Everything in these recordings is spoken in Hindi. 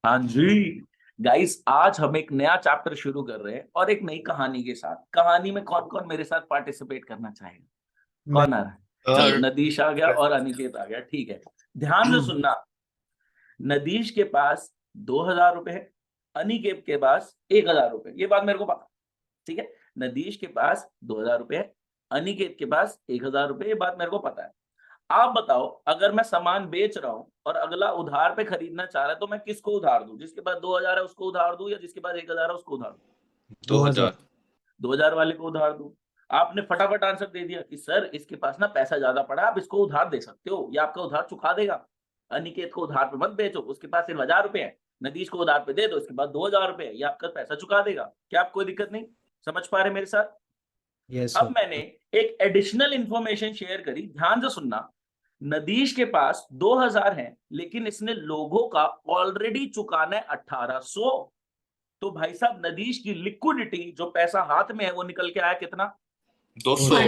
हाँ जी गाइस, आज हम एक नया चैप्टर शुरू कर रहे हैं और एक नई कहानी के साथ। कहानी में कौन कौन मेरे साथ पार्टिसिपेट करना चाहेगा? मैं कौन आ रहा है? चलो, और नदीश आ गया और अनिकेत आ गया। ठीक है, ध्यान से सुनना। नदीश के पास 2,000 रुपए है, अनिकेत के पास 1,000 रुपए। ये बात मेरे को पता, ठीक है। नदीश के पास 2,000 रुपए है, अनिकेत के पास 1,000 रुपए। ये बात मेरे को पता है। आप बताओ, अगर मैं सामान बेच रहा हूं और अगला उधार पे खरीदना चाह रहा है तो मैं किसको उधार दूं? जिसके पास 2,000 है उसको उधार दूं या जिसके पास 1,000 है उसको उधार दूं? 2000। 2,000 वाले को उधार दूं। आपने फटाफट आंसर दे दिया कि सर इसके पास ना पैसा ज्यादा पड़ा, आप इसको उधार दे सकते हो, ये आपका उधार चुका देगा। अनिकेत को उधार पे मत बेचो, उसके पास सिर्फ 1,000 रुपए है। नदीश को उधार पे दे दो, इसके पास 2,000 रुपए है, ये आपका पैसा चुका देगा। क्या आपको कोई दिक्कत नहीं? समझ पा रहे मेरे साथ? यस अब सर। मैंने एक एडिशनल इंफॉर्मेशन शेयर करी, ध्यान से सुनना। नदीश के पास 2,000 है, लेकिन इसने लोगों का ऑलरेडी चुकाना है 1,800। तो भाई साहब, नदीश की लिक्विडिटी, जो पैसा हाथ में है, वो निकल के आया कितना? 200।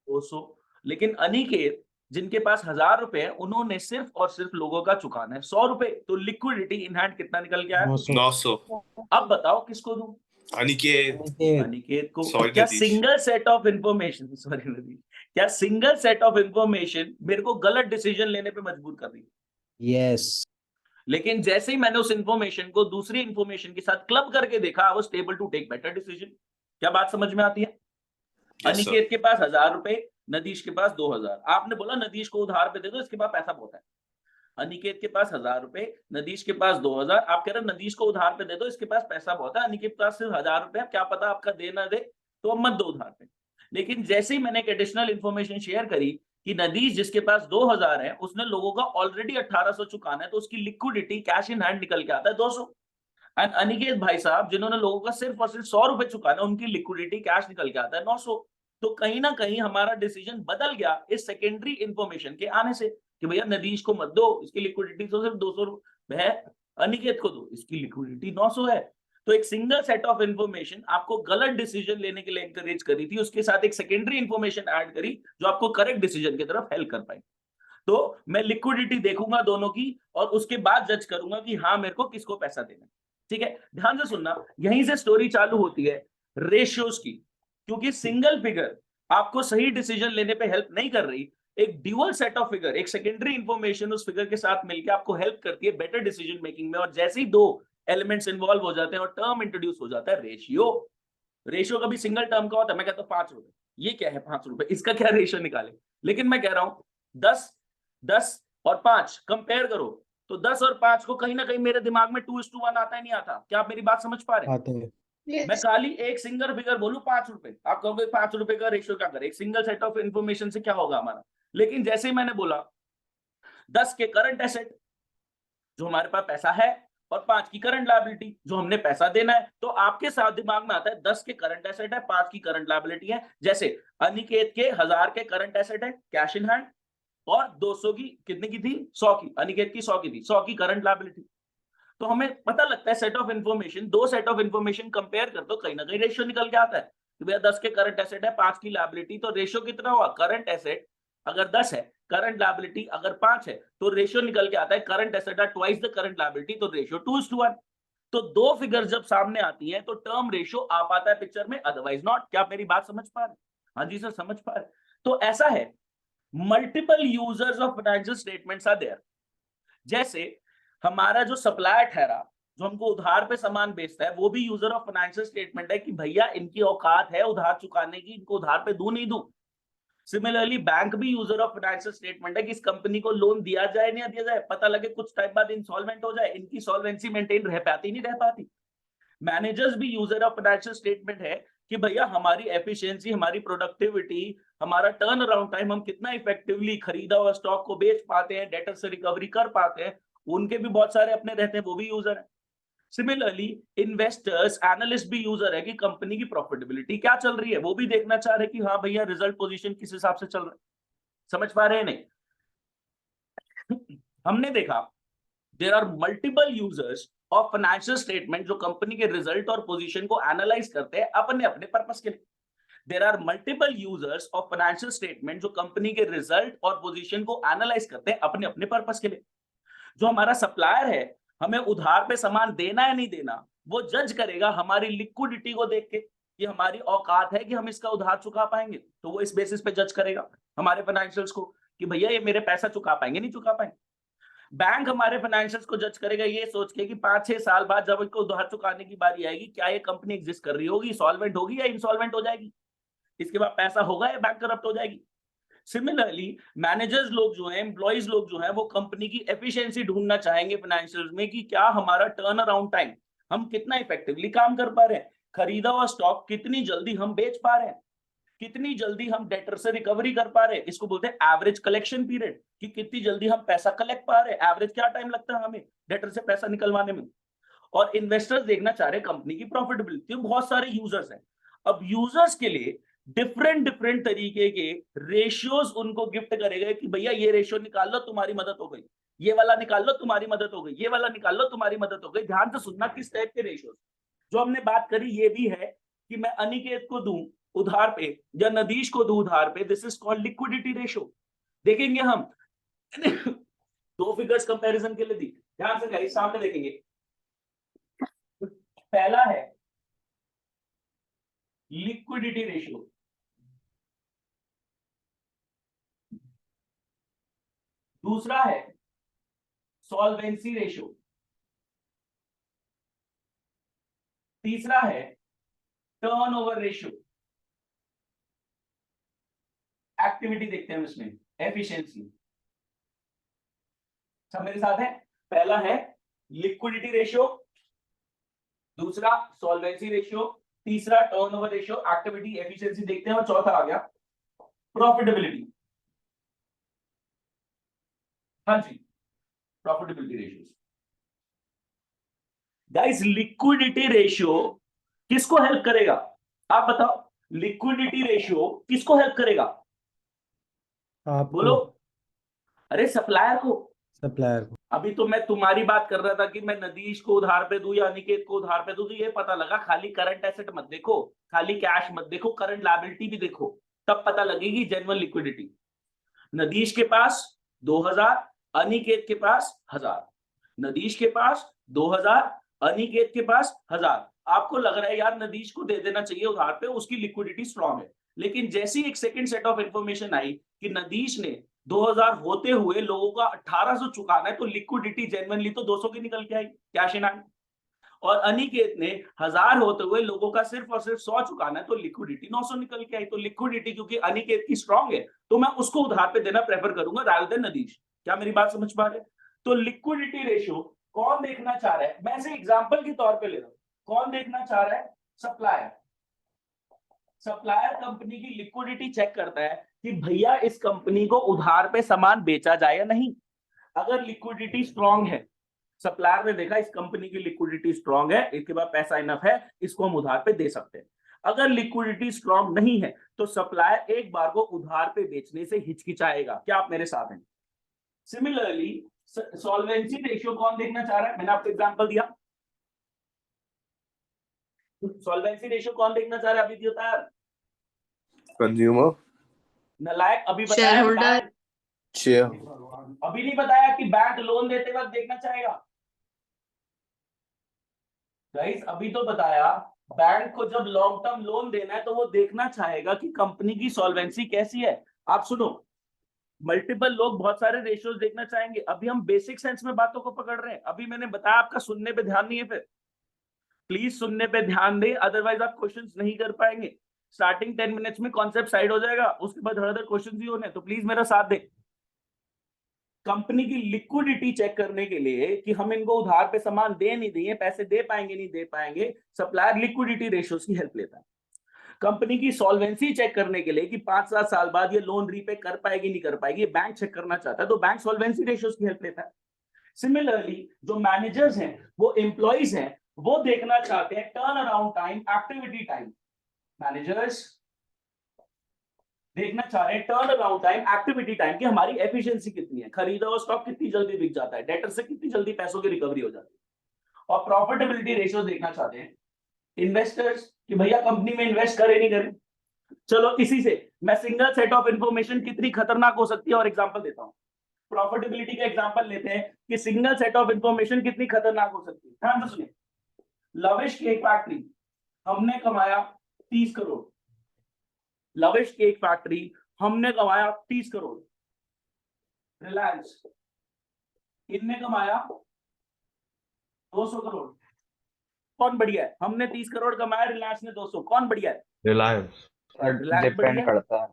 200। लेकिन अनिकेत, जिनके पास 1,000 रुपए है, उन्होंने सिर्फ और सिर्फ लोगों का चुकाना है 100 रुपए। तो लिक्विडिटी इन हैंड कितना निकल के आया? 900। 900। अब बताओ किसको दूं? अनिकेत। अनिकेत को। सॉरी क्या Nadish. Single set of information, sorry Nadish, क्या सिंगल सेट ऑफ इंफॉर्मेशन मेरे को गलत डिसीजन लेने पे मजबूर कर रही है? यस। लेकिन जैसे ही मैंने उस इंफॉर्मेशन को दूसरी इंफॉर्मेशन के साथ क्लब करके देखा, I was able to take better decision. क्या बात समझ में आती है? Yes sir. अनिकेत के पास 1,000 रुपए, नदीश के पास 2,000। आपने बोला नदीश को उधार पे दे दो, इसके पास पैसा बहुत है। अनिकेत के पास 1,000 रुपए, नदीश के पास 2,000। आप कह रहे हो नदीश को उधार पे दे दो, इसके पास पैसा बहुत है। अनिकेत के पास सिर्फ 1,000 रुपए, क्या पता आपका दे ना दे, तो अब मत दो उधार पे। लेकिन जैसे ही मैंने एक एडिशनल इंफॉर्मेशन शेयर करी कि नदीश, जिसके पास 2,000 है, उसने लोगों का ऑलरेडी 1,800 चुकाना है, तो उसकी लिक्विडिटी कैश इन हैंड निकल के आता है 200। एंड अनिकेत भाई साहब, जिन्होंने लोगों का सिर्फ और सिर्फ 100 रुपए चुकाना, उनकी लिक्विडिटी कैश निकल के आता है 900। तो कहीं ना कहीं हमारा डिसीजन बदल गया इस सेकेंडरी इंफॉर्मेशन के आने से कि भैया नदीश को मत दो, इसकी लिक्विडिटी तो सिर्फ 200 है। अनिकेत को दो, इसकी लिक्विडिटी 900 है। तो एक सिंगल सेट ऑफ इंफॉर्मेशन आपको गलत डिसीजन लेने के लिए एनकरेज करी थी, उसके साथ एक सेकेंडरी इंफॉर्मेशन ऐड करी जो आपको करेक्ट डिसीजन की तरफ हेल्प कर पाई। तो मैं लिक्विडिटी देखूंगा दोनों की और उसके बाद जज करूंगा कि हाँ, मेरे को किसको पैसा देना है। ठीक है, ध्यान से सुनना। यहीं से स्टोरी चालू होती है रेशियोज की। क्योंकि सिंगल फिगर आपको सही डिसीजन लेने पे हेल्प नहीं कर रही, एक ड्यूअल सेट ऑफ फिगर, एक सेकेंडरी इंफॉर्मेशन उस फिगर के साथ मिलकर आपको हेल्प करती है बेटर डिसीजन मेकिंग में। और जैसे ही दो एलिमेंट्स इन्वॉल्व हो जाते हैं और टर्म इंट्रोड्यूस हो जाता है रेशियो। रेशियो कभी सिंगल टर्म का होता है, मैं कहता हूं 5 रुपए, ये क्या है 5 रुपए, इसका क्या रेशियो निकाले। लेकिन मैं कह रहा हूं 10, 10 और 5 कंपेयर करो, तो 10 और 5 को कहीं ना कहीं मेरे दिमाग में 2:1 आता है, नहीं आता? क्या आप मेरी बात समझ पा रहे हैं? आते हैं। मैं खाली एक सिंगल फिगर बोलूं 5 रुपए, आप कहोगे 5 रुपए का रेशियो क्या करे, एक सिंगल सेट ऑफ इंफॉर्मेशन से क्या होगा हमारा। लेकिन जैसे ही मैंने बोला 10 के करंट एसेट, जो हमारे पास पैसा है, और 5 की करंट लायबिलिटी, जो हमने पैसा देना है, तो आपके साथ दिमाग में आता है 10 के करंट एसेट है, 5 की करंट लायबिलिटी है। जैसे अनिकेत के 1,000 के करंट एसेट है कैश इन हैंड, और 200 की, कितने की थी, 100 की, अनिकेत की 100 की थी, 100 की करंट लायबिलिटी। तो हमें पता लगता है सेट ऑफ इन्फॉर्मेशन, दो सेट ऑफ इन्फॉर्मेशन कंपेयर कर, तो कहीं ना कहीं रेशियो निकल के आता है कि भैया 10 के करंट एसेट है, 5 की लायबिलिटी, तो रेशियो कितना हुआ? करंट एसेट अगर 10 है, करंट लायबिलिटी अगर 5 है, तो रेशियो निकल के आता है current asset are twice the current liability, तो रेशियो 2:1। तो दो फिगर जब सामने आती है तो टर्म रेशियो आ पाता है पिक्चर में, अदरवाइज नॉट। क्या आप मेरी बात समझ पा रहे? हाँ जी सर, समझ पा रहे। तो ऐसा है, multiple users of financial statements are there. जैसे हमारा जो सप्लायर ठहरा, जो हमको उधार पे सामान बेचता है, वो भी यूजर ऑफ फाइनेंशियल स्टेटमेंट है कि भैया इनकी औकात है उधार चुकाने की, इनको उधार पे दूं नहीं दूं। सिमिलरली बैंक भी यूजर ऑफ फाइनेंशियल स्टेटमेंट है कि इस कंपनी को लोन दिया जाए नहीं दिया जाए, पता लगे कुछ टाइम बाद इंसॉल्वेंट हो जाए, इनकी सॉल्वेंसी मेंटेन रह पाती नहीं रह पाती। मैनेजर्स भी यूजर ऑफ फाइनेंशियल स्टेटमेंट है कि भैया हमारी एफिशिएंसी, हमारी प्रोडक्टिविटी, हमारा टर्न अराउंड टाइम, हम कितना इफेक्टिवली खरीदा हुआ स्टॉक को बेच पाते हैं, डेटर से रिकवरी कर पाते हैं, उनके भी बहुत सारे अपने रहते हैं, वो भी यूजर है। सिमिलरली इन्वेस्टर्स, एनालिस्ट भी यूजर है कि कंपनी की प्रॉफिटेबिलिटी क्या चल रही है, वो भी देखना चाह रहे हैं कि हाँ भैया रिजल्ट पोजीशन किस हिसाब से चल रहा है। समझ पा रहे हैं नहीं? हमने देखा there are multiple users of financial statement, जो कंपनी के रिजल्ट और पोजीशन को एनालाइज करते हैं अपने अपने पर्पस के लिए। There are multiple users of financial statement, जो कंपनी के रिजल्ट और पोजीशन को एनालाइज करते हैं अपने अपने पर्पस के लिए। जो हमारा सप्लायर है, हमें उधार पे सामान देना है नहीं देना, वो जज करेगा हमारी लिक्विडिटी को देख के कि हमारी औकात है कि हम इसका उधार चुका पाएंगे। तो वो इस बेसिस पे जज करेगा हमारे फाइनेंशियल्स को कि भैया ये मेरे पैसा चुका पाएंगे नहीं चुका पाएंगे। बैंक हमारे फाइनेंशियल्स को जज करेगा ये सोच के कि 5-6 साल बाद जब इनको उधार चुकाने की बारी आएगी, क्या ये कंपनी एग्जिस्ट कर रही होगी, सॉल्वेंट होगी या इंसॉल्वेंट हो जाएगी, इसके बाद पैसा होगा या बैंक करप्ट हो जाएगी। सिमिलरली मैनेजर्स लोग जो हैं, एम्प्लॉइज लोग जो हैं, वो कंपनी की एफिशिएंसी ढूंढना चाहेंगे फाइनेंशियल्स में कि क्या हमारा टर्न अराउंड टाइम, हम कितना इफेक्टिवली काम कर पा रहे हैं, खरीदा हुआ स्टॉक कितनी जल्दी हम बेच पा रहे हैं, कितनी जल्दी हम डेटर से रिकवरी कर पा रहे हैं। इसको बोलते हैं एवरेज कलेक्शन पीरियड, कि कितनी जल्दी हम पैसा कलेक्ट पा रहे हैं, एवरेज क्या टाइम लगता है हमें डेटर से पैसा निकलवाने में। और इन्वेस्टर्स देखना चाह रहे हैं कंपनी की प्रॉफिटेबिलिटी। बहुत सारे यूजर्स हैं, अब यूजर्स के लिए डिफरेंट डिफरेंट तरीके के रेशियोज उनको गिफ्ट करेगा कि भैया ये रेशियो निकाल लो तुम्हारी मदद हो गई, ये वाला निकाल लो तुम्हारी मदद हो गई, ये वाला निकाल लो तुम्हारी मदद हो गई। ध्यान से सुनना किस टाइप के रेशियोज जो हमने बात करी। ये भी है कि मैं अनिकेत को दूं उधार पे या नदीश को दूं उधार पे, this is called liquidity ratio. देखेंगे हम दो फिगर्स कंपैरिजन के लिए दी, ध्यान से गाइस सामने देखेंगे। पहला है लिक्विडिटी रेशियो, दूसरा है सॉल्वेंसी रेशियो, तीसरा है टर्नओवर रेशियो। एक्टिविटी देखते हैं इसमें, एफिशिएंसी। सब मेरे साथ है। पहला है लिक्विडिटी रेशियो, दूसरा सॉल्वेंसी रेशियो, तीसरा टर्नओवर रेशियो, एक्टिविटी, एफिशिएंसी देखते हैं, और चौथा आ गया प्रॉफिटेबिलिटी। हाँ जी, profitability ratio. Guys liquidity ratio किसको हेल्प करेगा, आप बताओ। लिक्विडिटी रेशियो किसको हेल्प करेगा, आपको, बोलो। अरे सप्लायर को, सप्लायर को। अभी तो मैं तुम्हारी बात कर रहा था कि मैं नदीश को उधार पे दूं या अनिकेत को उधार पे दूं, तो ये पता लगा खाली करंट एसेट मत देखो, खाली कैश मत देखो, करंट लायबिलिटी भी देखो, तब पता लगेगी जेन्युइन लिक्विडिटी। नदीश के पास 2000, अनिकेत के पास 1000, नदीश के पास 2000, अनिकेत के पास 1000। आपको लग रहा है यार नदीश को दे देना चाहिए उधार पे, उसकी लिक्विडिटी स्ट्रांग है। लेकिन जैसी एक सेकंड सेट ऑफ इंफॉर्मेशन आई कि नदीश ने 2000 होते हुए लोगों का 1800 चुकाना है, तो लिक्विडिटी जेन्युइनली तो 200 की निकल के आई, कैश इन हैंड। और अनिकेत ने 1000 होते हुए लोगों का सिर्फ और सिर्फ 100 चुकाना है, तो लिक्विडिटी 900 निकल के आई। तो लिक्विडिटी क्योंकि अनिकेत की स्ट्रांग है, तो मैं उसको उधार पे देना प्रेफर करूंगा रादर देन नदीश। क्या मेरी बात समझ पा रहे? तो लिक्विडिटी रेशियो कौन देखना चाह रहा है, मैं इसे एग्जांपल के तौर पे ले रहा हूं। कौन देखना चाह रहा है, सप्लायर। सप्लायर कंपनी की लिक्विडिटी चेक करता है कि भैया इस कंपनी को उधार पे सामान बेचा जाए या नहीं। अगर लिक्विडिटी स्ट्रांग है, सप्लायर ने देखा इस कंपनी की लिक्विडिटी स्ट्रांग है, इसके बाद पैसा इनफ है, इसको हम उधार पे दे सकते हैं। अगर लिक्विडिटी स्ट्रांग नहीं है तो सप्लायर एक बार को उधार पे बेचने से हिचकिचाएगा। क्या आप मेरे साथ हैं? सिमिलरली सॉल्वेंसी रेशियो कौन देखना चाह रहा है, मैंने आपको एग्जांपल दिया। सॉल्वेंसी रेशियो कौन देखना चाह रहा है, अभी होता है कंज्यूमर, नलायक। अभी Shareholder. बताया, शेयर, अभी नहीं बताया कि बैंक लोन देते वक्त देखना चाहेगा। गाइस अभी तो बताया बैंक को जब लॉन्ग टर्म लोन देना है तो वो देखना चाहेगा कि कंपनी की सॉल्वेंसी कैसी है। आप सुनो, मल्टीपल लोग बहुत सारे रेशियोज देखना चाहेंगे। अभी हम बेसिक सेंस में बातों को पकड़ रहे हैं। अभी मैंने बताया, आपका सुनने पे ध्यान नहीं है, फिर प्लीज सुनने पे ध्यान दें, अदरवाइज आप क्वेश्चंस नहीं कर पाएंगे। स्टार्टिंग 10 मिनट्स में कॉन्सेप्ट साइड हो जाएगा, उसके बाद अदर क्वेश्चंस भी होने, तो प्लीज मेरा साथ दें। कंपनी की लिक्विडिटी चेक करने के लिए कि हम इनको उधार पे सामान दे नहीं देंगे, पैसे दे पाएंगे नहीं दे पाएंगे, सप्लायर लिक्विडिटी रेशियोज की हेल्प लेता है। कंपनी की सॉल्वेंसी चेक करने के लिए कि 5-7 साल बाद ये लोन रीपे कर पाएगी नहीं कर पाएगी, बैंक चेक करना चाहता है, तो बैंक सॉल्वेंसी रेशियोज की हेल्प लेता है। सिमिलरली जो मैनेजर्स हैं, वो एम्प्लॉइज हैं, वो देखना चाहते हैं turn around time, activity time. Managers देखना चाह रहे हैं turn around time, activity time, कि हमारी एफिशिएंसी कितनी है, खरीदा हुआ स्टॉक कितनी जल्दी बिक जाता है, डेटर से कितनी जल्दी पैसों की रिकवरी हो जाती है। और प्रॉफिटेबिलिटी रेशियो देखना चाहते हैं इन्वेस्टर्स कि भैया कंपनी में इन्वेस्ट करें नहीं करें। चलो इसी से मैं सिंगल सेट ऑफ इंफॉर्मेशन कितनी खतरनाक हो सकती है और एग्जांपल देता हूं। प्रॉफिटेबिलिटी का एग्जांपल लेते हैं कि सिंगल सेट ऑफ इंफॉर्मेशन कितनी खतरनाक हो सकती है। ध्यान से सुनिए, लविश केक फैक्ट्री हमने कमाया 30 करोड़। लविश केक फैक्ट्री हमने कमाया 30 करोड़। रिलायंस इनने कमाया 200 करोड़। कौन बढ़िया है? हमने 30 करोड़ कमाया, रिलायंस ने 200। कौन बढ़िया है? रिलायंस। रिलायंस डिपेंड बढ़िया। करता है।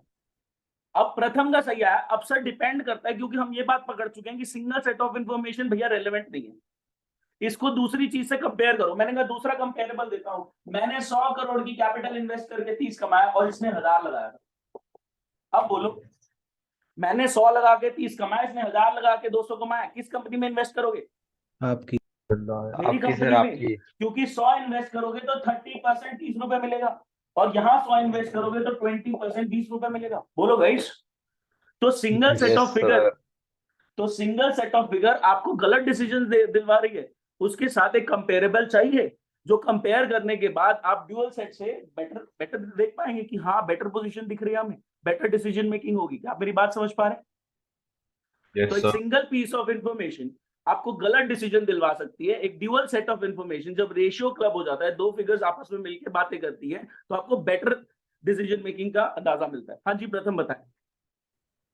अब प्रथम का सही है, अब सर डिपेंड करता है, क्योंकि हम ये बात पकड़ चुके हैं कि सिंगल सेट ऑफ इंफॉर्मेशन भैया रेलेवेंट नहीं है। इसको दूसरी चीज से कंपेयर करो। मैंने कहा दूसरा कंपेरेबल देता हूं। मैंने 100 करोड़ की कैपिटल इन्वेस्ट करके 30 कमाया और इसने 1000 लगाया। अब बोलो, मैंने 100 लगा के 30 कमाया, इसने 1000 लगा के 200 कमाया। किस कंपनी में इन्वेस्ट करोगे? आपकी मेरी आपकी कंपनी सर, में। आपकी। क्योंकि 100 इन्वेस्ट करोगे तो 30% 30 रुपए मिलेगा, और यहाँ 100 इन्वेस्ट करोगे तो 20% 20 रुपए मिलेगा। बोलो गाइस। तो single set Yes, of figure, sir. तो सिंगल सेट ऑफ फिगर आपको गलत डिसीजन दिलवा रही है। उसके साथ एक कंपेरेबल चाहिए, जो कंपेयर करने के बाद आप ड्यूअल सेट से बेटर देख पाएंगे कि हाँ बेटर पोजीशन दिख रही है हमें, बेटर डिसीजन मेकिंग होगी। क्या आप मेरी बात समझ पा रहे हैं? यस तो एक sir. Single piece of information आपको गलत डिसीजन दिलवा सकती है। एक ड्यूअल सेट ऑफ इंफॉर्मेशन जब रेशियो क्लब हो जाता है, दो फिगर्स आपस में मिलकर बातें करती है, तो आपको बेटर डिसीजन मेकिंग का अंदाजा मिलता है। हाँ जी, प्रथम बताएं।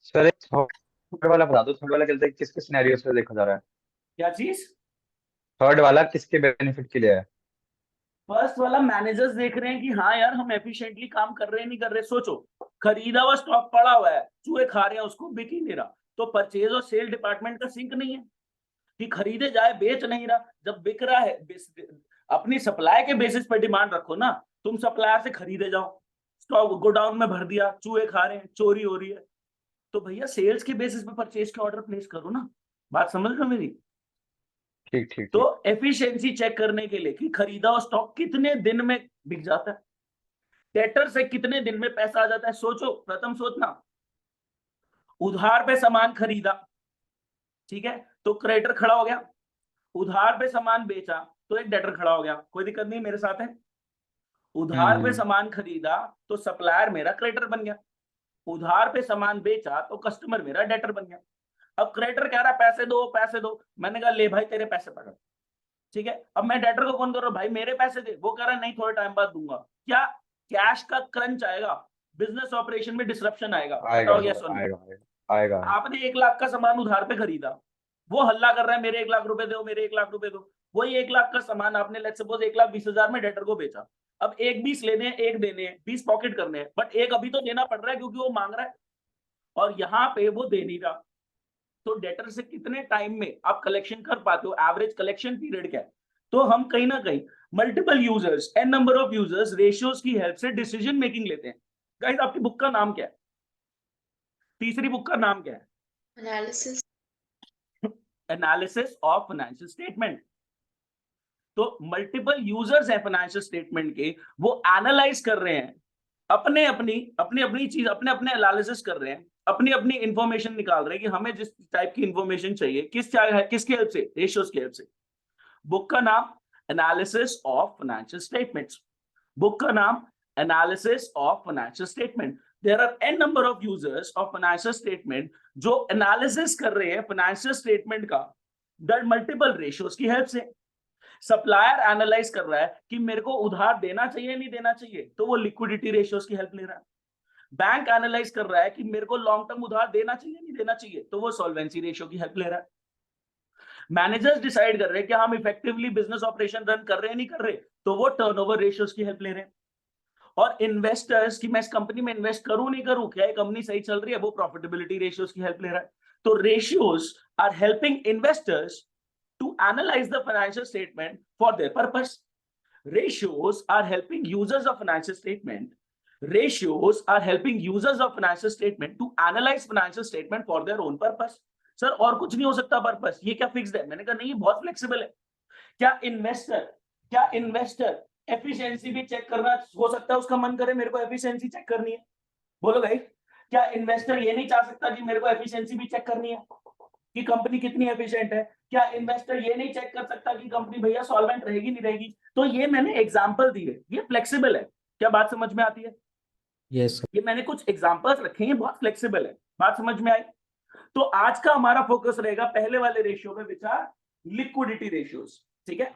सर एक थर्ड वाला बता दो। थर्ड वाला चलता है, किसके सिनेरियो से देखा जा रहा है? क्या चीज? थर्ड वाला किसके बेनिफिट के लिए है? फर्स्ट वाला मैनेजर्स देख रहे हैं कि हाँ यार हम एफिशिएंटली काम कर रहे हैं नहीं कर रहे। सोचो, खरीदा हुआ स्टॉक पड़ा हुआ है, चूहे खा रहे हैं उसको, बिक ही नहीं रहा। तो परचेज और सेल डिपार्टमेंट का सिंक नहीं है कि खरीदे जाए, बेच नहीं रहा। जब बिक रहा है, अपनी सप्लाई के बेसिस पर डिमांड रखो ना। तुम सप्लायर से खरीदे जाओ, स्टॉक गोडाउन में भर दिया, चूहे खा रहे हैं, चोरी हो रही है, तो भैया सेल्स के बेसिस पे परचेज का ऑर्डर प्लेस करो ना। बात समझ रहे हो मेरी? ठीक ठीक तो ठीक। एफिशिएंसी चेक करने के लिए कि खरीदा हुआ स्टॉक कितने दिन में बिक जाता है, डेटर से कितने दिन में पैसा आ जाता है। सोचो, प्रथम सोचना, उधार पे सामान खरीदा, ठीक है, तो क्रेडिटर खड़ा हो गया। उधार पे सामान बेचा तो एक डेटर खड़ा हो गया। कोई दिक्कत नहीं, मेरे साथ है। उधार पे सामान खरीदा तो सप्लायर मेरा क्रेडिटर बन गया। उधार पे सामान बेचा तो कस्टमर मेरा डेटर बन गया। अब क्रेडिटर कह रहा है पैसे दो पैसे दो, मैंने कहा ले भाई तेरे पैसे पकड़, ठीक है। अब मैं डेटर को फोन कर रहा हूं, भाई मेरे पैसे दे। वो कह रहा है नहीं थोड़े टाइम बाद दूंगा। क्या कैश का क्रंच आएगा, बिजनेस ऑपरेशन में डिसरप्शन आएगा? आएगा बताओ yes सर, or no? आएगा आएगा। आपने 1 लाख का सामान उधार पे खरीदा, वो हल्ला कर रहा है मेरे 1 लाख रुपए दो, मेरे 1 लाख रुपए दो। वही 1 लाख का सामान आपने लेट्स सपोज 1,20,000 में डेटर को बेचा। अब 1,20 लेने हैं, 1 देने हैं, 20 पॉकेट करने हैं, बट 1 अभी तो देना पड़ रहा है क्योंकि वो मांग रहा है, और यहाँ पे वो दे नहीं रहा। तो डेटर से कितने टाइम में आप कलेक्शन कर पाते हो, एवरेज कलेक्शन पीरियड क्या है? तो हम कहीं ना कहीं multiple users, n number of users, ratios की हेल्प से डिसीजन मेकिंग लेते हैं। गाइस आपकी बुक का नाम क्या है? तीसरी बुक का नाम क्या है? Analysis of financial statement. तो मल्टीपल यूजर्स है फाइनेंशियल स्टेटमेंट के, वो एनालाइज कर रहे हैं, अपने अपनी चीज, अपने अपने एनालिसिस कर रहे हैं, अपनी अपनी इंफॉर्मेशन निकाल रहे हैं कि हमें जिस टाइप की इंफॉर्मेशन चाहिए, किसके हेल्प से? रेशियोज की हेल्प से। बुक का नाम analysis of financial statements. Book का नाम analysis of financial statement. There are n number of users of financial statement जो एनालिसिस कर रहे हैं फाइनेंशियल स्टेटमेंट का मल्टीपल रेशियोज की हेल्प से। सप्लायर एनालाइज कर रहा है कि मेरे को उधार देना चाहिए नहीं देना चाहिए, तो वो लिक्विडिटी रेशियोज की हेल्प ले रहा है। बैंक एनालाइज कर रहा है कि मेरे को लॉन्ग टर्म उधार देना चाहिए नहीं देना चाहिए, तो वो सॉल्वेंसी रेशियो की हेल्प ले रहा है। मैनेजर्स डिसाइड कर रहे हैं कि हम इफेक्टिवली बिजनेस ऑपरेशन रन कर रहे हैं नहीं कर रहे, तो वो टर्नओवर रेशियोज की हेल्प ले रहे हैं। और इन्वेस्टर्स की मैं इस कंपनी में इन्वेस्ट करूं नहीं करूं, क्या ये कंपनी सही चल रही है, वो प्रॉफिटेबिलिटी रेशियोज की हेल्प ले रहा है। तो ratios are helping investors to analyze the financial statement for their purpose. Ratios are helping users of financial statement. Ratios are helping users of financial statement to analyze financial statement for their own purpose. Sir और कुछ नहीं हो सकता पर्पस? ये क्या फिक्स्ड है? मैंने कहा नहीं, बहुत फ्लेक्सिबल है। क्या इन्वेस्टर एफिशिएंसी भी चेक करना हो सकता है? उसका मन करे मेरे को एफिशिएंसी चेक करनी है, बोलो भाई। क्या इन्वेस्टर ये नहीं चाह सकता कि मेरे को एफिशिएंसी भी चेक करनी है कि कंपनी कितनी एफिशिएंट है? क्या इन्वेस्टर ये नहीं चेक कर सकता कि कंपनी भैया सॉल्वेंट रहेगी नहीं रहेगी? तो ये मैंने एग्जांपल दी है, ये फ्लेक्सिबल है। क्या बात समझ में आती है? यस ये मैंने कुछ एग्जांपल्स रखे हैं, बहुत फ्लेक्सिबल है। बात समझ में आई? तो आज का हमारा फोकस रहेगा पहले वाले रेशियो में विचार लिक्विडिटी रेशियोज, ठीक है।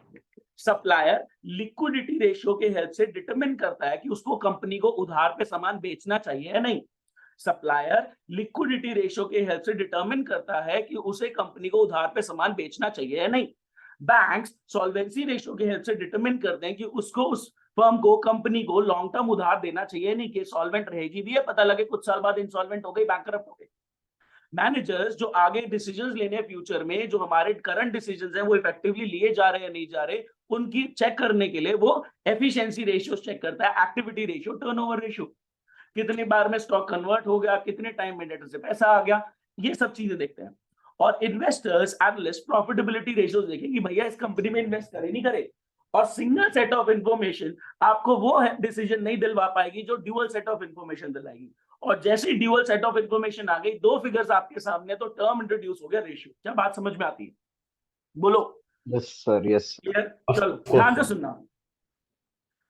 सप्लायर लिक्विडिटी रेशियो के हेल्प से डिटरमिन करता है कि उसको कंपनी को उधार पे सामान बेचना चाहिए या नहीं। सप्लायर लिक्विडिटी रेशियो के हेल्प से डिटरमिन करता है कि उसे कंपनी को उधार पे सामान बेचना चाहिए या नहीं। बैंक्स सॉल्वेंसी रेशियो के हेल्प से डिटरमिन करते हैं कि उसको उस फर्म को कंपनी को लॉन्ग टर्म उधार देना चाहिए नहीं, कि सॉल्वेंट रहेगी भी है, पता लगे कुछ साल बाद इंसॉल्वेंट हो गई, बैंकरप्ट हो गई। मैनेजर्स जो आगे डिसीजंस लेने फ्यूचर में, जो हमारे करंट डिसीजंस हैं वो इफेक्टिवली लिए जा रहे हैं नहीं जा रहे, उनकी चेक करने के लिए वो एफिशिएंसी रेशियो चेक करता है, एक्टिविटी रेशियो, टर्नओवर रेशियो, कितनी बार में स्टॉक कन्वर्ट हो गया, कितने टाइम में डेटर से पैसा आ गया, ये सब चीजें देखते हैं। और इन्वेस्टर्स एनालिस्ट प्रॉफिटेबिलिटी रेशियोज देखें कि भैया इस कंपनी में इन्वेस्ट करे नहीं करे। और सिंगल सेट ऑफ इंफॉर्मेशन आपको वो डिसीजन नहीं दिलवा पाएगी जो ड्यूअल सेट ऑफ इंफॉर्मेशन दिलाएगी। और जैसे ही ड्यूअल सेट ऑफ इंफॉर्मेशन आ गई, दो फिगर्स आपके सामने, तो टर्म इंट्रोड्यूस हो गया रेशियो। क्या बात समझ में आती है? बोलो। Yes sir, yes. क्लियर? चलो ध्यान से सुनना।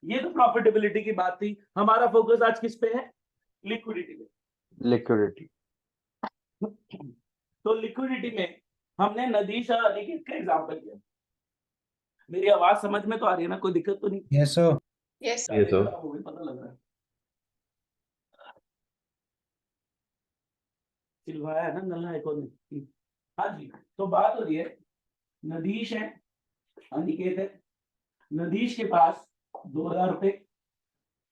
ये तो प्रॉफिटेबिलिटी की बात थी। हमारा फोकस आज किस पे है? लिक्विडिटी पे। लिक्विडिटी। तो लिक्विडिटी में हमने नदीश और अनिकेत का एग्जांपल किया। मेरी आवाज समझ में तो आ रही है ना? कोई दिक्कत तो नहीं? Yes, sir. Yes. Yes, sir. पता लग रहा है, चिल्लाया है ना नल्ला है कौन? हाँ जी। तो बात हो रही है, नदीश है, अनिकेत है। नदीश के पास 2000 रुपए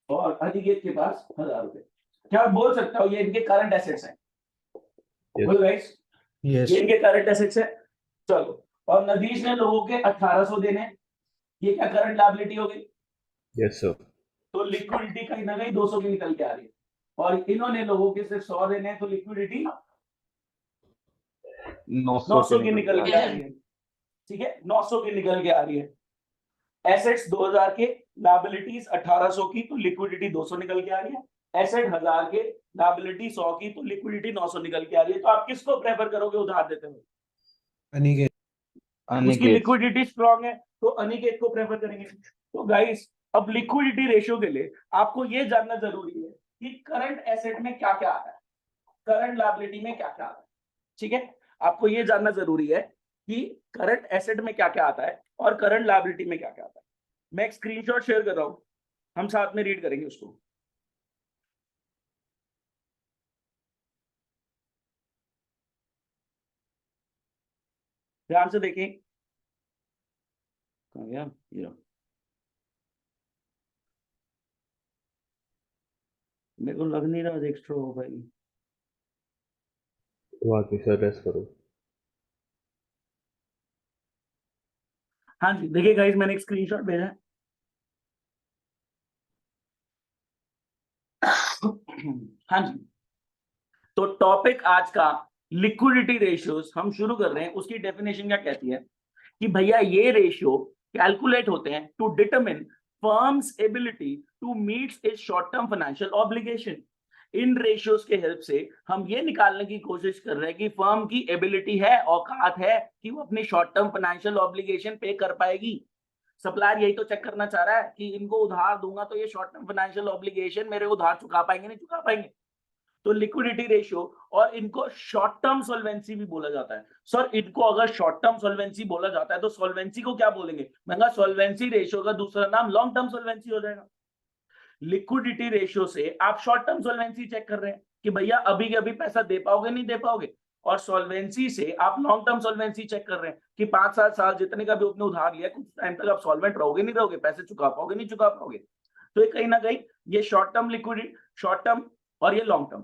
और अनिकेत के पास 1000 रुपए। क्या बोल सकता हूँ ये इनके करंट एसेट्स हैं? बोलो गाइस, Yes. ये इनके करंट एसेट्स है। चलो, और नदीश ने लोगों के 1800 देने, ये क्या करंट लायबिलिटी हो गई? Yes, sir. तो लिक्विडिटी कहीं ना कहीं 200 की निकल के आ रही है। और इन्होंने लोगों के सिर्फ 100 देने, तो लिक्विडिटी 900 की निकल के आ रही है। ठीक है, 900 की निकल के आ रही है। एसेट्स 2000 के, लायबिलिटीज 1800 की, तो लिक्विडिटी 200 निकल के आ रही है। एसेट 1000 के, लायबिलिटी 100 की, तो लिक्विडिटी 900 निकल के आ रही है। तो आप किसको प्रेफर करोगे उधार देते हुए? Aniket. उसकी अनिकेत। लिक्विडिटी स्ट्रांग है तो अनिकेत को प्रेफर करेंगे। तो गाइस, अब लिक्विडिटी रेशियो के लिए आपको ये जानना जरूरी है कि करंट एसेट में क्या क्या आता है, करंट लायबिलिटी में क्या क्या आता है। ठीक है, आपको ये जानना जरूरी है कि करंट एसेट में क्या क्या आता है और करंट लायबिलिटी में क्या क्या आता है। मैं एक स्क्रीनशॉट शेयर कर रहा हूं, हम साथ में रीड करेंगे उसको। ध्यान से देखें। कहाँ गया ये? मेरे को लग नहीं रहा एक्स्ट्रा हो पाएगी। वाकई सर, रेस्ट करो। हाँ जी, देखिए गाइस, मैंने एक स्क्रीनशॉट भेजा है। हाँ जी, तो टॉपिक आज का लिक्विडिटी रेशियोज हम शुरू कर रहे हैं। उसकी डेफिनेशन क्या कहती है कि भैया ये रेशियो कैलकुलेट होते हैं to determine firms ability to meet its short term financial obligation. इन रेशियोज के हेल्प से हम ये निकालने की कोशिश कर रहे हैं कि फर्म की एबिलिटी है, औकात है कि वो अपनी शॉर्ट टर्म फाइनेंशियल ऑब्लिगेशन पे कर पाएगी। सप्लायर यही तो चेक करना चाह रहा है कि इनको उधार दूंगा तो ये शॉर्ट टर्म फाइनेंशियल ऑब्लिगेशन मेरे उधार चुका पाएंगे नहीं चुका पाएंगे। तो लिक्विडिटी रेशियो, और इनको शॉर्ट टर्म सॉल्वेंसी भी बोला जाता है। सर, इनको अगर शॉर्ट टर्म सॉल्वेंसी बोला जाता है तो सॉल्वेंसी को क्या बोलेंगे? महंगा सॉल्वेंसी रेशियो का दूसरा नाम लॉन्ग टर्म सॉल्वेंसी हो जाएगा। लिक्विडिटी रेशियो से आप शॉर्ट टर्म सॉल्वेंसी चेक कर रहे हैं कि भैया अभी के अभी पैसा दे पाओगे नहीं दे पाओगे, और सॉल्वेंसी से आप लॉन्ग टर्म सॉल्वेंसी चेक कर रहे हैं कि 5-7 साल जितने का भी आपने उधार लिया, कुछ टाइम तक आप सॉल्वेंट रहोगे नहीं रहोगे, पैसे चुका पाओगे नहीं चुका पाओगे। तो ये कहीं ना कहीं ये short term liquidity, short term और ये लॉन्ग टर्म।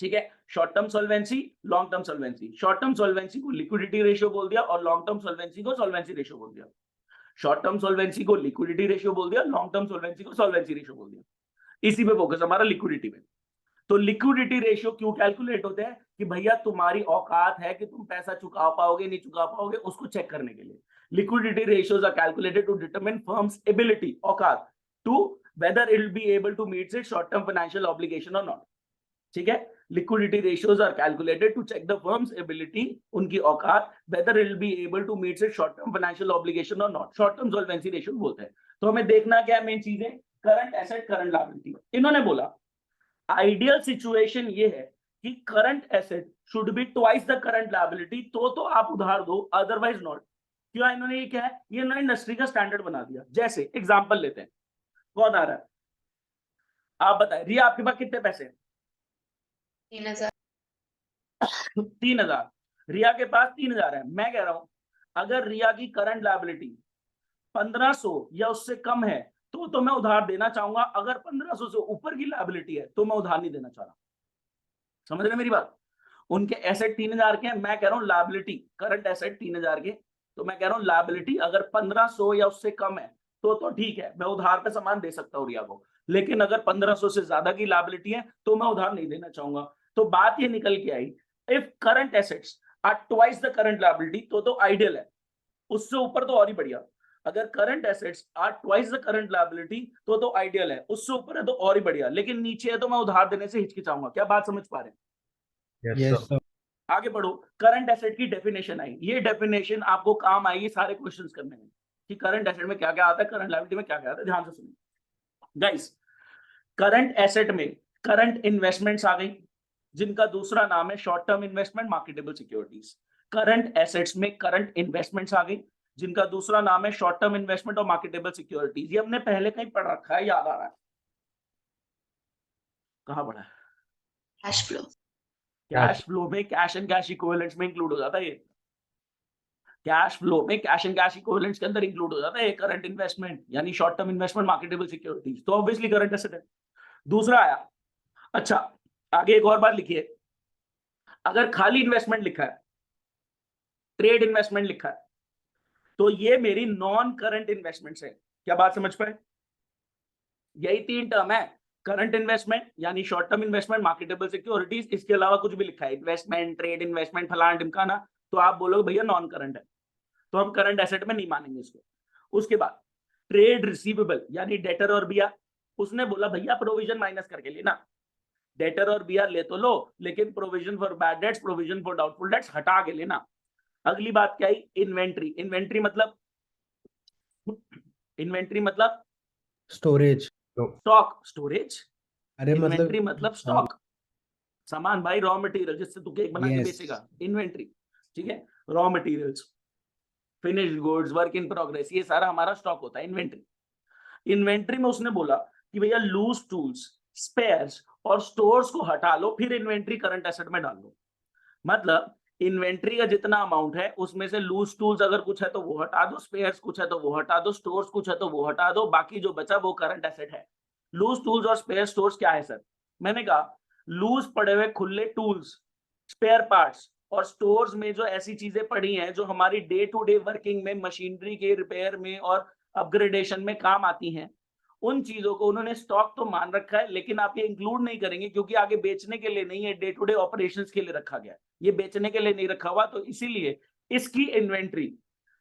ठीक है, short term solvency, long term solvency. Short term solvency को लिक्विडिटी रेशियो बोल दिया और लॉन्ग टर्म सॉल्वेंसी को सॉल्वेंसी रेशियो बोल दिया। शॉर्ट टर्म सॉल्वेंसी को लिक्विडिटी रेशियो बोल दिया, लॉन्ग टर्म सॉल्वेंसी को सॉल्वेंसी रेशियो बोल दिया। इसी पे फोकस हमारा लिक्विडिटी में। तो लिक्विडिटी रेशियो क्यों कैलकुलेट होते हैं कि भैया तुम्हारी औकात है कि तुम पैसा चुका पाओगे नहीं चुका पाओगे, उसको चेक करने के लिए liquidity ratios are calculated to determine firms ability, औकात, to whether it will be able to meet its short term financial obligation और नॉट। ठीक है, liquidity ratios are calculated to check the firm's ability, उनकी औकात, whether it will be able to meet its short term financial obligation और not. Short term solvency ratio बोलते हैं। तो हमें देखना क्या मेन चीजें, करंट एसेट, करंट लायबिलिटी। इन्होंने बोला आइडियल सिचुएशन ये है कि current asset should be twice the current liability, तो आप उधार दो, अदरवाइज नॉट। क्यों इन्होंने ये क्या है, ये इन्होंने इंडस्ट्री का स्टैंडर्ड बना दिया। जैसे एग्जांपल लेते हैं, कौन आ रहा है, आप बताएं। रिया आपके पास कितने पैसे हैं? 3000। 3000। रिया के पास 3000 है। मैं कह रहा हूं अगर रिया की करंट लायबिलिटी 1500 या उससे कम है तो मैं उधार देना चाहूंगा। अगर 1500 से ऊपर की लायबिलिटी है तो मैं उधार नहीं देना चाह रहा। समझ रहे मेरी बात? उनके एसेट 3000 के हैं, मैं कह रहा हूं लायबिलिटी, करंट एसेट 3000 के, तो मैं कह रहा हूं लायबिलिटी अगर 1500 या उससे कम है तो ठीक है, मैं उधार पे सामान दे सकता हूं रिया को। लेकिन अगर 1500 से ज्यादा की लायबिलिटी है तो मैं उधार नहीं देना चाहूंगा। तो बात ये निकल के आई, if current assets are twice the current liability तो आइडियल है, उससे ऊपर तो और ही बढ़िया। अगर current assets are twice the current liability तो आइडियल है, उससे ऊपर है तो और ही बढ़िया, लेकिन नीचे है तो मैं उधार देने से हिचकिचाऊंगा। क्या बात समझ पा रहे हैं? Yes, Yes, sir. sir. आगे बढ़ो। करंट एसेट की डेफिनेशन आई, ये डेफिनेशन आपको काम आएगी सारे क्वेश्चंस करने में कि करंट एसेट में क्या क्या आता है, करंट लायबिलिटी में क्या क्या आता है। ध्यान से सुनिए गाइस, करंट एसेट में करंट इन्वेस्टमेंट्स आ गई, जिनका दूसरा नाम है short term investment, marketable securities. Current assets में करंट इन्वेस्टमेंट्स आ गई, जिनका दूसरा नाम है शॉर्ट टर्म इन्वेस्टमेंट और मार्केटेबल सिक्योरिटीज। ये हमने पहले कहीं पढ़ रखा है, याद आ रहा है? कहां पढ़ा है? Cash flow. कैश फ्लो में कैश एंड कैश इक्विवेलेंट्स में इंक्लूड हो जाता है। ये कैश फ्लो में कैश एंड कैश इक्विवेलेंट्स के अंदर इंक्लूड हो जाता है करंट इन्वेस्टमेंट, यानी short term investment, marketable securities, तो ऑब्वियसली करंट एसेट है। दूसरा आया, अच्छा आगे एक और बात लिखिए, अगर खाली इन्वेस्टमेंट लिखा है, ट्रेड इन्वेस्टमेंट लिखा है, तो ये मेरी नॉन करंट इन्वेस्टमेंट्स है। क्या बात समझ पाए? यही 3 टर्म है, करंट इन्वेस्टमेंट यानी short term investment, marketable securities, इसके अलावा कुछ भी लिखा है, इन्वेस्टमेंट, ट्रेड इन्वेस्टमेंट, फलाना ढिमकाना, तो आप बोलोगे भैया नॉन करंट है, तो हम करंट एसेट में नहीं मानेंगे इसको। उसके बाद ट्रेड रिसीवेबल यानी डेटर और बिया, उसने बोला भैया प्रोविजन माइनस करके लेना, डेटर और बिया ले तो लो, लेकिन provision for bad debts, provision for doubtful debts हटा के लेना। अगली बात क्या आई, इन्वेंट्री। इन्वेंट्री मतलब Storage. Stock, storage. अरे इन्वेंट्री मतलब मतलब स्टॉक, सामान भाई, रॉ मटेरियल जिससे तू केक बना के Yes. बेचेगा, इन्वेंट्री। ठीक है, raw materials, finished goods, work in progress, ये सारा हमारा स्टॉक होता है इन्वेंट्री। इन्वेंट्री में उसने बोला कि भैया लूज टूल्स, स्पेयर्स और स्टोर्स को हटा लो, फिर इन्वेंट्री करंट एसेट में डाल लो। मतलब इन्वेंट्री का जितना अमाउंट है उसमें से लूज टूल्स अगर कुछ है तो वो हटा दो, स्पेयर्स कुछ है तो वो हटा दो, स्टोर्स कुछ है तो वो हटा दो, बाकी जो बचा वो करंट एसेट है। लूज टूल्स और स्पेयर स्टोर्स क्या है सर? मैंने कहा लूज पड़े हुए खुले टूल्स, स्पेयर पार्ट्स और स्टोर्स में जो ऐसी चीजें पड़ी हैं जो हमारी डे टू डे वर्किंग में, मशीनरी के रिपेयर में और अपग्रेडेशन में काम आती हैं, उन चीजों को उन्होंने स्टॉक तो मान रखा है, लेकिन आप ये इंक्लूड नहीं करेंगे क्योंकि आगे बेचने के लिए नहीं है, डे टू डे ऑपरेशंस के लिए रखा गया है, ये बेचने के लिए नहीं रखा हुआ। तो इसीलिए इसकी इन्वेंट्री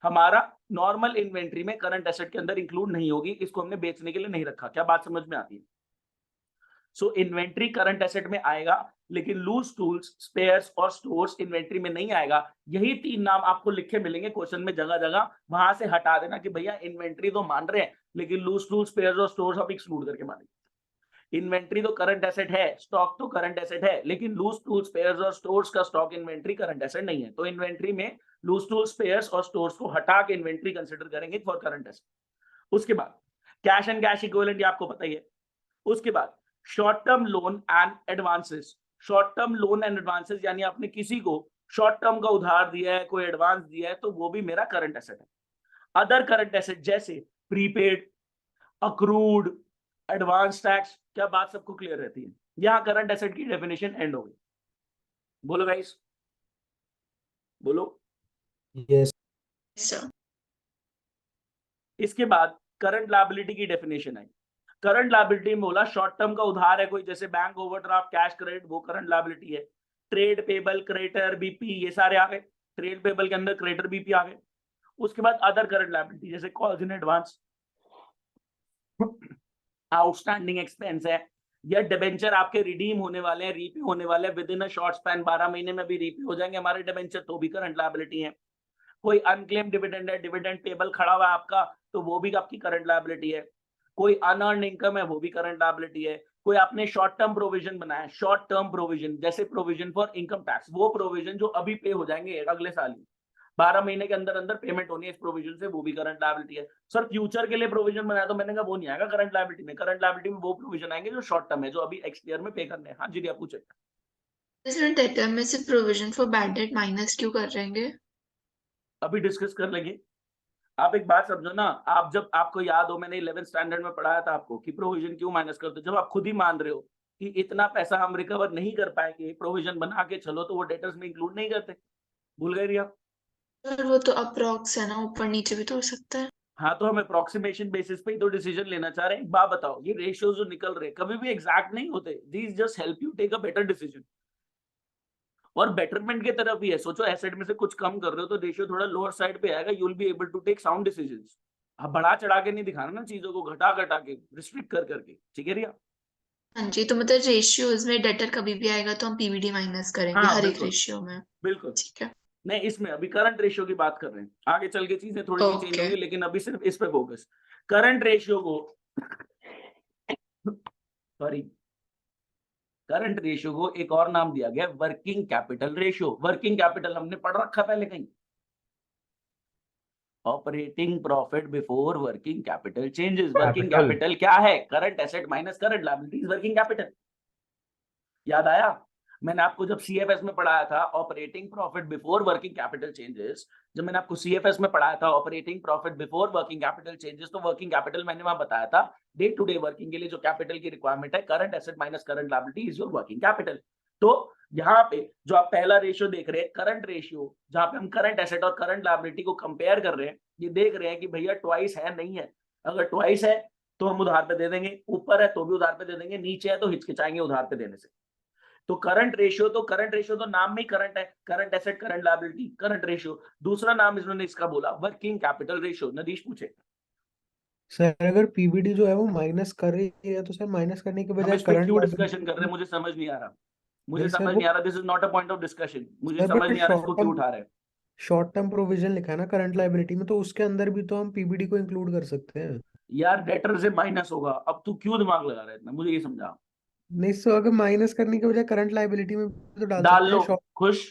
हमारा नॉर्मल इन्वेंट्री में करंट एसेट के अंदर इंक्लूड नहीं होगी, इसको हमने बेचने के लिए नहीं रखा। क्या बात समझ में आती है? सो इन्वेंट्री करंट एसेट में आएगा, लेकिन लूज टूल्स, स्पेयर्स और स्टोर्स इन्वेंट्री में नहीं आएगा। यही 3 नाम आपको लिखे मिलेंगे क्वेश्चन में जगह जगह, वहां से हटा देना कि भैया इन्वेंट्री तो मान रहे हैं लेकिन लूज टूल्स, स्पेयर्स और स्टोर्स आप एक्सक्लूड करके मानेंगे। इन्वेंट्री तो करंट एसेट है, स्टॉक तो करंट एसेट है, लेकिन लूज टूल्स, स्पेयर्स और स्टोर्स का स्टॉक इन्वेंट्री करंट एसेट नहीं है। तो इन्वेंट्री में लूज टूल्स, स्पेयर्स और स्टोर्स को हटा के इन्वेंट्री कंसिडर करेंगे फॉर करंट एसेट। उसके बाद कैश एंड कैश इक्विवेलेंट, आपको पता ही है। उसके बाद short term loan and advances. Short term loan and advances यानी आपने किसी को शॉर्ट टर्म का उधार दिया है, कोई एडवांस दिया है, तो वो भी मेरा करंट एसेट है। अदर करंट एसेट जैसे प्रीपेड, अक्रूड, एडवांस टैक्स। क्या बात सबको क्लियर रहती है? यहां करंट एसेट की डेफिनेशन एंड हो गई। बोलो गाइस, बोलो। Yes. सर। इसके बाद करंट लायबिलिटी की डेफिनेशन आई। करंट लायबिलिटी में बोला शॉर्ट टर्म का उधार है कोई, जैसे बैंक ओवरड्राफ्ट, कैश क्रेडिट, वो करंट लायबिलिटी है। ट्रेड पेबल, क्रेडिटर, बीपी, ये सारे आ गए। ट्रेड पेबल के अंदर क्रेडिटर, बीपी आ गए। उसके बाद अदर करंट लायबिलिटी जैसे calls in advance, outstanding expense है, या डिबेंचर आपके रिडीम होने वाले हैं, रीपे होने वाले हैं with in a short span, 12 महीने में भी रीपे हो जाएंगे हमारे डिबेंचर, तो भी करंट लायबिलिटी है। कोई अनक्लेम डिविडेंड है, डिविडेंड पेबल खड़ा हुआ है आपका, तो वो भी आपकी करंट लायबिलिटी है। कोई अनअर्न्ड इनकम है, वो भी करंट लायबिलिटी है। कोई आपने शॉर्ट टर्म प्रोविजन बनाया, शॉर्ट टर्म प्रोविजन जैसे प्रोविजन फॉर इनकम टैक्स, वो प्रोविजन जो अभी पे हो जाएंगे अगले साल ही, 12 महीने के अंदर अंदर पेमेंट होनी है इस प्रोविजन से, वो भी करंट लायबिलिटी है। सर फ्यूचर के लिए प्रोविजन बनाया, तो मैंने कहा वो नहीं आएगा करंट लायबिलिटी में। करंट लायबिलिटी में वो प्रोविजन आएंगे जो शॉर्ट टर्म है, जो अभी नेक्स्ट ईयर में पे करने हैं। हाँ जी, आप पूछे। इसमें डेटर में से provision for bad debt minus क्यों कर रहेंगे? अभी डिस्कस कर लेंगे। आप एक बात समझो ना, आप जब आपको याद हो मैंने 11th स्टैंडर्ड में पढ़ाया था आपको कि प्रोविजन क्यों माइनस करते, जब आप खुद ही मान रहे हो कि इतना पैसा हम रिकवर नहीं कर पाएंगे, प्रोविजन बना के चलो, तो वो डेटर्स में इंक्लूड नहीं करते। भूल गए रिया? सर वो तो अप्रॉक्स है ना, ऊपर नीचे भी तो हो सकता है। हाँ, तो हम अप्रोक्सीमेशन बेसिस पे ही तो डिसीजन लेना चाह रहे हैं। एक बात बताओ, ये रेशियो जो निकल रहे कभी भी एग्जैक्ट नहीं होते, these just help you take a better decision और बेटरमेंट की तरफ ही है। सोचो एसेट में से कुछ कम कर रहे हो तो रेशियो थोड़ा लोअर साइड पे आएगा, you will be able to take sound decisions. आप बढ़ा चढ़ा के नहीं दिखाना ना चीजों को, घटा घटा के, रिस्ट्रिक्ट कर करके। ठीक है रिया? हाँ जी, तो मतलब रेशियोज में डेटर कभी भी आएगा तो हम पीवीडी माइनस करेंगे हाँ हर एक बिल्कुल रेशियो में। बिल्कुल। ठीक है। नहीं, इसमें अभी करंट रेशियो की बात कर रहे हैं, आगे चल के चीजें थोड़ी सी चेंज ओके। होंगी, लेकिन अभी सिर्फ इस पे फोकस। करंट रेशियो को सॉरी, करंट रेशियो को एक और नाम दिया गया working capital ratio. Working capital हमने पढ़ रखा पहले कहीं, operating profit before working capital changes. Working Capital. Capital क्या है? Current asset minus current liabilities, working capital. याद आया? मैंने आपको जब सीएफएस में पढ़ाया था operating profit before working capital changes, जब मैंने आपको सीएफएस में पढ़ाया था operating profit before working capital changes, तो वर्किंग कैपिटल मैंने वहां बताया था डे टू डे वर्किंग के लिए जो कैपिटल की रिक्वायरमेंट है, current asset minus current liability is your working capital. तो यहाँ पे जो आप पहला रेशियो देख रहे हैं करंट रेशियो, जहां पे हम करंट एसेट और करंट लायबिलिटी को कंपेयर कर रहे हैं, ये देख रहे हैं कि भैया ट्वाइस है नहीं है। अगर ट्वाइस है तो हम उधार पे दे देंगे, ऊपर है तो भी उधार पे दे देंगे, नीचे है तो हिचकिचाएंगे उधार पे देने से। तो करंट रेशियो तो नाम में ही करंट है, current asset current liability current ratio. दूसरा नाम इन्होंने इसका बोला वर्किंग कैपिटल रेशियो। नदीश पूछे। सर अगर पीवीडी जो है वो माइनस कर रही है तो सर माइनस करने के हम बजाय इस पे करंट क्यों डिस्कशन कर रहे हैं, लायबिलिटी। मुझे समझ नहीं आ रहा, मुझे नहीं सर समझ वो, नहीं आ रहा। This is not a point of discussion, मुझे सर समझ बट नहीं आ रहा इसको क्यों उठा रहे हैं। शॉर्ट टर्म प्रोविजन लिखा है ना करंट लायबिलिटी में, तो उसके अंदर भी तो हम पीवीडी को इंक्लूड कर सकते हैं। यार डेटर से माइनस होगा, अब तू क्यों दिमाग लगा रहा है इतना, मुझे ये समझा। नहीं सर, अगर माइनस करने के बजाय करंट लायबिलिटी में भी तो डाल डाल सकते हैं लो, शॉर्ट। खुश।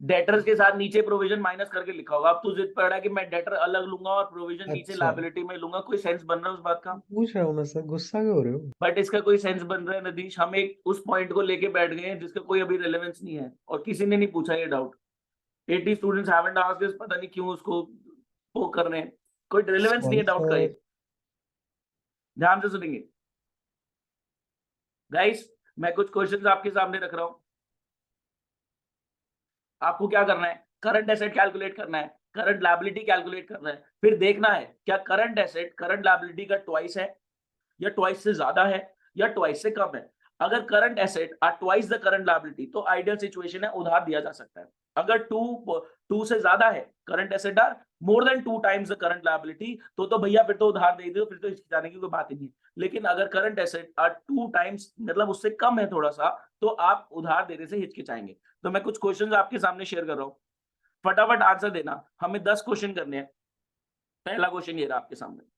डेटर्स के साथ नीचे प्रोविजन माइनस करके लिखा होगा। अब तू जिद पड़ रहा है कि मैं डेटर अलग लूंगा और प्रोविजन नीचे अच्छा, लायबिलिटी में लूंगा, कोई सेंस बन रहा है उस बात का? पूछ रहा हूँ ना सर, गुस्सा क्यों हो रहे हो? बट इसका कोई सेंस बन रहा है नदीश? हम एक उस पॉइंट को लेके बैठ गए हैं जिसका कोई अभी रेलेवेंस नहीं है और किसी ने नहीं पूछा ये doubt. 80 students haven't asked this, पता नहीं क्यों उसको वो कर रहे हैं, कोई रेलेवेंस नहीं सॉरी है डाउट का। सर। ये ध्यान से सुनेंगे गाइस, मैं कुछ क्वेश्चंस आपके सामने रख रहा हूं। आपको क्या करना है? करंट एसेट कैलकुलेट करना है, करंट लायबिलिटी कैलकुलेट करना है, फिर देखना है क्या करंट एसेट करंट लायबिलिटी का ट्वाइस है या ट्वाइस से ज्यादा है या ट्वाइस से कम है। अगर current asset are twice the current liability तो आइडियल सिचुएशन है, उधार दिया जा सकता है। अगर टू से ज्यादा है, current asset are more than 2 times the current liability, तो भैया फिर तो उधार दे दो, फिर तो हिचकिचाने की कोई बात ही नहीं है। लेकिन अगर करंट एसेट आर 2 टाइम्स मतलब उससे कम है थोड़ा सा, तो आप उधार देने से हिचकिचाएंगे। तो मैं कुछ क्वेश्चंस आपके सामने शेयर कर रहा हूं, फटाफट आंसर देना। हमें 10 क्वेश्चन करने हैं। पहला क्वेश्चन ये रहा आपके सामने।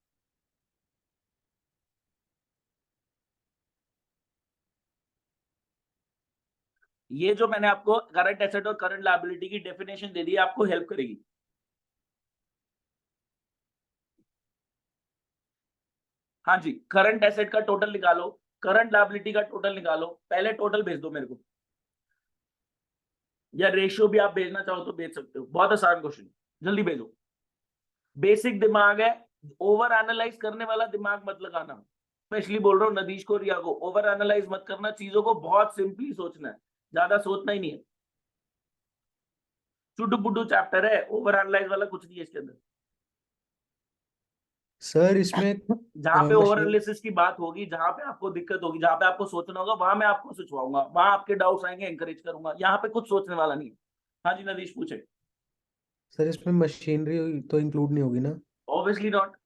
ये जो मैंने आपको करंट एसेट और करंट लायबिलिटी की डेफिनेशन दे दी, आपको हेल्प करेगी। हाँ जी, करंट एसेट का टोटल निकालो, करंट लायबिलिटी का टोटल निकालो। पहले टोटल भेज दो मेरे को, या रेशियो भी आप भेजना चाहो तो भेज सकते हो। बहुत आसान क्वेश्चन, जल्दी भेजो। बेसिक दिमाग है, ओवर एनालाइज करने वाला दिमाग मत लगाना। स्पेशली बोल रहा हूँ नदीश को, रिया को, ओवर एनालाइज मत करना, चीजों को बहुत सिंपली सोचना है, ज्यादा सोचना ही नहीं है। चुटू पुटू चैप्टर है, ओवर एनालाइज वाला कुछ नहीं है इसके अंदर। सर इसमें जहां पे ओवर मशीन। एनालिसिस की बात होगी, जहां पे आपको दिक्कत होगी, जहां पे आपको सोचना होगा, वहां मैं आपको सुझाऊंगा, वहां आपके डाउट्स आएंगे, एंकरेज करूंगा। यहाँ पे कुछ सोचने वाला नहीं है। हाँ जी नदीश पूछे। सर इसमें मशीनरी तो इंक्लूड नहीं होगी ना? Obviously not,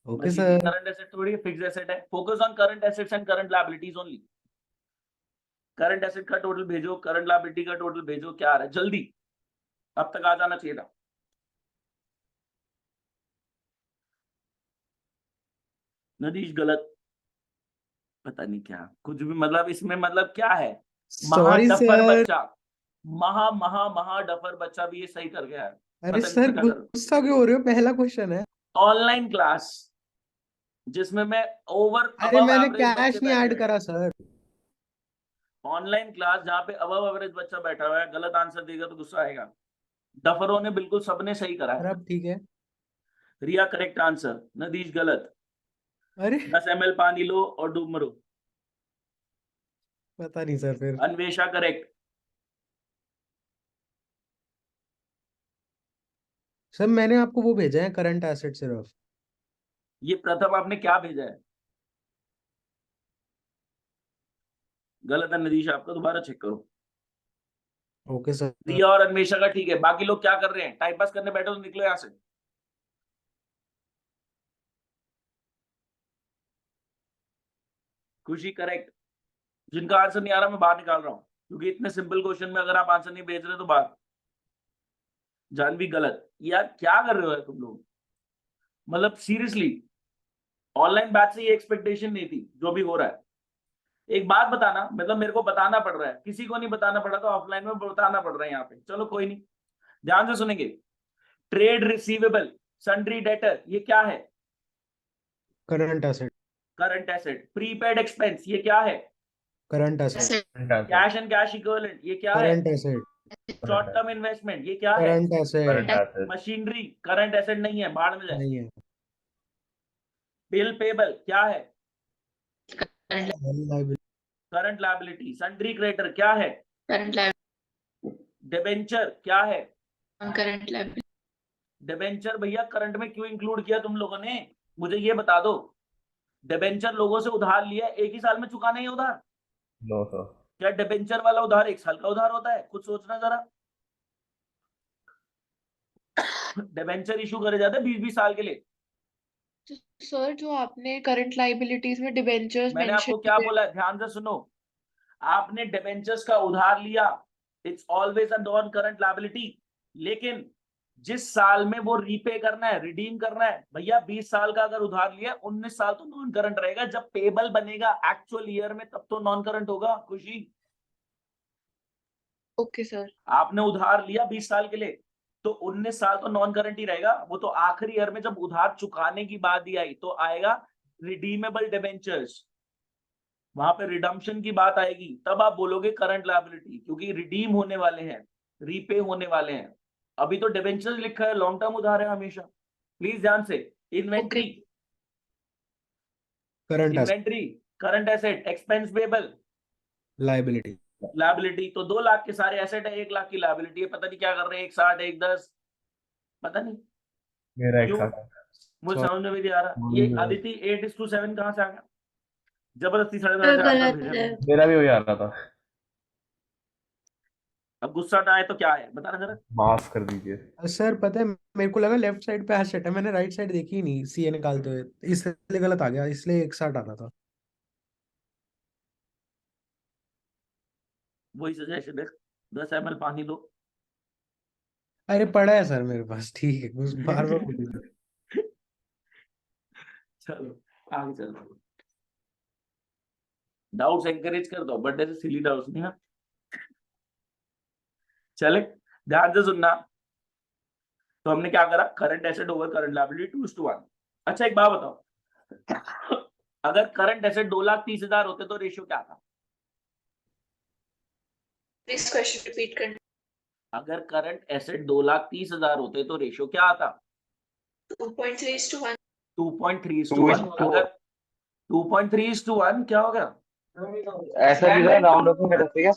okay machinery sir. Current asset थोड़ी है, फिक्स्ड एसेट है। Focus on current assets and current liabilities only. Current asset का टोटल भेजो, करंट लायबिलिटी का टोटल भेजो, क्या आ रहा है जल्दी, अब तक आ जाना चाहिए था। नदीश गलत, पता नहीं क्या कुछ भी, मतलब इसमें मतलब क्या है, सॉरी महाडफर सर। बच्चा, महाडफर बच्चा भी ये सही कर गया है। अरे पता नहीं सर इसमें क्या कर, गुस्सा क्यों हो रहे हो? पहला क्वेश्चन है। ऑनलाइन क्लास जिसमें मैं ओवर अरे अबव मैंने एवरेज बच्चे कैश नहीं बैठे ऐड हुए हैं, करा सर। ऑनलाइन क्लास जहाँ पे अबव एवरेज बच्चा बैठा हुआ है, गलत आंसर देगा तो गुस्सा आएगा। डफरों ने बिल्कुल सबने सही करा सर है। अब ठीक है। रिया करेक्ट आंसर, नदीश गलत। अरे 10 ml पानी लो और डूब मरो। पता नहीं सर फिर। अन्वेषा करेक्ट। सर मैंने आपको वो भेजा है करंट एसेट सिर्फ। ये प्रथम आपने क्या भेजा है? गलत है नदीश, आपका दोबारा चेक करो। Okay sir. रिया और अन्वेषा का ठीक है, बाकी लोग क्या कर रहे हैं? टाइम पास करने बैठे हो तो निकलो यहां से। खुशी करेक्ट। जिनका आंसर नहीं आ रहा मैं बाहर निकाल रहा हूं, क्योंकि इतने सिंपल क्वेश्चन में अगर आप आंसर नहीं भेज रहे तो बाहर। जानवी गलत। यार क्या कर रहे हो यार तुम लोग, मतलब सीरियसली ऑनलाइन बैच से ये एक्सपेक्टेशन नहीं थी जो भी हो रहा है। एक बात बताना, मतलब मेरे को बताना पड़ रहा है, किसी को नहीं बताना पड़ा तो ऑफलाइन में बताना पड़ रहा है यहाँ पे। चलो कोई नहीं, ध्यान से सुनेंगे। ट्रेड रिसीवेबल, सन्ड्री डेटर, ये क्या है? Current asset. Current asset. Prepaid expense, ये क्या है? Current asset. Asset, cash and cash equivalent, ये क्या है? Current asset. Short term investment, ये क्या है? Current asset machinery, current asset नहीं है, बाढ़ में जाए। नहीं है। बिल पेबल क्या है? Liability। Current liability. Sundry creditor क्या है? current liability, डिबेंचर क्या है? non-current liability, डिबेंचर भैया करंट में क्यों इंक्लूड किया तुम लोगों ने, मुझे ये बता दो। डिबेंचर लोगों से उधार लिया, एक ही साल में चुकाना है उधार? No sir. क्या डिबेंचर वाला उधार 1 साल का उधार होता है? खुद सोचना जरा। डिबेंचर इशू करे जाते हैं 20-20 साल के लिए। तो सर जो आपने करंट लाइबिलिटीज में डिबेंचर्स मैंने मेंशन आपको क्या किए, बोला, ध्यान से सुनो। आपने डिबेंचर्स का उधार लिया, it's always a non current liability, लेकिन जिस साल में वो रीपे करना है, रिडीम करना है, भैया 20 साल का अगर उधार लिया, 19 साल तो नॉन करंट रहेगा। जब पेबल बनेगा एक्चुअल ईयर में तब तो नॉन करंट होगा। खुशी, ओके सर। आपने उधार लिया 20 साल के लिए तो 19 साल तो नॉन करंट ही रहेगा। वो तो आखिरी ईयर में जब उधार चुकाने की बात ही आई तो आएगा रिडीमेबल डिबेंचर्स, वहां पे रिडम्पशन की बात आएगी, तब आप बोलोगे करंट लायबिलिटी, क्योंकि रिडीम होने वाले हैं, रीपे होने वाले हैं। अभी तो डिबेंचर्स लिखा है, लॉन्ग टर्म उधार है हमेशा। प्लीज ध्यान से। Inventory, current asset. Inventory current asset. Expense payable liability. Liability. तो 2 लाख के सारे एसेट है, 1 लाख की लायबिलिटी है। पता नहीं क्या कर रहे हैं, 160 110, पता नहीं मेरा एक क्यों, साथ मुझे Sorry। समझ में भी नहीं आ रहा। ये अदिति 8:7 कहाँ से आ गया? जबरदस्ती सर 7.5 आंसर गलत भेजा है। मैंने। मेरा भी वही आ रहा था। अब गुस्सा ना आए तो क्या है, बताना जरा। माफ कर दीजिए। सर पता है मेरे को लगा लेफ्ट साइड पे एसेट है, मैंने राइट साइड देखी ही नहीं सीए निकालते हुए, इसलिए गलत आ गया, इसलिए 61 आ रहा था। वही सजेशन है, 10 ml पानी दो। अरे पड़ा है सर मेरे पास, ठीक है, बस बार बार बोलिए। चलो आगे चलो। डाउट्स एनकरेज कर दो, बट ऐसे सिली डाउट्स नहीं। हाँ चले, ध्यान से सुनना। तो हमने क्या करा, current asset over current liability 2:1। अच्छा एक बात बताओ, अगर करंट एसेट 2,30,000 होते तो रेशियो क्या था? Please question repeat करना। अगर करंट एसेट 2,30,000 होते तो रेशियो क्या आता? 2.3:1। 2.3:1। अगर 2.3:1 क्या हो गया? ऐसा भी राउंड ऑफ में रखते क्या?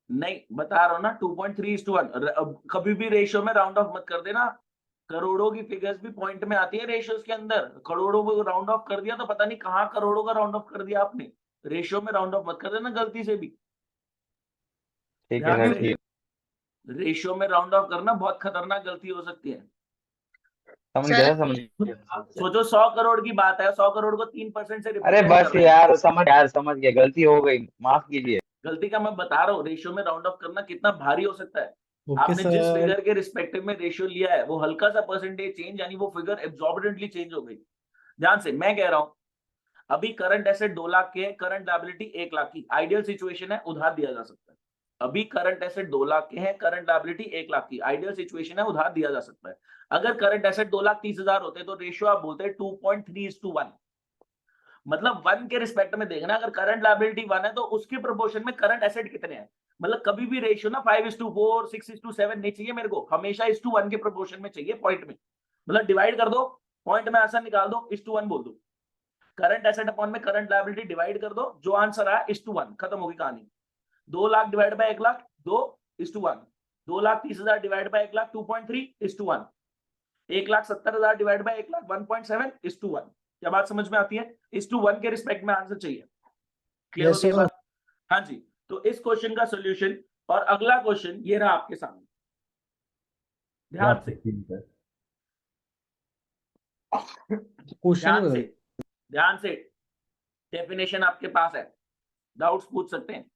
नहीं बता रहा हूं ना, 2.3:1। कभी भी रेशियो में राउंड ऑफ मत कर देना। करोड़ों की फिगर्स भी पॉइंट में आती है रेशियोज के अंदर। करोड़ों को राउंड ऑफ कर दिया तो पता नहीं कहां करोड़ों का राउंड ऑफ कर दिया आपने। रेशियो में राउंड ऑफ मत कर देना गलती से भी। ठीक है ध्यान सर, से, ठीक, रेशियो में राउंड ऑफ करना बहुत खतरनाक गलती हो सकती है। समझ गया समझ गया। सोचो 100 करोड़ की बात है, 100 करोड़ को 3% से अरे रिप्रेजेंट बस कर रहे हैं। यार समझ गया, गलती हो गई, माफ कीजिए। गलती का मैं बता रहा हूँ, रेशियो में राउंड ऑफ करना कितना भारी हो सकता है। ओके आपने जिस सर। फिगर के रिस्पेक्टिव में रेशियो लिया है वो हल्का सा परसेंटेज चेंज, यानी वो फिगर एब्जॉर्बिडेंटली चेंज हो गई। ध्यान से मैं कह रहा हूं, अभी करंट एसेट 2 लाख के है, करंट लायबिलिटी 1 लाख की, आइडियल सिचुएशन है, उधार दिया जा सकता है। अभी करंट एसेट 2 लाख के हैं, करंट लायबिलिटी 1 लाख की, आइडियल सिचुएशन है, उधार दिया जा सकता है। अगर करंट एसेट 2,30,000 होते तो रेशियो आप बोलते हैं 2.3:1, मतलब 1 के रिस्पेक्ट में देखना, अगर करंट लायबिलिटी 1 है तो उसके प्रोपोर्शन में करंट एसेट कितने हैं। मतलब कभी भी रेशियो ना 5:4, 6:7 नहीं चाहिए मेरे को, हमेशा 1:1 के प्रोपोर्शन में चाहिए पॉइंट में। मतलब डिवाइड कर दो, पॉइंट में आंसर निकाल दो, 1:1 बोल दो, करंट एसेट अपॉन में करंट लायबिलिटी डिवाइड कर दो, जो आंसर आया 1:1, खत्म होगी कहानी। 2 lakh divide by 1 lakh 2:1, 2,30,000 divide by 1 lakh 2.3:1, 1,70,000 divide by 1 lakh 1.7:1। क्या बात समझ में आती है? 1:1 के रिस्पेक्ट में आंसर चाहिए। क्लियर Yes, होती है sir. बात? हाँ जी, तो इस क्वेश्चन का सोल्यूशन, और अगला क्वेश्चन ये रहा आपके सामने, ध्यान से, ठीक है। क्वेश्चन ही ध्यान से, बदल ध्यान से, डेफिनेशन आपके पास है, डाउट्स पूछ सकते हैं।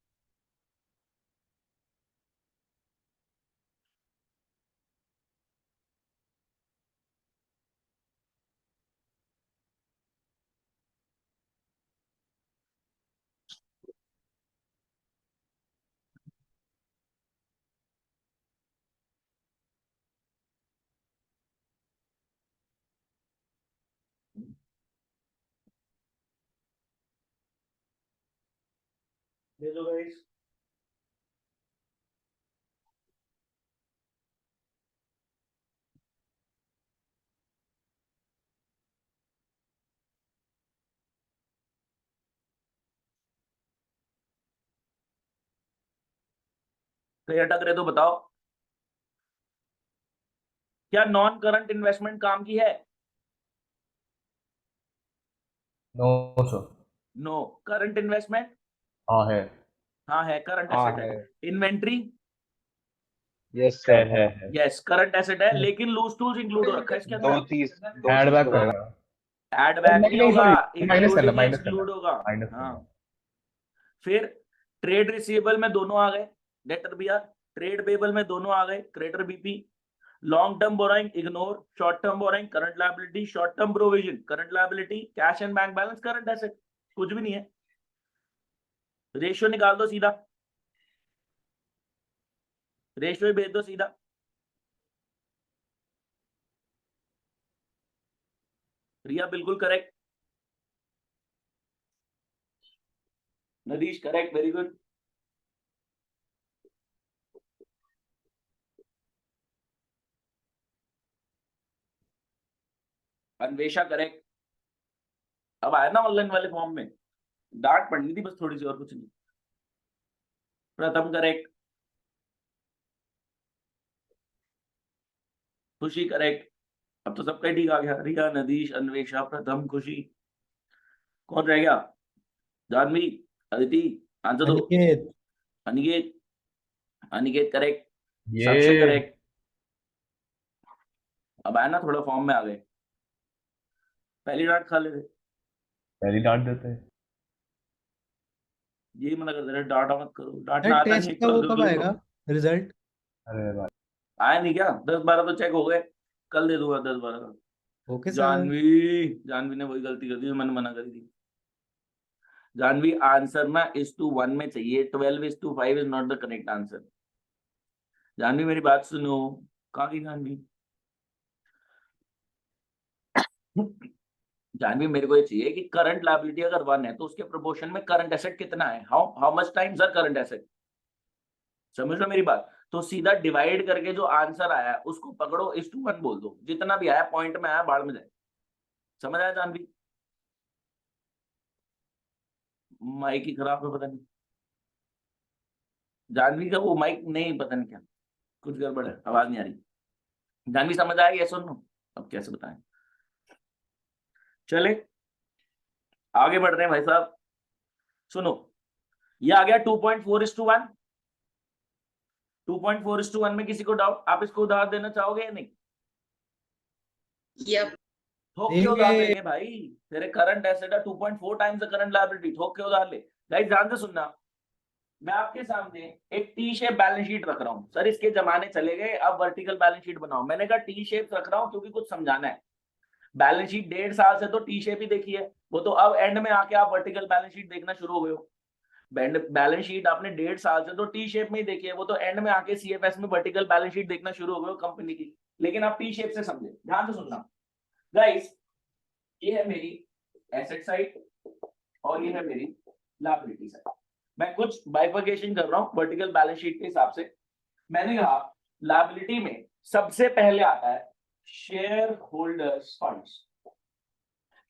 दे दो गाइस। कहीं अटक रहे तो बताओ। क्या नॉन करंट इन्वेस्टमेंट काम की है? No sir. No. Current investment? हाँ है। हाँ है, करंट हाँ एसेट है। है। इन्वेंट्री? यस है सर। है यस, करंट एसेट है, है। लेकिन लूज टूल्स इंक्लूड हो रखा है इसके दो अंदर। चीज ऐड बैक होगा। करना। एड बैक नहीं नहीं होगा, सॉरी, माइनस करना, इंक्लूडिंग माइनस करना, एक्सक्लूड होगा। माइनस हाँ, करना। फिर ट्रेड रिसीवेबल में दोनों आ गए, डेटर भी आ, ट्रेड पेबल में दोनों आ गए, creditor BP. Long term borrowing ignore, short term borrowing current liability, short term provision current liability, cash and bank balance current asset, कुछ भी नहीं है। रेशियो निकाल दो सीधा, रेशियो ही भेज दो सीधा। रिया बिल्कुल correct, Nadish correct, very good. Anvesha correct. अब आया ना ऑनलाइन वाले फॉर्म में, डांट पड़नी थी बस थोड़ी सी, और कुछ नहीं। प्रथम करेक्ट, खुशी करेक्ट। अब तो सबका ही ठीक आ गया, रिया, नदीश, अन्वेषा, प्रथम, खुशी। कौन रह गया? जानवी, अदिति, आंसर दो। अनिकेत। अनिकेत, अनिकेत करेक्ट, साक्षी ये करेक्ट। अब आया ना, थोड़ा फॉर्म में आ गए, पहली डांट खा लेते, पहली डांट देते हैं। यही मना करते रहे, डांटा मत करो, अरे डांटना आता टेस्ट नहीं का वो कर कब दो। आएगा रिजल्ट? अरे भाई आया नहीं क्या? 10-12 तो चेक हो गए, कल दे दूंगा 10-12 का। Okay sir. जानवी ने वही गलती कर दी जो मैंने मना करी थी। जानवी, आंसर ना 1:1 में चाहिए, 12:5 is not the correct answer. Janvi मेरी बात सुनो, कहाँ की जानवी? जानवी मेरे को ये चाहिए कि करंट लायबिलिटी अगर 1 है तो उसके प्रोपोर्शन में करंट एसेट कितना है, how much times are current asset. समझ लो मेरी बात, तो सीधा डिवाइड करके जो आंसर आया उसको पकड़ो, 1:1 बोल दो, जितना भी आया पॉइंट में आया बाढ़ में जाए। समझ आया जानवी? माइक ही खराब है पता नहीं, जानवी का वो माइक नहीं, पता नहीं क्या कुछ गड़बड़ है, आवाज नहीं आ रही। जानवी समझ आएगी? ऐसा नो, अब कैसे बताएं। चले आगे बढ़ रहे हैं भाई साहब, सुनो, ये आ गया 2.4:1। 2.4:1 में किसी को डाउट? आप इसको उधार देना चाहोगे या नहीं? यप। ठोक के उधार देंगे। लेंगे भाई, तेरे करंट एसेट है 2.4 टाइम्स द करंट लायबिलिटी, ठोक के उधार ले। गाइस ध्यान से सुनना, मैं आपके सामने एक टी शेप बैलेंस शीट रख रहा हूं। सर इसके जमाने चले गए, अब वर्टिकल बैलेंस शीट बनाओ। मैंने कहा टी शेप रख रहा हूं क्योंकि कुछ समझाना है। बैलेंस शीट 1.5 साल से तो टी शेप ही देखी है, वो तो अब एंड में आके आप वर्टिकल बैलेंस शीट देखना शुरू हो गए हो। बैलेंस शीट आपने 1.5 साल से तो टी शेप में ही देखी है, वो तो एंड में आके सीएफएस में वर्टिकल बैलेंस शीट देखना शुरू हो गए हो कंपनी की। लेकिन आप टी शेप से समझे, ध्यान से सुनना गाइस, ये है मेरी एसेट साइड और ये है मेरी लायबिलिटी साइड। मैं कुछ बाइफर्केशन कर रहा हूँ वर्टिकल बैलेंस शीट के हिसाब से। मैंने कहा लायबिलिटी में सबसे पहले आता है share holders funds.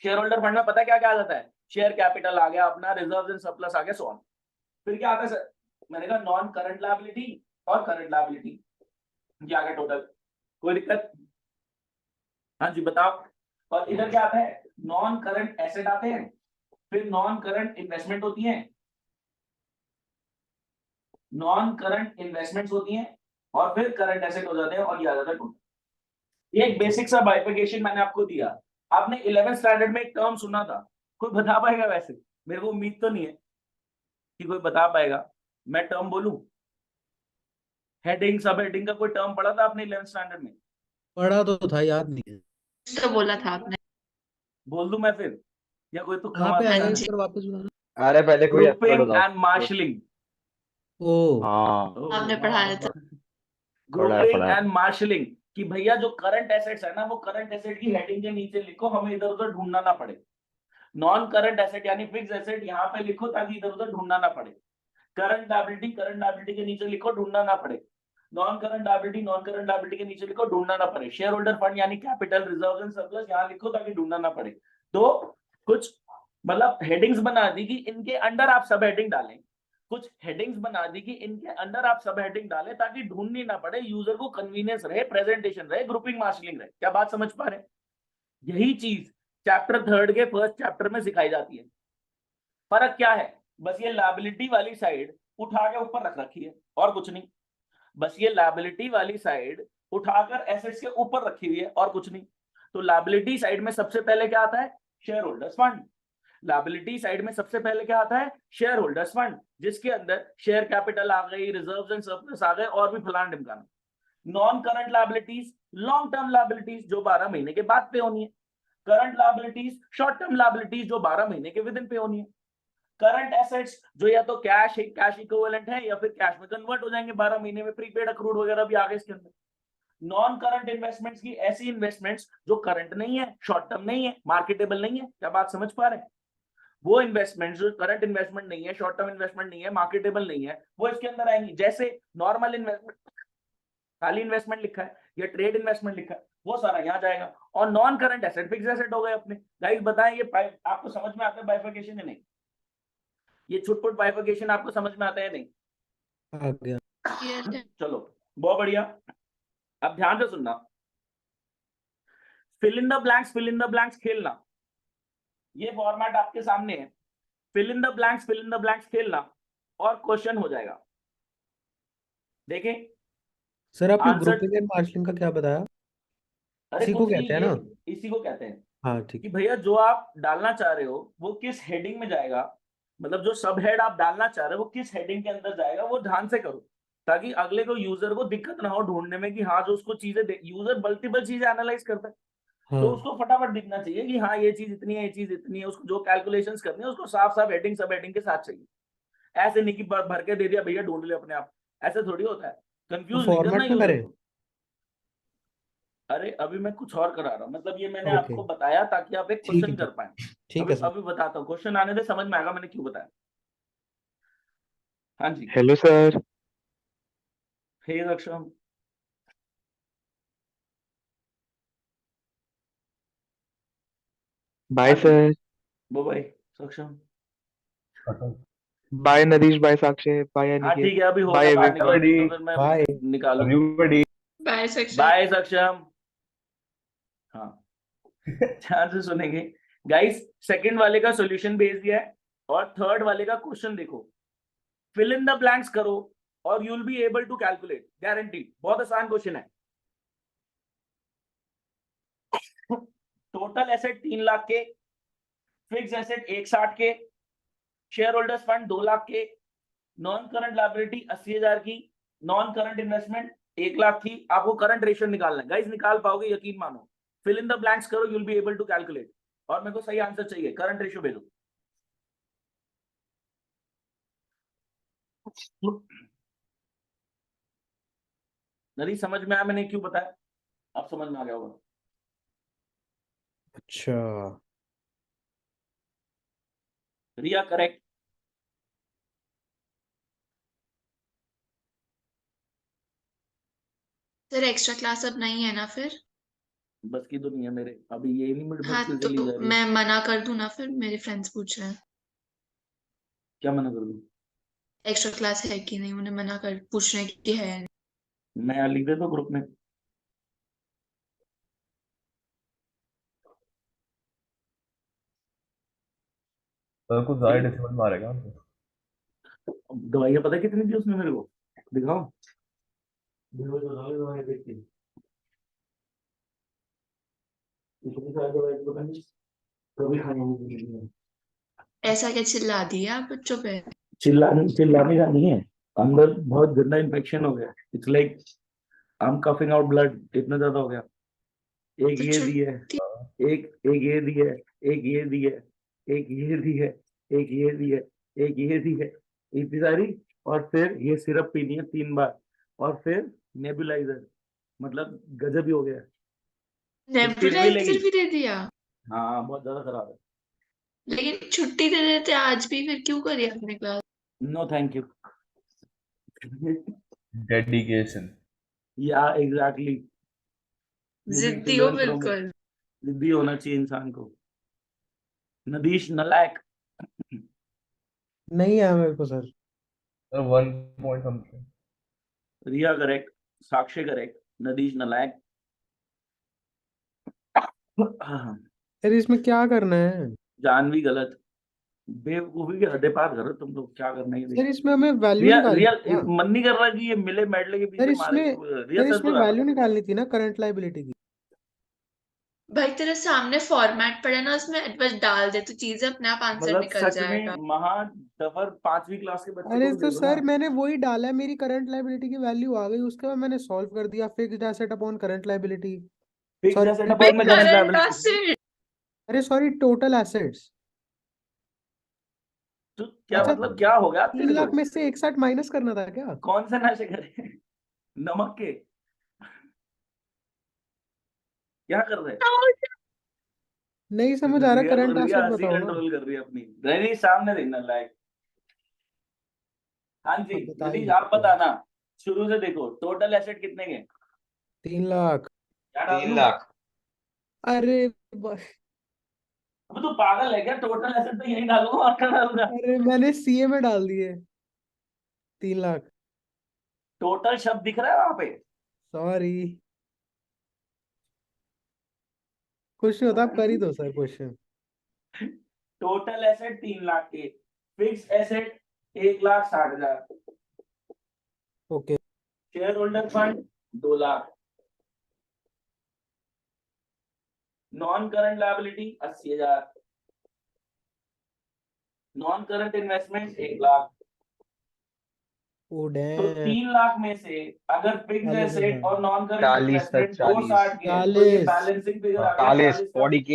Share holder fund में पता क्या क्या आ जाता है? शेयर कैपिटल आ गया अपना, रिजर्व्स एंड सरप्लस आ गया, सो ऑन। फिर क्या आता है सर? मैंने कहा नॉन करंट लायबिलिटी और करंट लायबिलिटी, ये आ गया टोटल। कोई दिक्कत? हाँ जी बताओ। और इधर क्या आता है? नॉन करंट एसेट आते हैं, फिर नॉन करंट इन्वेस्टमेंट होती है, नॉन करंट इन्वेस्टमेंट्स होती हैं, और फिर करंट एसेट हो जाते हैं, और ये आ जाता है टोटल। ये एक बेसिक सा बाइफर्केशन मैंने आपको दिया। आपने 11th स्टैंडर्ड में एक टर्म सुना था, कोई बता पाएगा? वैसे मेरे को उम्मीद तो नहीं है कि कोई बता पाएगा। मैं टर्म बोलूं? हेडिंग सब हेडिंग का कोई टर्म पढ़ा था आपने 11th स्टैंडर्ड में? पढ़ा तो था, याद नहीं है। तो बोला था आपने। बोल दूं मैं फिर, या कोई तुक्का कहाँ पे मारना आएगा है? जी। सर, वापस बताना। अरे पहले कोई एक्सपर्ट ग्रुपिंग बताओ। And marshalling. ओ हाँ आपने पढ़ाया था। ग्रुपिंग पढ़ा है। एंड मार्शलिंग, कि भैया जो करंट एसेट्स है ना, वो करंट एसेट की हेडिंग के नीचे लिखो, हमें इधर उधर ढूंढना ना पड़े। नॉन करंट एसेट यानी फिक्स एसेट यहाँ पे लिखो ताकि इधर उधर ढूंढना ना पड़े। करंट लायबिलिटी के नीचे लिखो, ढूंढना ना पड़े। नॉन करंट लायबिलिटी के नीचे लिखो, ढूंढना ना पड़े। शेयर होल्डर फंड यानी कैपिटल, रिजर्व्स एंड सरप्लस यहाँ लिखो ताकि ढूंढना ना पड़े। तो कुछ मतलब हेडिंग्स बना दी कि इनके अंडर आप सब हेडिंग डालें, कुछ हेडिंग्स बना दी कि इनके अंडर आप सब हेडिंग डालें ताकि ढूंढनी ना पड़े, यूजर को कन्वीनियंस रहे, प्रेजेंटेशन रहे, ग्रुपिंग मार्शलिंग रहे। क्या बात समझ पा रहे हैं? यही चीज चैप्टर 3 के फर्स्ट चैप्टर में सिखाई जाती है। फर्क क्या है? बस ये लायबिलिटी वाली साइड उठा के ऊपर रख रखी है, और कुछ नहीं। बस ये लायबिलिटी वाली साइड उठाकर एसेट्स के ऊपर रखी हुई है, और कुछ नहीं। तो लायबिलिटी साइड में सबसे पहले क्या आता है? Share holders fund. Liability side में सबसे पहले क्या आता है? शेयर होल्डर्स फंड, जिसके अंदर शेयर कैपिटल आ गई, रिजर्व्स एंड सरप्लस आ गए, और भी फलान ढिमकाना। Non current liabilities long term liabilities जो 12 महीने के बाद पे होनी है। Current liabilities short term liabilities जो 12 महीने के विद इन पे होनी है। करंट एसेट्स जो या तो कैश इक्विवेलेंट है या फिर कैश में कन्वर्ट हो जाएंगे 12 महीने में, प्रीपेड अक्रूड वगैरह भी आ गए इसके अंदर। नॉन करंट इन्वेस्टमेंट्स की ऐसी इन्वेस्टमेंट्स जो करंट नहीं है, शॉर्ट टर्म नहीं है, मार्केटेबल नहीं है। क्या बात समझ पा रहे हैं? वो इन्वेस्टमेंट जो करंट इन्वेस्टमेंट नहीं है, शॉर्ट टर्म इन्वेस्टमेंट नहीं है, मार्केटेबल नहीं है, वो इसके अंदर आएंगी। जैसे नॉर्मल इन्वेस्टमेंट, खाली इन्वेस्टमेंट लिखा है या ट्रेड इन्वेस्टमेंट लिखा है, वो सारा यहाँ जाएगा। और non current asset fix asset हो गए अपने। गाइस बताएं ये आपको समझ में आता है बाइफर्केशन या नहीं? ये छुटपुट बाइफर्केशन आपको समझ में आता है या नहीं? आ गया। Yes, है। चलो बहुत बढ़िया। अब ध्यान से सुनना, फिल इन द ब्लैंक्स खेलना। ये फॉर्मेट आपके सामने है, फिल इन द ब्लैंक्स खेलना, और क्वेश्चन हो जाएगा। देखें, सर आपने आंसर, ग्रुपिंग एंड मार्शलिंग का क्या बताया? अरे इसी को कुछ नहीं, कहते हैं ना? इसी को कहते हैं हाँ ठीक कि है। भैया जो आप डालना चाह रहे हो वो किस हेडिंग में जाएगा, मतलब जो सब हेड आप डालना चाह रहे हो वो किस हेडिंग के अंदर जाएगा, वो ध्यान से करो, ताकि अगले को यूजर को दिक्कत ना हो ढूंढने में कि हाँ जो उसको चीजें यूजर मल्टीपल चीजें एनालाइज करता है, तो हाँ उसको फटाफट दिखना चाहिए कि हाँ ये चीज इतनी है, ये चीज इतनी है। उसको जो कैलकुलेशंस करनी है उसको साफ साफ हेडिंग सब हेडिंग के साथ चाहिए। ऐसे नहीं कि भर के दे दिया भैया ढूंढ ले अपने आप, ऐसे थोड़ी होता है। तो कंफ्यूज नहीं करना फॉर्मेट में यूजर करें? को। अरे अभी मैं कुछ और करा रहा हूँ, मतलब ये मैंने ओके आपको बताया ताकि आप एक ठीक क्वेश्चन है, कर पाए। ठीक अभी है सर। अभी बताता हूँ, क्वेश्चन आने दे, समझ में आएगा मैंने क्यों बताया। हाँ जी, हेलो सर। हे रक्षम, बाय हाँ जी, सर। वो भाई सक्षम। बाय नरेश, बाय साक्षी, बाय हाँ अनिकेत, ठीक है, अभी हो बाय गया बाहर एवरीवन। निकल, तो फिर मैं बाय। निकालू। एवरीबॉडी। By section. बाय सक्षम। हाँ ध्यान से सुनेंगे गाइस। सेकंड वाले का सॉल्यूशन भेज दिया है, और थर्ड वाले का क्वेश्चन देखो। फिल इन द ब्लैंक्स करो और you will be able to calculate, guarantee. बहुत आसान क्वेश्चन है। टोटल एसेट 3 लाख के, फिक्स एसेट 160 के, शेयर होल्डर्स फंड 2 लाख के, नॉन करंट लायबिलिटी 80,000 की, नॉन करंट इन्वेस्टमेंट 1 लाख की। आपको करंट रेशियो निकालना है गाइस, निकाल पाओगे यकीन मानो। फिल इन द ब्लैंक्स करो, you will be able to calculate. और मेरे को सही आंसर चाहिए, करंट रेशियो भेजो। नरी समझ में आया मैंने क्यों बताया? अब समझ में आ गया होगा। अच्छा रिया करेक्ट। सर एक्स्ट्रा क्लास अब नहीं है ना फिर? बस की तो नहीं है मेरे, अभी ये नहीं मिड हाँ में तो से ली जा रही है। मैं मना कर दूं ना फिर? मेरे फ्रेंड्स पूछ रहे हैं क्या मना कर दूं? एक्स्ट्रा क्लास है कि नहीं, उन्हें मना कर पूछ रहे हैं कि है। मैं यहाँ लिख देता हूँ ग्रुप में। सर कुछ ज्यादा डिसिमल मारेगा हमको। दवाइयाँ पता है कितनी थी उसने मेरे को? दिखाओ। दवाई देख के। कितनी सारी दवाई पता नहीं, कभी खाई नहीं। ऐसा क्या चिल्ला दिया आप बच्चों पे? चिल्लाने का नहीं है, अंदर बहुत गंदा इन्फेक्शन हो गया। It's like I am coughing out blood, इतना ज्यादा हो गया। एक तो ये दी है, एक ये दी है, एक ये दी है, एक ये दी है, एक ये दी है, एक ये दी है, इतनी सारी। और फिर ये सिरप पीनी है 3 बार, और फिर नेबुलाइजर। मतलब गजब ही हो गया। छुट्टी नहीं नेबुलाइजर मिलेगी। भी दे दिया? हाँ बहुत ज्यादा खराब है। लेकिन छुट्टी दे देते आज भी, फिर क्यों करी आपने class? No thank you. Dedication. या एग्जैक्टली। जिद्दी हो बिल्कुल। जिद्दी होना चाहिए इंसान को। नदीश नलायक। नहीं आया मेरे को sir. Sir 1 point something. Riya correct, Sakshi correct, Nadish नलायक। सर इसमें क्या करना है? जानवी गलत। बेवकूफी के हद पार करो तुम लोग, क्या करना है सर इसमें हमें वैल्यू रिया निकालनी रिया थी क्या? मन नहीं कर रहा कि ये मिले मेडले के सर पीछे मारे। इसमें रिया सर सच इसमें बता रहा वैल्यू हूँ। निकालनी थी ना करंट लायबिलिटी की। भाई तेरे सामने फॉर्मेट पड़ा ना, उसमें बस डाल दे तो चीजें अपने आप आंसर मतलब निकल सच जाएगा। में महा डफर 5वीं क्लास के बच्चे को अरे भी तो दे दो ना। सर मैंने वही डाला है, मेरी करंट लायबिलिटी की वैल्यू आ गई, उसके बाद मैंने सॉल्व कर दिया, fixed asset upon current liability. Fix asset sorry भाई अपॉन में करंट करंट लायबिलिटी। एसेट। अरे सॉरी टोटल एसेट्स। तो क्या अच्छा मतलब, क्या हो गया 3 तेरे को? लाख में से 61 माइनस करना था क्या? कौन से नशे करे? नमक के? क्या कर रहे? नहीं समझ आ रहा, रिया करंट रिया एसेट हंसी बताओ ना। कंट्रोल कर रही है अपनी। नहीं सामने देखना लायक। हाँ जी। अब बता ही नदीश आप देते हो। बताना। शुरू से देखो, टोटल एसेट कितने के? 3 लाख। क्या डाल 3 दूं? लाख। अरे अब तू पागल है क्या? टोटल एसेट तो यही डालूंगा और क्या डालूंगा? अरे मैंने सीए में डाल दिए 3 लाख। टोटल शब्द दिख रहा है वहां पे? सॉरी, कुछ नहीं होता, आप कर ही दो sir question. Total asset 3 lakh के, fix asset 1,60,000, okay. Share holder fund 2 lakh, non current liability 80,000, non current investment 1 lakh. ओ तो डैम। 3 लाख में से अगर फिक्स 40,000। एसेट और नॉन करंट 40 तक, इन्वेस्टमेंट दो 40। साठ के हैं, तो ये 40। बैलेंसिंग फिगर आ गया 40 40 का। 40K।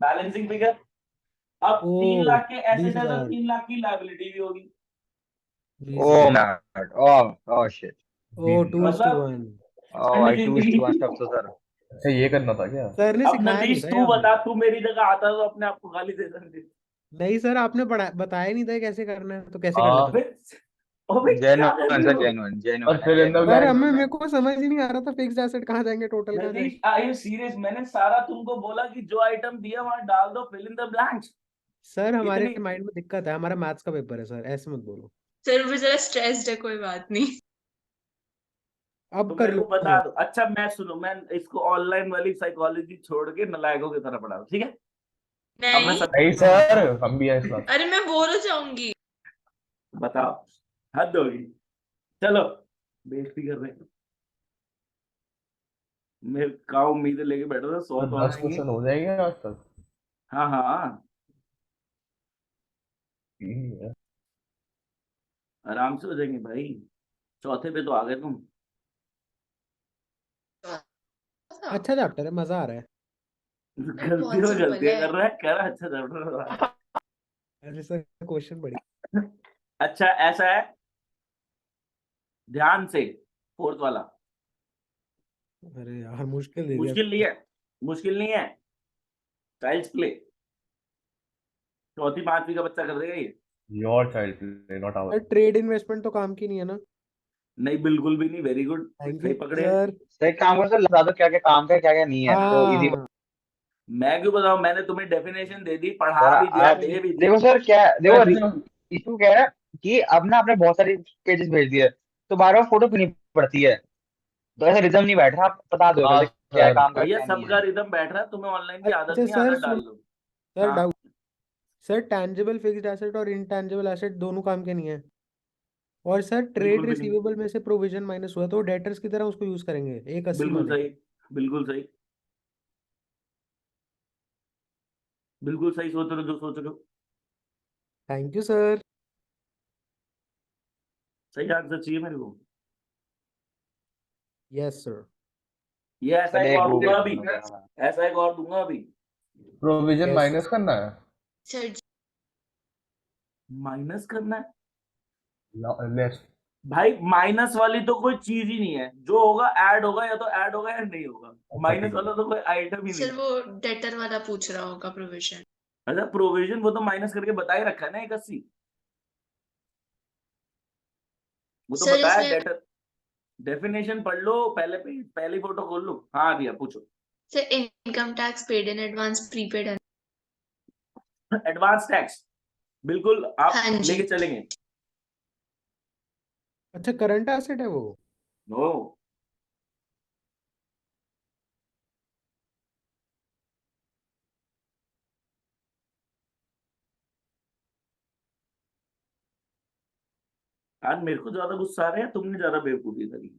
Balancing figure. अब ओ 3 लाख के एसेट है तो 20,000। 3 लाख की लायबिलिटी भी होगी। Oh 20,000। my God. Oh shit. Oh 20,000। 2:1। Oh, I 2:1 stuff तो सर। अच्छा ये करना था क्या? सर ने अब सिखाया नहीं नतीश था तू ये हमें। बता, तू मेरी जगह आता तो अपने आप को गाली दे सकती। नहीं सर, आपने बताया नहीं था कैसे करना है, तो कैसे कर हाँ लेता? फिर अबे क्या कर जेन्युइन रही सर, हो? जेन्युइन और जेन्युइन है, फिर in the genuine. Sir blank. हमें मेरे को समझ ही नहीं आ रहा था फिक्स्ड एसेट कहाँ जाएंगे, टोटल कहाँ नतीश जाएंगे। Are you serious? मैंने सारा तुमको बोला कि जो आइटम दिया वहां डाल दो, fill in the blanks. Sir हमारे इतनी माइंड में दिक्कत है, हमारा मैथ्स का पेपर है सर, ऐसे मत बोलो। सर वो जरा स्ट्रेस्ड है, कोई बात नहीं। अब तो कर मेरे को बता लूंगा। दो। अच्छा मैं सुनो, मैं इसको ऑनलाइन वाली साइकोलॉजी छोड़ के नलायकों की तरह पढ़ा, ठीक है? अब मैं नहीं, सब नहीं सर हम भी हैं इस क्लास। अरे मैं बोर हो जाऊंगी। बताओ, हद होगी। चलो, बेइज्जती कर रहे हैं। मैं क्या उम्मीद लेके बैठा था, 100 तो तो आ 10 जाएंगे। क्वेश्चन हो जाएंगे आज तक। हाँ हाँ, ठीक है। आराम से हो जाएंगे भाई। चौथे पे तो आ गए तुम। था अच्छा चैप्टर है, मजा आ रहा है। गलती बहुत में सिंपल गलतियां है कर रहा है, कह रहा है अच्छा चैप्टर। ऐसे सर क्वेश्चन बड़ी अच्छा ऐसा है, ध्यान से, फोर्थ वाला। अरे यार मुश्किल दे दिया। मुश्किल नहीं है, मुश्किल नहीं है, चाइल्ड्स प्ले। चौथी पांचवी का बच्चा कर देगा ये। Your child play not sir hour. Trade investment तो काम की नहीं है ना? नहीं बिल्कुल भी नहीं, वेरी गुड, थैंक सही यू पकड़े। सर। तो एक काम करो सर, बता दो क्या क्या काम का क्या क्या नहीं है, तो इजी। हाँ मैं क्यों बताऊं, मैंने तुम्हें डेफिनेशन दे दी, पढ़ा सर भी दिया, आप दे भी दी। देखो सर, क्या देखो अच्छा इशू क्या है कि अब ना आपने बहुत सारी पेजेस भेज दिए, तो बार बार फोटो क्यों नहीं पड़ती है, तो ऐसा रिदम नहीं बैठ रहा। आप बता दो हाँ क्या सर, काम का भैया क्या नहीं सबका है। रिदम बैठ रहा है, तुम्हें ऑनलाइन की आदत अच्छा नहीं, सर आदत डाल सुन लो। सर हाँ doubt sir, tangible fixed asset और इनटैंजिबल एसेट दोनों काम के नहीं है। और सर ट्रेड बिल्कुल भी नहीं, रिसीवेबल में से प्रोविजन माइनस हुआ तो डेटर्स की तरह उसको यूज करेंगे 180 बिल्कुल माने। सही, बिल्कुल सही, बिल्कुल सही सोच रहे हो जो सोच रहे हो। Thank you sir. सही आंसर चाहिए मेरे को। Yes sir. ये ऐसा सर एक एक और वो दूंगा भेज अभी, दो ना। ऐसा एक और दूंगा अभी। प्रोविजन यस माइनस करना है। सर जी। माइनस करना है लेस। भाई, माइनस वाली तो कोई चीज ही नहीं है, जो होगा ऐड होगा, या तो ऐड होगा या नहीं होगा। अच्छा माइनस ठीक है। वाला तो कोई आइटम ही नहीं सर है। वो डेटर वाला पूछ रहा होगा प्रोविजन। अच्छा प्रोविजन वो तो माइनस करके बता ही रखा है ना 180, वो तो सर बताया इसमें डेटर। डेफिनेशन पढ़ लो, पहले पे पहली फोटो खोल लो। हाँ दिया, पूछो। Sir income tax paid in advance prepaid है। एडवांस टैक्स, बिल्कुल आप हाँ जी। लेके चलेंगे। अच्छा करंट एसेट है वो? नो, आज मेरे को ज्यादा गुस्सा आ रहा है, तुमने ज्यादा बेवकूफी करी।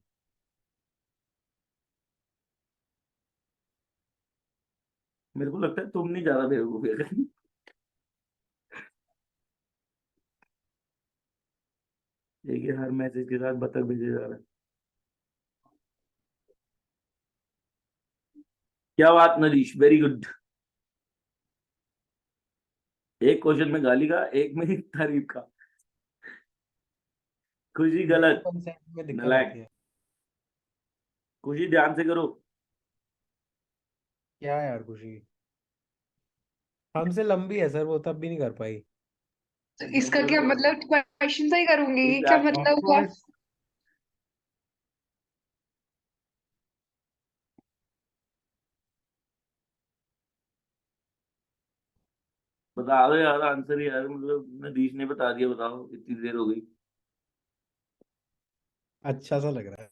मेरे को लगता है तुमने ज्यादा बेवकूफी करी। देखिए हर मैसेज के साथ बतख भेजे जा रहा है। क्या बात नदीश, वेरी गुड। एक क्वेश्चन में गाली का, एक में तारीफ का। खुशी मेरे को गलत, कंसेप्ट में दिक्कत नालायक। आती है। खुशी ध्यान से करो। क्या यार खुशी, हमसे लंबी है सर, वो तब भी नहीं कर पाई। तो इसका क्या मतलब, क्वेश्चन सही करूंगी, ये क्या Exactly. ऑफ मतलब हुआ? कोर्स। बता दो यार आंसर यार, मतलब नदीश ने बता दिया, बताओ इतनी देर हो गई। अच्छा सा लग रहा है।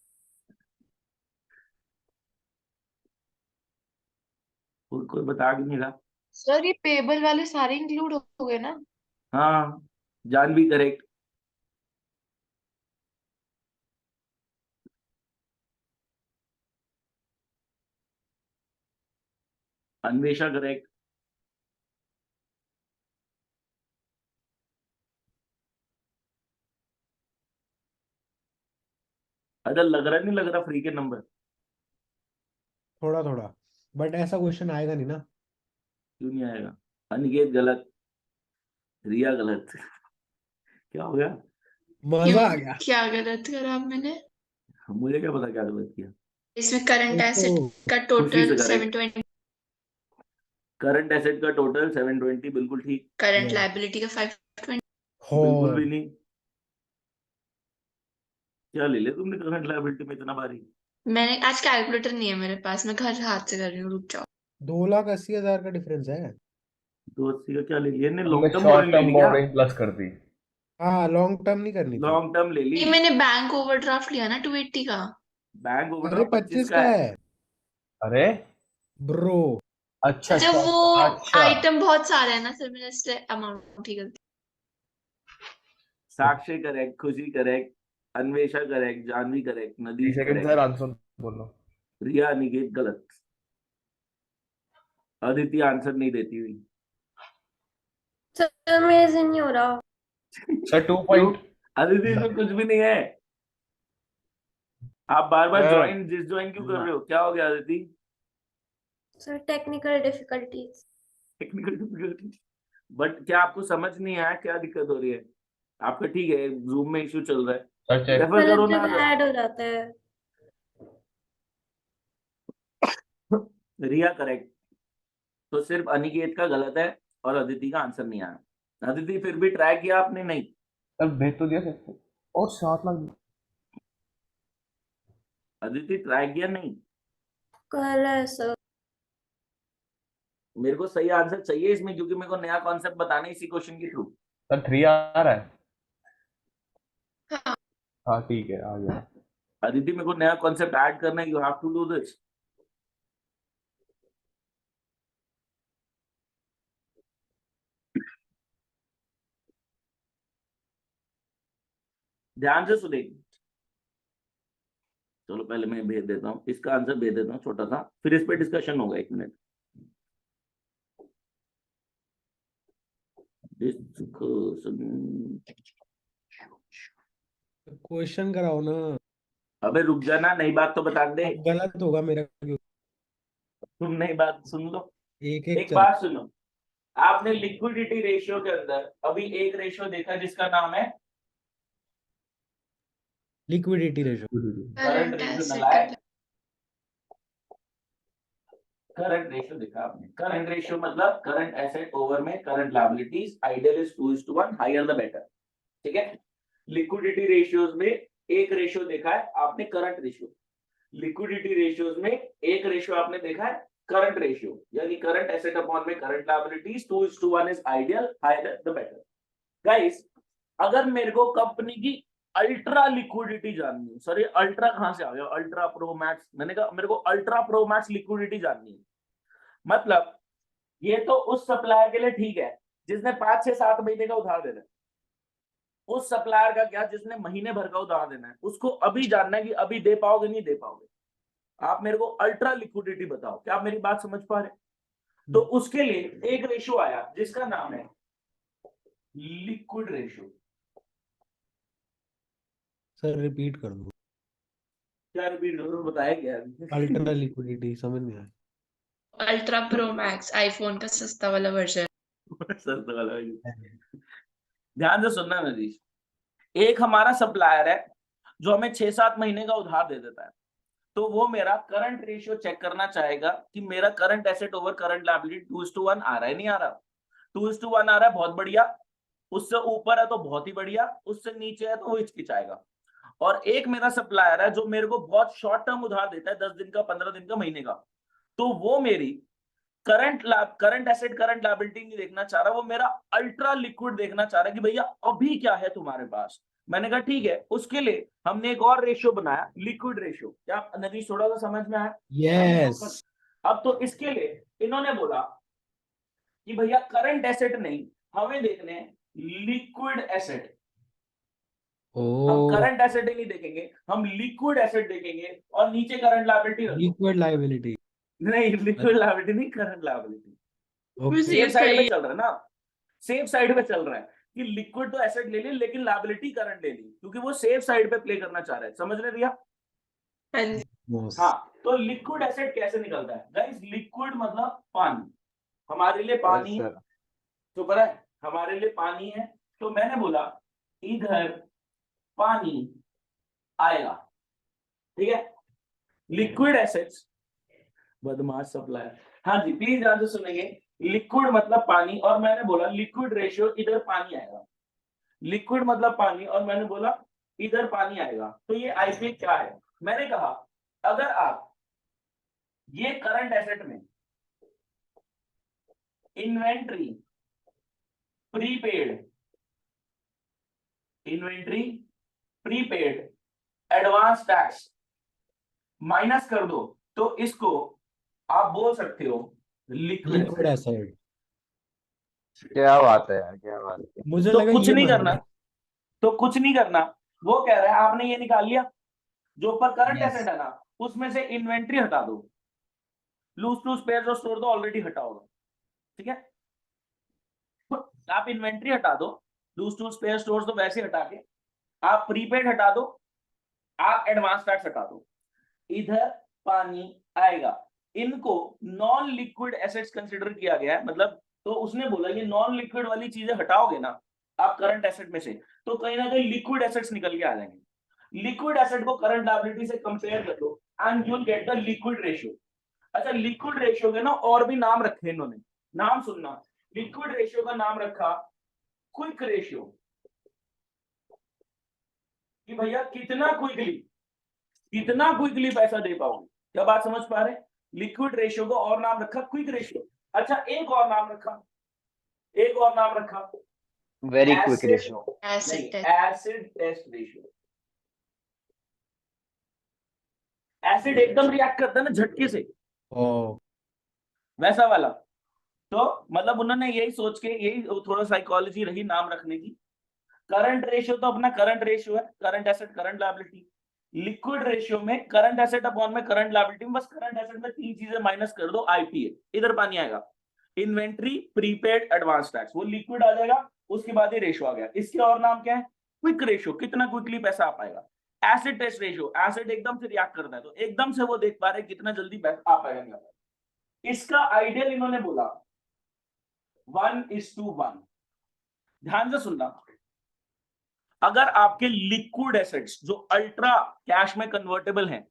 कोई बता भी नहीं रहा। सर ये पेबल वाले सारे इंक्लूड हो गए ना? हाँ, जानवी करेक्ट, अन्वेषा करेक्ट। अच्छा लग रहा नहीं, लग रहा फ्री के नंबर। थोड़ा थोड़ा, बट ऐसा क्वेश्चन आएगा नहीं ना। क्यों नहीं आएगा? अनिकेत गलत, रिया गलत। क्या हो गया? क्यों? मजा आ गया। क्या गलत करा मैंने? मुझे क्या पता क्या गलत किया। इसमें करंट एक एसेट तो का खुशी से टोटल करेक्ट, 720, करंट एसेट का टोटल 720, बिल्कुल ठीक। करंट ये लायबिलिटी का 520। बिल्कुल भी और नहीं। क्या ले लिया तुमने करंट लायबिलिटी में इतना भारी? मैंने आज कैलकुलेटर नहीं है मेरे पास, मैं घर हाथ से कर रही हूँ, रुक जाओ। 2,80,000 का डिफरेंस है। 280 का क्या ले लिया? हमने लॉन्ग टर्म शॉर्ट बोरिंग ले टर्म ली क्या? बोरिंग प्लस कर दी। हाँ लॉन्ग टर्म नहीं करनी थी। लॉन्ग टर्म ले ली। नहीं मैंने बैंक ओवरड्राफ्ट लिया ना 280 का। बैंक अरे ओवरड्राफ्ट 25 25 का का है। है अरे ब्रो। अच्छा अच्छा अच्छा वो अच्छा। आइटम बहुत सारे हैं ना सर, मैंने इसलिए अमाउंट ही गलती। Sakshi correct, Khushi correct, Anvesha correct, Janvi correct, एक Nadish second correct, sir, answer बोलो। रिया निकेत गलत। अदिति आंसर नहीं देती हुई। सर मेरे से नहीं हो रहा। सर 2 क्यों? पॉइंट। अदिति इसमें कुछ भी नहीं है। आप बार बार सर ज्वाइन डिस ज्वाइन क्यों कर रहे हो? क्या हो गया Aditi? Sir technical difficulties. Technical difficulty, but क्या आपको समझ नहीं आया क्या दिक्कत हो रही है? आपका ठीक है, जूम में इशू चल रहा है, सर चेक रेफर करो मतलब ना। जब ऐड हो जाता है। रिया करेक्ट, तो सिर्फ अनिकेत का गलत है और अदिति का आंसर नहीं आया। अदिति फिर भी ट्राई किया आपने? नहीं। सर भेज तो दिया सर, और 7 लाख। अदिति ट्राई किया? नहीं। कर रहा है सर। मेरे को सही आंसर चाहिए इसमें, क्योंकि मेरे को नया कॉन्सेप्ट बताना है इसी क्वेश्चन के थ्रू। सर 3 आ रहा है। हाँ हाँ ठीक है, आ गया। अदिति मेरे को नया कॉन्सेप्ट ऐड करना है, you have to do this. ध्यान से सुनेगी। चलो पहले मैं भेज देता हूँ, इसका आंसर भेज देता हूँ छोटा सा, फिर इस पे डिस्कशन होगा। 1 मिनट। क्वेश्चन कराओ ना। अबे रुक जाना, नई बात तो बता दे। अब गलत होगा मेरा क्यों? तुम नई बात सुन लो। एक एक एक चल। बात सुनो, आपने लिक्विडिटी रेशियो के अंदर अभी एक रेशियो देखा जिसका नाम है liquidity ratio. Current current ratio. Asset नलायक, करंट रेशियो देखा आपने? करंट रेशियो मतलब करंट एसेट ओवर में current liabilities, ideal is 2:1, higher the better. ठीक है। लिक्विडिटी रेशियोज में एक रेशियो देखा है आपने, करंट रेशियो। लिक्विडिटी रेशियोज में एक रेशियो आपने देखा है, करंट रेशियो, यानी करंट एसेट अपॉन में current liabilities, 2:1 is ideal, higher the better. Guys, अगर मेरे को कंपनी की अल्ट्रा लिक्विडिटी जाननी है, सर ये अल्ट्रा कहां से आ गया? अल्ट्रा प्रो मैक्स, मैंने कहा मेरे को अल्ट्रा प्रो मैक्स लिक्विडिटी जाननी है। मतलब ये तो उस सप्लायर के लिए ठीक है जिसने 5 से 7 महीने का उधार देना है। उस सप्लायर का क्या जिसने महीने भर का उधार देना है? उसको अभी जानना है कि अभी दे पाओगे नहीं दे पाओगे। आप मेरे को अल्ट्रा लिक्विडिटी बताओ, क्या आप मेरी बात समझ पा रहे? तो उसके लिए एक रेशियो आया जिसका नाम है लिक्विड रेशियो। सर रिपीट कर दो। क्या रिपीट करो, बताया क्या? अल्ट्रा लिक्विडिटी समझ नहीं आया। अल्ट्रा प्रो मैक्स आईफोन का सस्ता वाला वर्जन। सर तो वाला है। ध्यान से सुनना नदीश, एक हमारा सप्लायर है जो हमें 6-7 महीने का उधार दे देता है, तो वो मेरा करंट रेशियो चेक करना चाहेगा कि मेरा current asset over current liability 2:1 आ रहा है नहीं आ रहा। 2:1 आ रहा है, बहुत बढ़िया। उससे ऊपर है तो बहुत ही बढ़िया, उससे नीचे है तो वो हिचकिचाएगा। और एक मेरा सप्लायर है जो मेरे को बहुत शॉर्ट टर्म उधार देता है, 10 दिन का, 15 दिन का, महीने का, तो वो मेरी करंट एसेट करंट लायबिलिटी नहीं देखना चाह रहा, वो मेरा अल्ट्रा लिक्विड देखना चाह रहा है कि भैया अभी क्या है तुम्हारे पास। मैंने कहा ठीक है, उसके लिए हमने एक और रेशियो बनाया, लिक्विड रेशियो। क्या नदीश थोड़ा सा समझ में आया? यस। अब तो इसके लिए इन्होंने बोला कि भैया करंट एसेट नहीं, हमें देखने लिक्विड एसेट। हम ओ करंट एसेट ही नहीं देखेंगे, हम लिक्विड एसेट देखेंगे और नीचे करंट लायबिलिटी रखो। Liquid liability. नहीं, लिक्विड लायबिलिटी नहीं, current liability. Okay. Safe side पे चल रहा है ना, सेफ साइड पे चल रहा है कि लिक्विड तो एसेट ले ली लेकिन लायबिलिटी करंट ले ली, क्योंकि वो सेफ साइड पे प्ले करना चाह रहा है। समझ रहे भैया? हाँ जी। हाँ, तो लिक्विड एसेट कैसे निकलता है गाइस? लिक्विड मतलब पानी, हमारे लिए पानी है, तो पता है हमारे लिए पानी है। तो मैंने बोला इधर पानी आएगा, ठीक है। लिक्विड एसेट्स, बदमाश सप्लायर। हाँ जी, प्लीज ध्यान से सुनेंगे। लिक्विड मतलब पानी, और मैंने बोला लिक्विड रेशियो, इधर पानी आएगा। लिक्विड मतलब पानी, और मैंने बोला इधर पानी आएगा। तो ये आईपी क्या है? मैंने कहा अगर आप ये करंट एसेट में inventory, prepaid, inventory, prepaid, advance tax minus कर दो, तो इसको आप बोल सकते हो लिक्विड लिक्विड एसेट। क्या बात है यार, क्या बात है। मुझे तो लगा कुछ ये नहीं मान करना, लो। तो कुछ नहीं करना। वो कह रहा है आपने ये निकाल लिया, जो ऊपर करंट Yes. एसेट है ना, उसमें से इन्वेंट्री हटा दो, लूज टू स्पेयर और स्टोर तो ऑलरेडी हटा होगा, ठीक है। तो आप इन्वेंट्री हटा दो, लूज टू स्पेयर स्टोर तो वैसे हटा के, आप प्रीपेड हटा दो, आप एडवांस टैक्स हटा दो, इधर पानी आएगा। इनको नॉन लिक्विड एसेट्स कंसिडर किया गया है, मतलब तो उसने बोला ये नॉन लिक्विड वाली चीजें हटाओगे ना आप करंट एसेट में से, तो कहीं ना कहीं लिक्विड एसेट्स निकल के आ जाएंगे। लिक्विड एसेट को करंट लायबिलिटी से कंपेयर कर लो and you will get the liquid ratio. अच्छा, लिक्विड रेशियो के ना और भी नाम रखे इन्होंने, नाम सुनना। लिक्विड रेशियो का नाम रखा क्विक रेशियो, कि भैया कितना क्विकली पैसा दे पाओगे। क्या बात समझ पा रहे? लिक्विड रेशियो को और नाम रखा क्विक रेशियो। अच्छा, एक और नाम रखा very quick ratio. Acid test. Acid test ratio. Acid एकदम रिएक्ट करता है ना झटके से, ओ वैसा वाला। तो मतलब उन्होंने यही सोच के, यही थोड़ा साइकोलॉजी रही नाम रखने की। करंट रेशियो तो अपना करंट रेशियो है, current asset current liability. Liquid ratio में करंट एसेट अपॉन में करंट लायबिलिटी, बस करंट एसेट में तीन चीजें माइनस कर दो, आईपीए इधर पानी आएगा। इन्वेंट्री, प्रीपेड, एडवांस टैक्स, वो लिक्विड आ जाएगा, उसके बाद ये रेशियो आ गया। इसके और नाम क्या है? क्विक रेशियो, कितना क्विकली पैसा आ पाएगा। एसिड टेस्ट रेशियो, एसिड एकदम से रिएक्ट करता है तो एकदम से वो देख पा रहे कितना जल्दी पैसा आ पाएगा नहीं आ पाएगा। इसका आइडियल इन्होंने बोला 1:1। ध्यान से सुनना, अगर आपके लिक्विड एसेट्स जो अल्ट्रा कैश में कन्वर्टेबल हैं,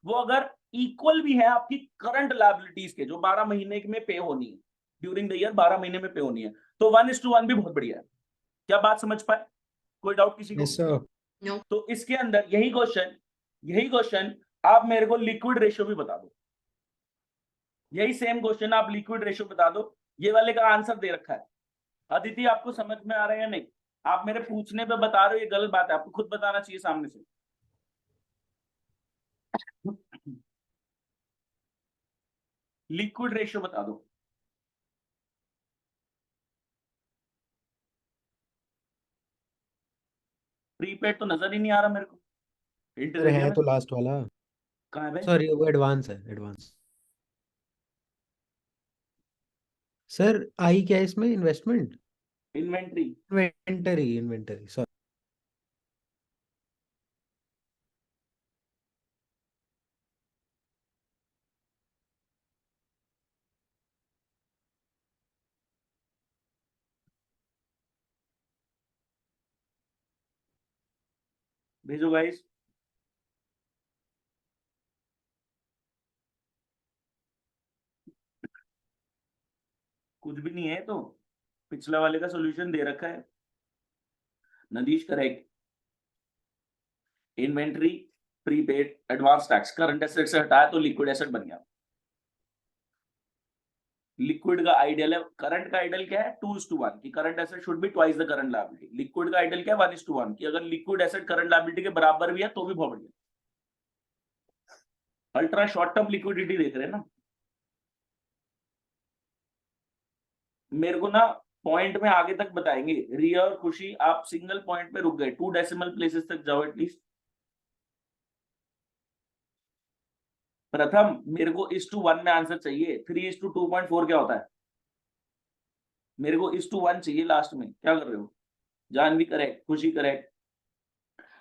वो अगर इक्वल भी है आपकी करंट लायबिलिटीज के, जो 12 महीने में पे होनी है, ड्यूरिंग द ईयर 12 महीने में पे होनी है, तो 1:1 भी बहुत बढ़िया है। क्या बात समझ पाए? कोई डाउट किसी को? Yes sir. तो इसके अंदर यही क्वेश्चन आप मेरे को लिक्विड रेशियो भी बता दो, यही सेम क्वेश्चन आप लिक्विड रेशियो बता दो। ये वाले का आंसर दे रखा है। अदिति, आपको समझ में आ रहा है या नहीं? आप मेरे पूछने पे बता रहे हो, ये गलत बात है, आपको खुद बताना चाहिए सामने से। लिक्विड रेशियो बता दो। प्रीपेड तो नजर ही नहीं आ रहा मेरे को। Hint सर दे दिया है मैं। तो लास्ट वाला। कहाँ है भाई? सॉरी वो एडवांस है, एडवांस। सर आई क्या है इसमें? Investment, inventory. Inventory sorry. भेजो गाइस। कुछ भी नहीं है तो पिछला वाले का सॉल्यूशन दे रखा है। Nadish correct. Inventory, prepaid, advance tax, current asset से हटाया तो लिक्विड एसेट बन गया। लिक्विड का आइडियल है, करंट का आइडियल क्या है? 2:1 कि current asset should be twice the current liability. Liquid का आइडियल क्या है? 1:1 कि अगर लिक्विड एसेट करंट लायबिलिटी के बराबर भी है तो भी बहुत बढ़िया। अल्ट्रा शॉर्ट टर्म लिक्विडिटी देख रहे हैं ना। मेरे को ना पॉइंट में आगे तक बताएंगे। रिया और खुशी, आप सिंगल पॉइंट पे रुक गए, 2 डेसिमल प्लेसेस तक जाओ एटलीस्ट। प्रथम, मेरे को 1:1 में आंसर चाहिए। 3:2.4 क्या होता है? मेरे को 1:1 चाहिए लास्ट में। क्या कर रहे हो? Janvi correct, Khushi correct,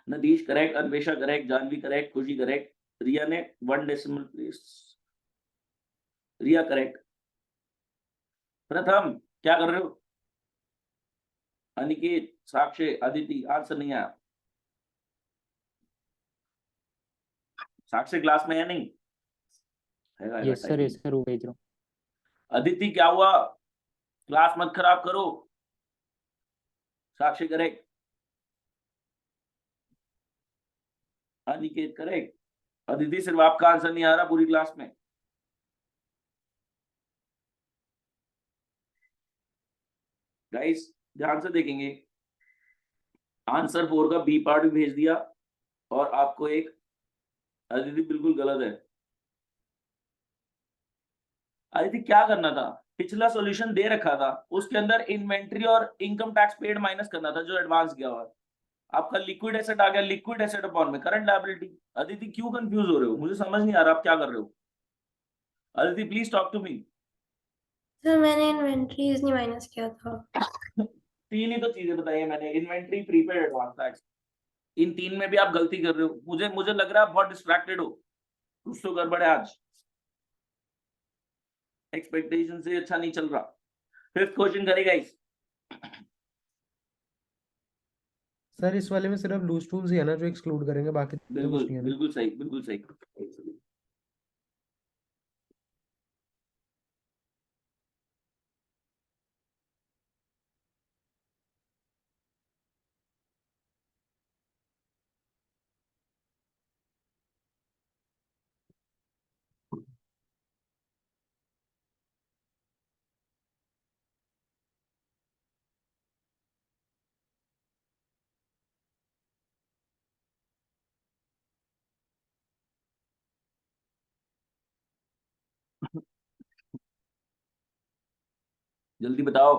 Nadish correct, Anvesha correct, Janvi correct, Khushi correct, Riya ने 1 डेसिमल प्लेस। रिया करेक्ट। प्रथम क्या कर रहे हो? अनिकेत, साक्षी, अदिति, आंसर नहीं आया। साक्षी क्लास में है नहीं? यस सर वो भेज रहा हूँ। अदिति क्या हुआ? क्लास मत खराब करो। साक्षी करेक्ट, अनिकेत करेक्ट, अदिति सिर्फ आपका आंसर नहीं आ रहा पूरी क्लास में। गाइस ध्यान से देखेंगे, आंसर 4 का बी पार्ट भी भेज दिया और आपको एक, अदिति बिल्कुल गलत है। अदिति क्या करना था? पिछला सॉल्यूशन दे रखा था, उसके अंदर इन्वेंट्री और इनकम टैक्स पेड माइनस करना था जो एडवांस गया हुआ। आपका लिक्विड एसेट आ गया, लिक्विड एसेट अपॉन में करंट लायबिलिटी। अदिति क्यों कंफ्यूज हो रहे हो? मुझे समझ नहीं आ रहा आप क्या कर रहे हो। Aditi please talk to me. Sir मैंने इन्वेंटरीज नहीं माइनस किया था। 3 ही तो चीजें बताई है मैंने, इन्वेंट्री, प्रीपेड, एडवांस टैक्स। इन 3 में भी आप गलती कर रहे हो। मुझे लग रहा है आप बहुत डिस्ट्रैक्टेड हो, कुछ तो गड़बड़ है आज। एक्सपेक्टेशन से अच्छा नहीं चल रहा। फिफ्थ क्वेश्चन करेगा इस सर इस वाले में सिर्फ लूज टूल्स ही है ना जो एक्सक्लूड करेंगे, बाकी तो कुछ बिल्कुल नहीं है ना। बिल्कुल सही बिल्कुल सही। जल्दी बताओ।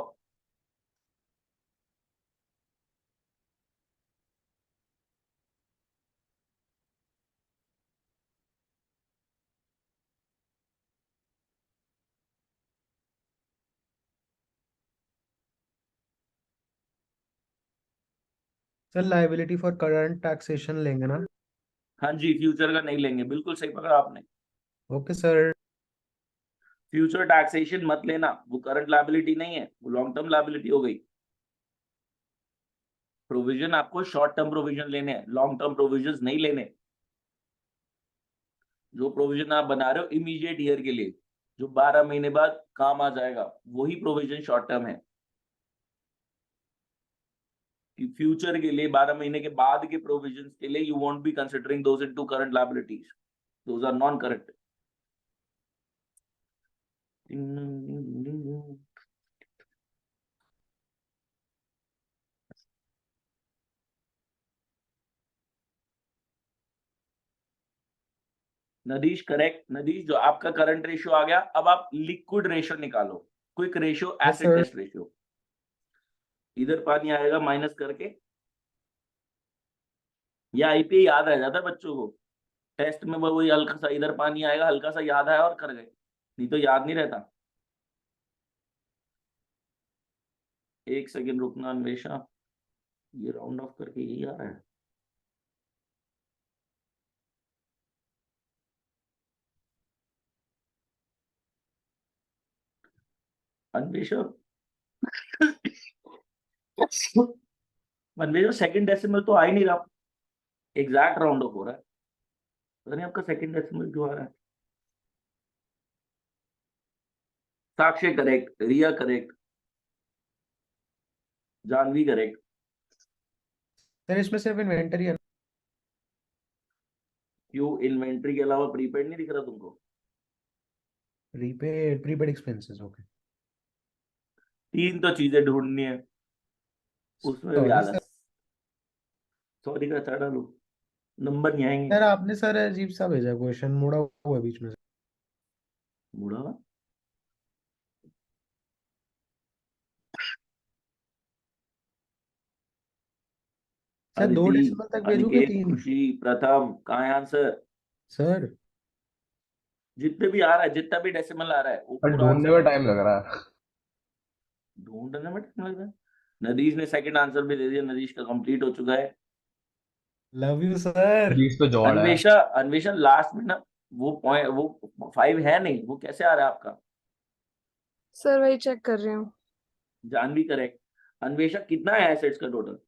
Sir liability for current taxation लेंगे ना। हाँ जी, फ्यूचर का नहीं लेंगे, बिल्कुल सही पकड़ा आपने। Okay sir. फ्यूचर टैक्सेशन मत लेना, वो करंट लायबिलिटी नहीं है, वो लॉन्ग टर्म लायबिलिटी हो गई। प्रोविजन आपको शॉर्ट टर्म प्रोविजन लेने हैं, लॉन्ग टर्म प्रोविजन नहीं लेने। जो प्रोविजन आप बना रहे हो इमीडिएट ईयर के लिए, जो 12 महीने बाद काम आ जाएगा, वही प्रोविजन शॉर्ट टर्म है। कि फ्यूचर के लिए 12 महीने के बाद के प्रोविजंस के लिए you won't be considering those into current liabilities, those are non current. Nadish correct. Nadish, जो आपका करंट रेशियो आ गया, अब आप लिक्विड रेशियो निकालो, quick ratio, Yes, acid sir. Test ratio. इधर पानी आएगा माइनस करके, या आईपीए याद रह जाता है बच्चों को, टेस्ट में वो वही हल्का सा इधर पानी आएगा, हल्का सा याद आया और कर गए, नहीं तो याद नहीं रहता। एक सेकंड रुकना अन्वेषा, ये राउंड ऑफ करके यही आ रहा है। अन्वेषा अन्वेषा सेकंड डेसिमल तो आ ही नहीं रहा, एग्जैक्ट राउंड ऑफ हो रहा है, पता नहीं आपका सेकंड डेसिमल क्यों आ रहा है। साक्षी correct, Riya correct, Janvi correct. Sir इसमें सिर्फ इन्वेंटरी है ना। क्यों, इन्वेंट्री के अलावा प्रीपेड नहीं दिख रहा तुमको? Prepaid prepaid expenses okay. तीन तो चीजें ढूंढनी है, उसमें भी सॉरी आलस। सर। सॉरी का अच्छा डालो, नंबर नहीं आएंगे। सर आपने सर अजीब सा भेजा क्वेश्चन, मुड़ा हुआ है बीच में से। मुड़ा हुआ? सर 2 अदिति, डेसिमल तक भेजू कि अनिकेत, 3? खुशी, प्रथम, कहाँ है आंसर? सर जितने भी आ रहा है, जितना भी डेसिमल आ रहा है वो पर पूरा ढूंढने आंसर में टाइम लग रहा है। ढूंढने में टाइम लग रहा है। नदीश ने सेकंड आंसर भी दे दिया, नदीश का कंप्लीट हो चुका है। Love you sir. बीस तो जॉड है। अन्वेषा, अन्वेषा लास्ट में ना वो पॉइंट, वो 5 है नहीं, वो कैसे आ रहा है आपका? सर वही चेक कर रही हूँ। जानवी करेक्ट। अन्वेषा, कितना है एसेट्स का टोटल?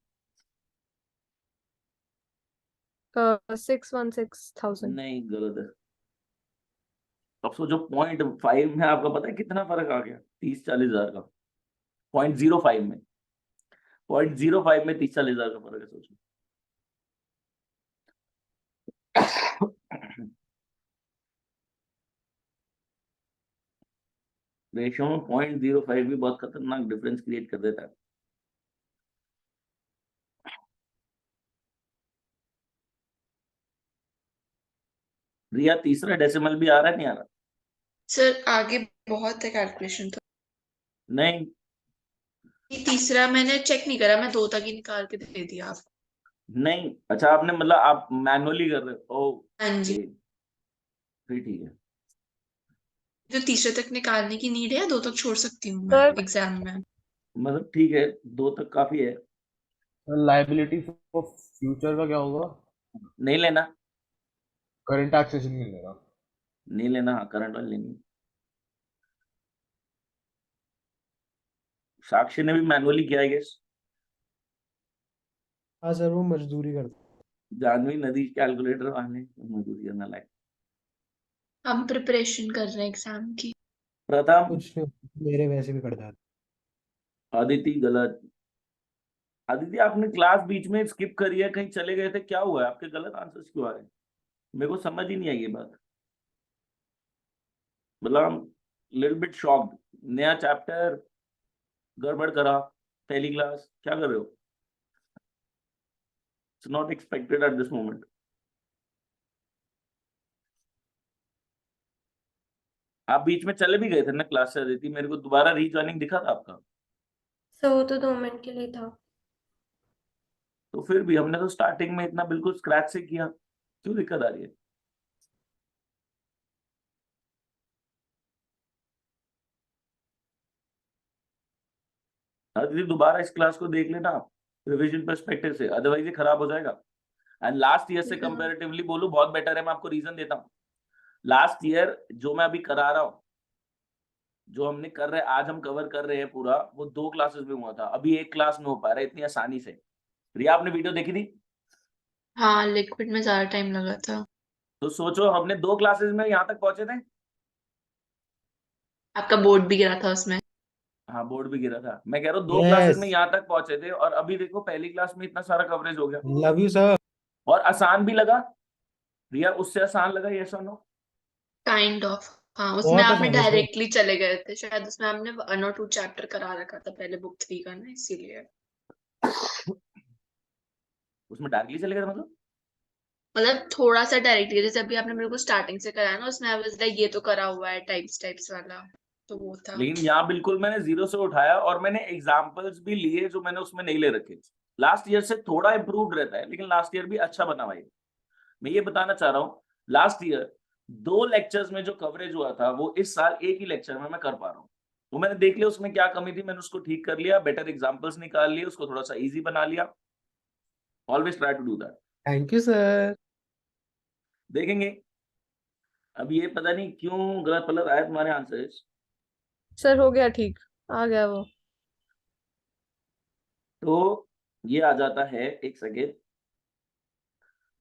616,000। नहीं, गलत है। अब सोचो, 0.5 में आपका पता है कितना फर्क आ गया? 30-40 हजार का। 0.05 में, 0.05 में 30-40 हजार का फर्क है, सोचो। रेशियो में 0.05 भी बहुत खतरनाक डिफरेंस क्रिएट कर देता है। रिया, तीसरा डेसिमल भी आ रहा है नहीं आ रहा? सर आगे बहुत है कैलकुलेशन तो। नहीं, ये तीसरा मैंने चेक नहीं करा, मैं 2 तक ही निकाल के दे दिया आपको। नहीं, अच्छा आपने मतलब आप मैनुअली कर रहे हो? हाँ जी। ओके, फिर ठीक है। जो तीसरे तक निकालने की नीड है, 2 तक छोड़ सकती हूँ मैं सर एग्जाम में। मतलब ठीक है, 2 तक काफी है। लाइबिलिटी फॉर फ्यूचर का क्या होगा? नहीं लेना, करंट टैक्सेशन नहीं लेगा। नहीं लेना, हाँ करंट वाली लेनी है। साक्षी ने भी मैनुअली किया है गेस। हाँ सर, वो मजदूरी करता जानवी नदी कैलकुलेटर वाले मजदूरी करना लायक। हम प्रिपरेशन कर रहे हैं एग्जाम की। प्रथम, कुछ नहीं, मेरे वैसे भी करता था। अदिति गलत। अदिति आपने क्लास बीच में स्किप करी है, कहीं चले गए थे, क्या हुआ है? आपके गलत आंसर्स क्यों आ रहे हैं? मेरे को समझ ही नहीं आई ये बात। मतलब लिटिल बिट शॉक्ड। नया चैप्टर गड़बड़ करा, पहली क्लास, क्या कर रहे हो? It's not expected at this moment. आप बीच में चले भी गए थे ना क्लास से अदिति, मेरे को दोबारा रीजॉइनिंग दिखा था आपका। सर वो तो 2 मिनट के लिए था। तो फिर भी हमने तो स्टार्टिंग में इतना बिल्कुल स्क्रैच से किया, क्यों दिक्कत आ रही है? अदिति दोबारा इस क्लास को देख लेना आप रिवीजन पर्सपेक्टिव से, अदरवाइज ये खराब हो जाएगा। एंड लास्ट ईयर से हाँ। कंपैरेटिवली बोलूं बहुत बेटर है। मैं आपको रीजन देता हूँ। लास्ट ईयर जो मैं अभी करा रहा हूँ, जो हमने कर रहे आज हम कवर कर रहे हैं पूरा, वो 2 क्लासेस में हुआ था, अभी 1 क्लास में हो पा रहा है इतनी आसानी से। रिया आपने वीडियो देखी थी? हाँ, लिक्विड में ज्यादा टाइम लगा था। तो सोचो हमने 2 क्लासेस में यहाँ तक पहुंचे थे। आपका बोर्ड भी गिरा था उसमें। हाँ बोर्ड भी गिरा था, मैं कह रहा हूँ 2 क्लासेस यस, में यहाँ तक पहुंचे थे, और अभी देखो पहली क्लास में इतना सारा कवरेज हो गया लव यू सर। और आसान भी लगा। रिया उससे आसान लगा, यस और नो? Kind of. हाँ, उसमें बहुत आपने आसान है सर। डायरेक्टली चले गए थे शायद, उसमें आपने 1 और 2 चैप्टर करा रखा था पहले बुक 3 का ना, इसीलिए। उसमें डायरेक्टली चले गए थे मतलब? मतलब थोड़ा सा डायरेक्टली, जैसे अभी आपने मेरे को स्टार्टिंग से कराया ना, उसमें आई वाज लाइक ये तो करा हुआ है टाइप्स वाला, तो वो था। लेकिन यहाँ बिल्कुल मैंने जीरो से उठाया और मैंने एग्जाम्पल्स भी लिए जो मैंने उसमें नहीं ले रखे। लास्ट ईयर से थोड़ा इम्प्रूव्ड रहता है, लेकिन लास्ट ईयर भी अच्छा बना हुआ है। मैं ये बताना चाह रहा हूँ, लास्ट ईयर 2 लेक्चर्स में जो कवरेज हुआ था वो इस साल एक ही लेक्चर में मैं कर पा रहा हूँ। तो मैंने देख लिया उसमें क्या कमी थी, मैंने उसको ठीक कर लिया, बेटर एग्जाम्पल्स निकाल लिए, उसको थोड़ा सा इजी बना लिया। Always try to do that. Thank you sir. देखेंगे अब ये पता नहीं क्यों गलत पलट आया तुम्हारे आंसर। सर हो गया ठीक, आ गया वो। तो ये आ जाता है, एक सेकेंड,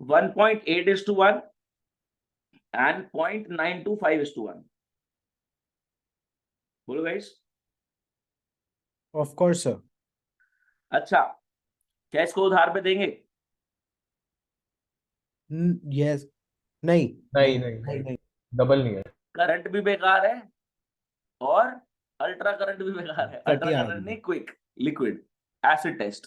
1.8:1 एंड 0.925:1। बोलो गाइस। Of course sir. अच्छा, क्या इसको उधार पे देंगे? यस। नहीं नहीं नहीं नहीं नहीं नहीं, नहीं। डबल नहीं है। करंट भी बेकार है और अल्ट्रा करंट भी बेकार है। अल्ट्रा घटिया करंट आदमी। नहीं, quick liquid acid test.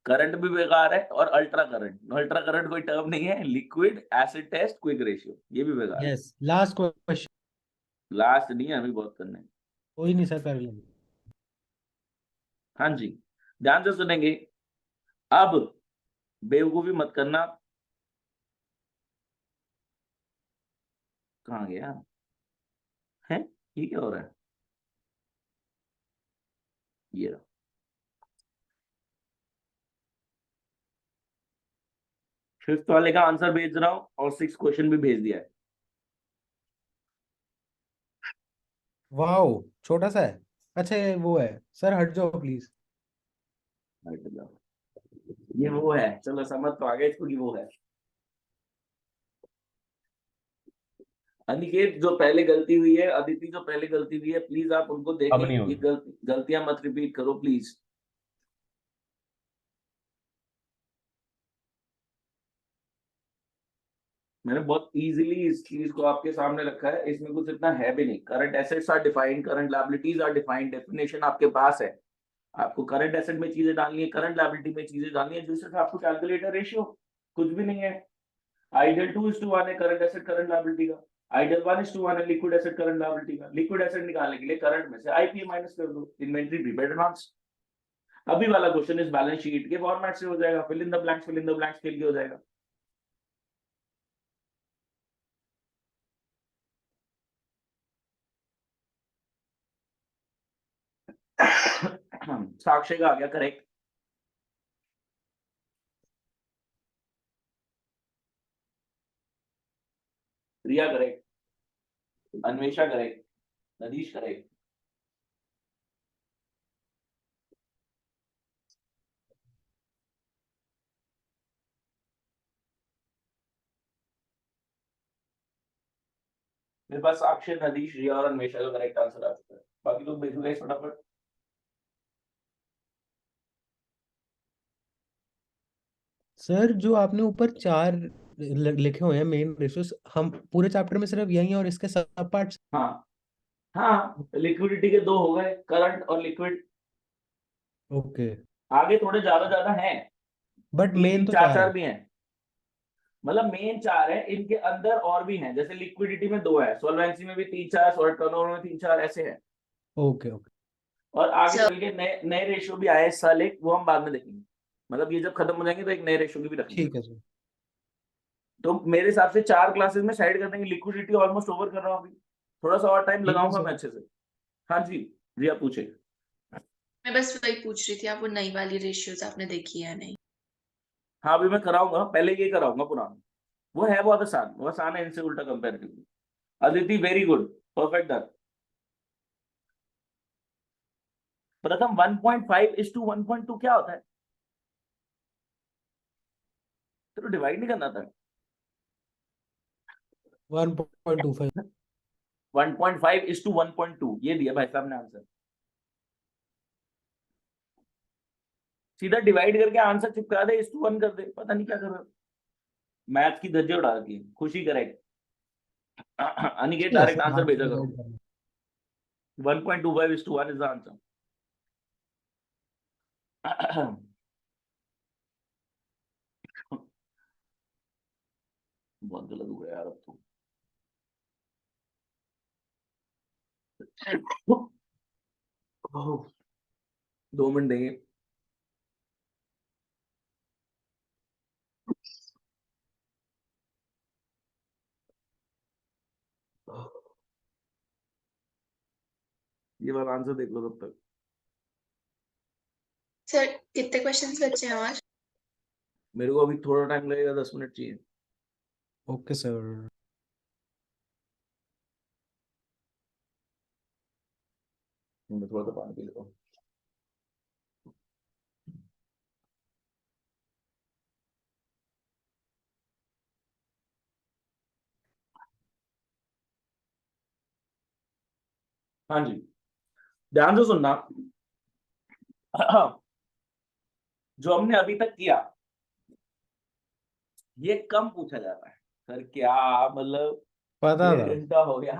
Current भी बेकार है और अल्ट्रा करंट कोई टर्म नहीं है। Liquid acid test quick ratio ये भी बेकार है। Yes, last question. लास्ट नहीं है, अभी बहुत करने हैं। कोई नहीं सर, कर लेंगे। हाँ जी, ध्यान से सुनेंगे। अब बेवकूफी मत करना। कहाँ गया है? ये क्या हो रहा है? ये रहा। फिफ्थ वाले का आंसर भेज रहा हूं और 6 क्वेश्चन भी भेज दिया है। वाओ, छोटा सा है। अच्छा ये वो है सर, हट जाओ प्लीज। हट जाओ। ये वो है, चलो समझ तो आ गया इसको कि वो है। अनिकेत जो पहले गलती हुई है, अदिति जो पहले गलती हुई है, प्लीज आप उनको अब नहीं देखें, ये होगी। गलतियां मत रिपीट करो प्लीज। मैंने बहुत इजीली इस चीज को आपके सामने रखा है, इसमें कुछ इतना है भी नहीं। Current assets are defined, current liabilities are defined, definition आपके पास है। आपको करंट एसेट में चीजें डालनी है, करंट लायबिलिटी में चीजें डालनी है, जिससे आपको कैलकुलेटर रेशियो कुछ भी नहीं है। आइडियल 2:1 है करंट एसेट करंट लायबिलिटी का, आइडियल 1:1 है लिक्विड एसेट करंट लायबिलिटी का। लिक्विड एसेट निकालने के लिए करंट में से आईपीए माइनस कर दो, इन्वेंटरी प्रीपेड एडवांस। अभी वाला क्वेश्चन इस बैलेंस शीट के फॉर्मेट से हो जाएगा, fill in the blanks, fill in the blanks खेल के हो जाएगा। साक्षी का आ गया correct, Riya correct, Anvesha correct, Nadish correct, मेरे पास साक्षी, नदीश, रिया और अन्वेषा का करेक्ट आंसर आ चुका है। बाकी लोग भेजो गाइस फटाफट। सर जो आपने ऊपर 4 लिखे हुए हैं मेन रेशियोज, हम पूरे चैप्टर में सिर्फ यही है और इसके सब पार्ट्स। हाँ हाँ, लिक्विडिटी के 2 हो गए, करंट और लिक्विड। ओके, आगे थोड़े ज्यादा हैं, बट 3 मेन 3 तो 4 4 4 है। भी हैं। मतलब मेन 4 है, इनके अंदर और भी हैं, जैसे लिक्विडिटी में 2 है, सॉल्वेंसी में भी 3 4, सॉल्ट टर्नओवर में 3 4 ऐसे है। ओके ओके, और आगे सर चल के नए नए रेशियो भी आए इस साल एक, वो हम बाद में देखेंगे। मतलब ये जब खत्म हो जाएंगे तो एक नए रेशियो की भी रखेंगे। ठीक है सर। तो मेरे हिसाब से 4 क्लासेस में साइड कर देंगे, लिक्विडिटी ऑलमोस्ट ओवर कर रहा हूँ अभी, थोड़ा सा और टाइम ठीक है लगाऊंगा सर। मैं अच्छे से। हाँ जी, रिया पूछे। मैं बस वही पूछ रही थी, आप वो नई वाली रेशियोज आपने देखी है नहीं? हाँ अभी मैं कराऊंगा, पहले ये कराऊंगा पुराना। वो है बहुत आसान, वो आसान है इनसे उल्टा comparatively. Aditi very good, perfect done. प्रथम 1.5:1.2 क्या होता है? तो डिवाइड नहीं करना था। 1.25। 1.5:1.2 ये दिया भाई साहब ने आंसर। सीधा डिवाइड करके आंसर चिपका दे, 1 कर दे, पता नहीं क्या कर रहा है। मैथ की धज्जे उड़ा रखी है। खुशी करेक्ट। अनिकेत ठीक है डायरेक्ट सर, आंसर हाथ से भेजा करो। डिवाइड करना। 1.25:1 इज द आंसर। बहुत गलत हुआ यार अब तो। 2 मिनट देंगे। ये वाला आंसर देख लो तब तक। सर कितने क्वेश्चंस बचे हैं और? मेरे को अभी थोड़ा टाइम लगेगा, 10 मिनट चाहिए। Okay sir. मैं थोड़ा सा पानी पी लेता हूँ। हाँ जी, ध्यान से सुनना। जो हमने अभी तक किया ये कम पूछा जाता है सर, क्या मतलब पता 1.5 घंटा हो गया।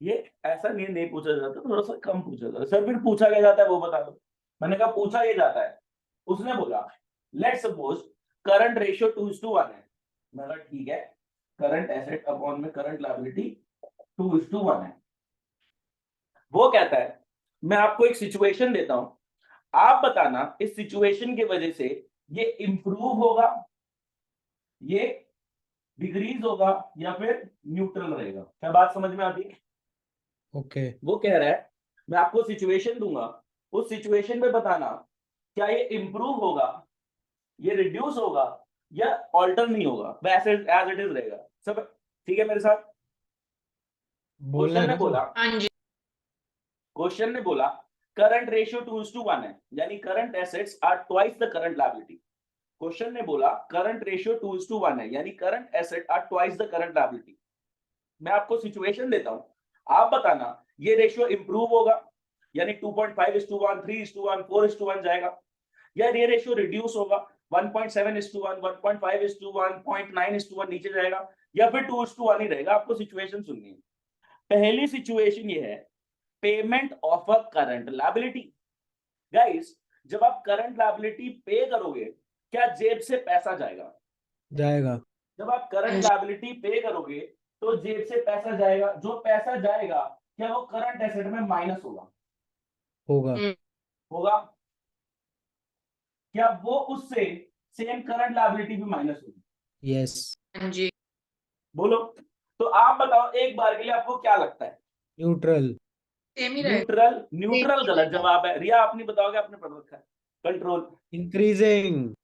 ये ऐसा नहीं पूछा जाता, थोड़ा सा कम पूछा जाता है। सर फिर पूछा क्या जाता है वो बता दो। मैंने कहा पूछा ये जाता है। उसने बोला लेट सपोज करंट रेशियो 2:1 है। मैं कहा ठीक है, करंट एसेट अपॉन में करंट लायबिलिटी 2:1 है। वो कहता है मैं आपको एक सिचुएशन देता हूं, आप बताना इस सिचुएशन की वजह से ये इंप्रूव होगा, ये डिक्रीज होगा या फिर न्यूट्रल रहेगा। क्या बात समझ में आती है? ओके। वो कह रहा है मैं आपको सिचुएशन दूंगा, उस सिचुएशन में बताना क्या ये इंप्रूव होगा, ये रिड्यूस होगा या ऑल्टर नहीं होगा, वैसे एज इट इज रहेगा। सब ठीक है मेरे साथ? बोलना है क्वेश्चन ने ना बोला, सर? हाँ जी। क्वेश्चन ने बोला करंट रेशियो 2:1 है, यानी current assets are twice the current liability. Question ने बोला करंट रेशियो 2:1 है, यानी current asset are twice the current liability. मैं आपको सिचुएशन देता हूं, आप बताना ये रेशियो इंप्रूव होगा, यानी 2.5:1, 3:1, 4:1 जाएगा, या ये रेशियो रिड्यूस होगा 1.7:1, 1.5:1, 0.9:1 नीचे जाएगा, या फिर 2:1 ही रहेगा। आपको सिचुएशन सुननी है। पहली सिचुएशन ये है payment of a current liability. Guys जब आप करंट लायबिलिटी पे करोगे क्या जेब से पैसा जाएगा? जाएगा। जब आप करंट लायबिलिटी पे करोगे तो जेब से पैसा जाएगा। जो पैसा जाएगा क्या वो करंट एसेट में माइनस होगा? होगा। होगा। क्या वो उससे सेम करंट लायबिलिटी भी माइनस होगी? यस। हाँ जी। बोलो। तो आप बताओ एक बार के लिए आपको क्या लगता है? न्यूट्रल। सेम ही रहेगा। न्यूट्रल? न्यूट्रल ही गलत रहेगा। जवाब है। रिया आप नहीं बताओगे, आपने पढ़ रखा है। कंट्रोल। इंक्रीजिंग।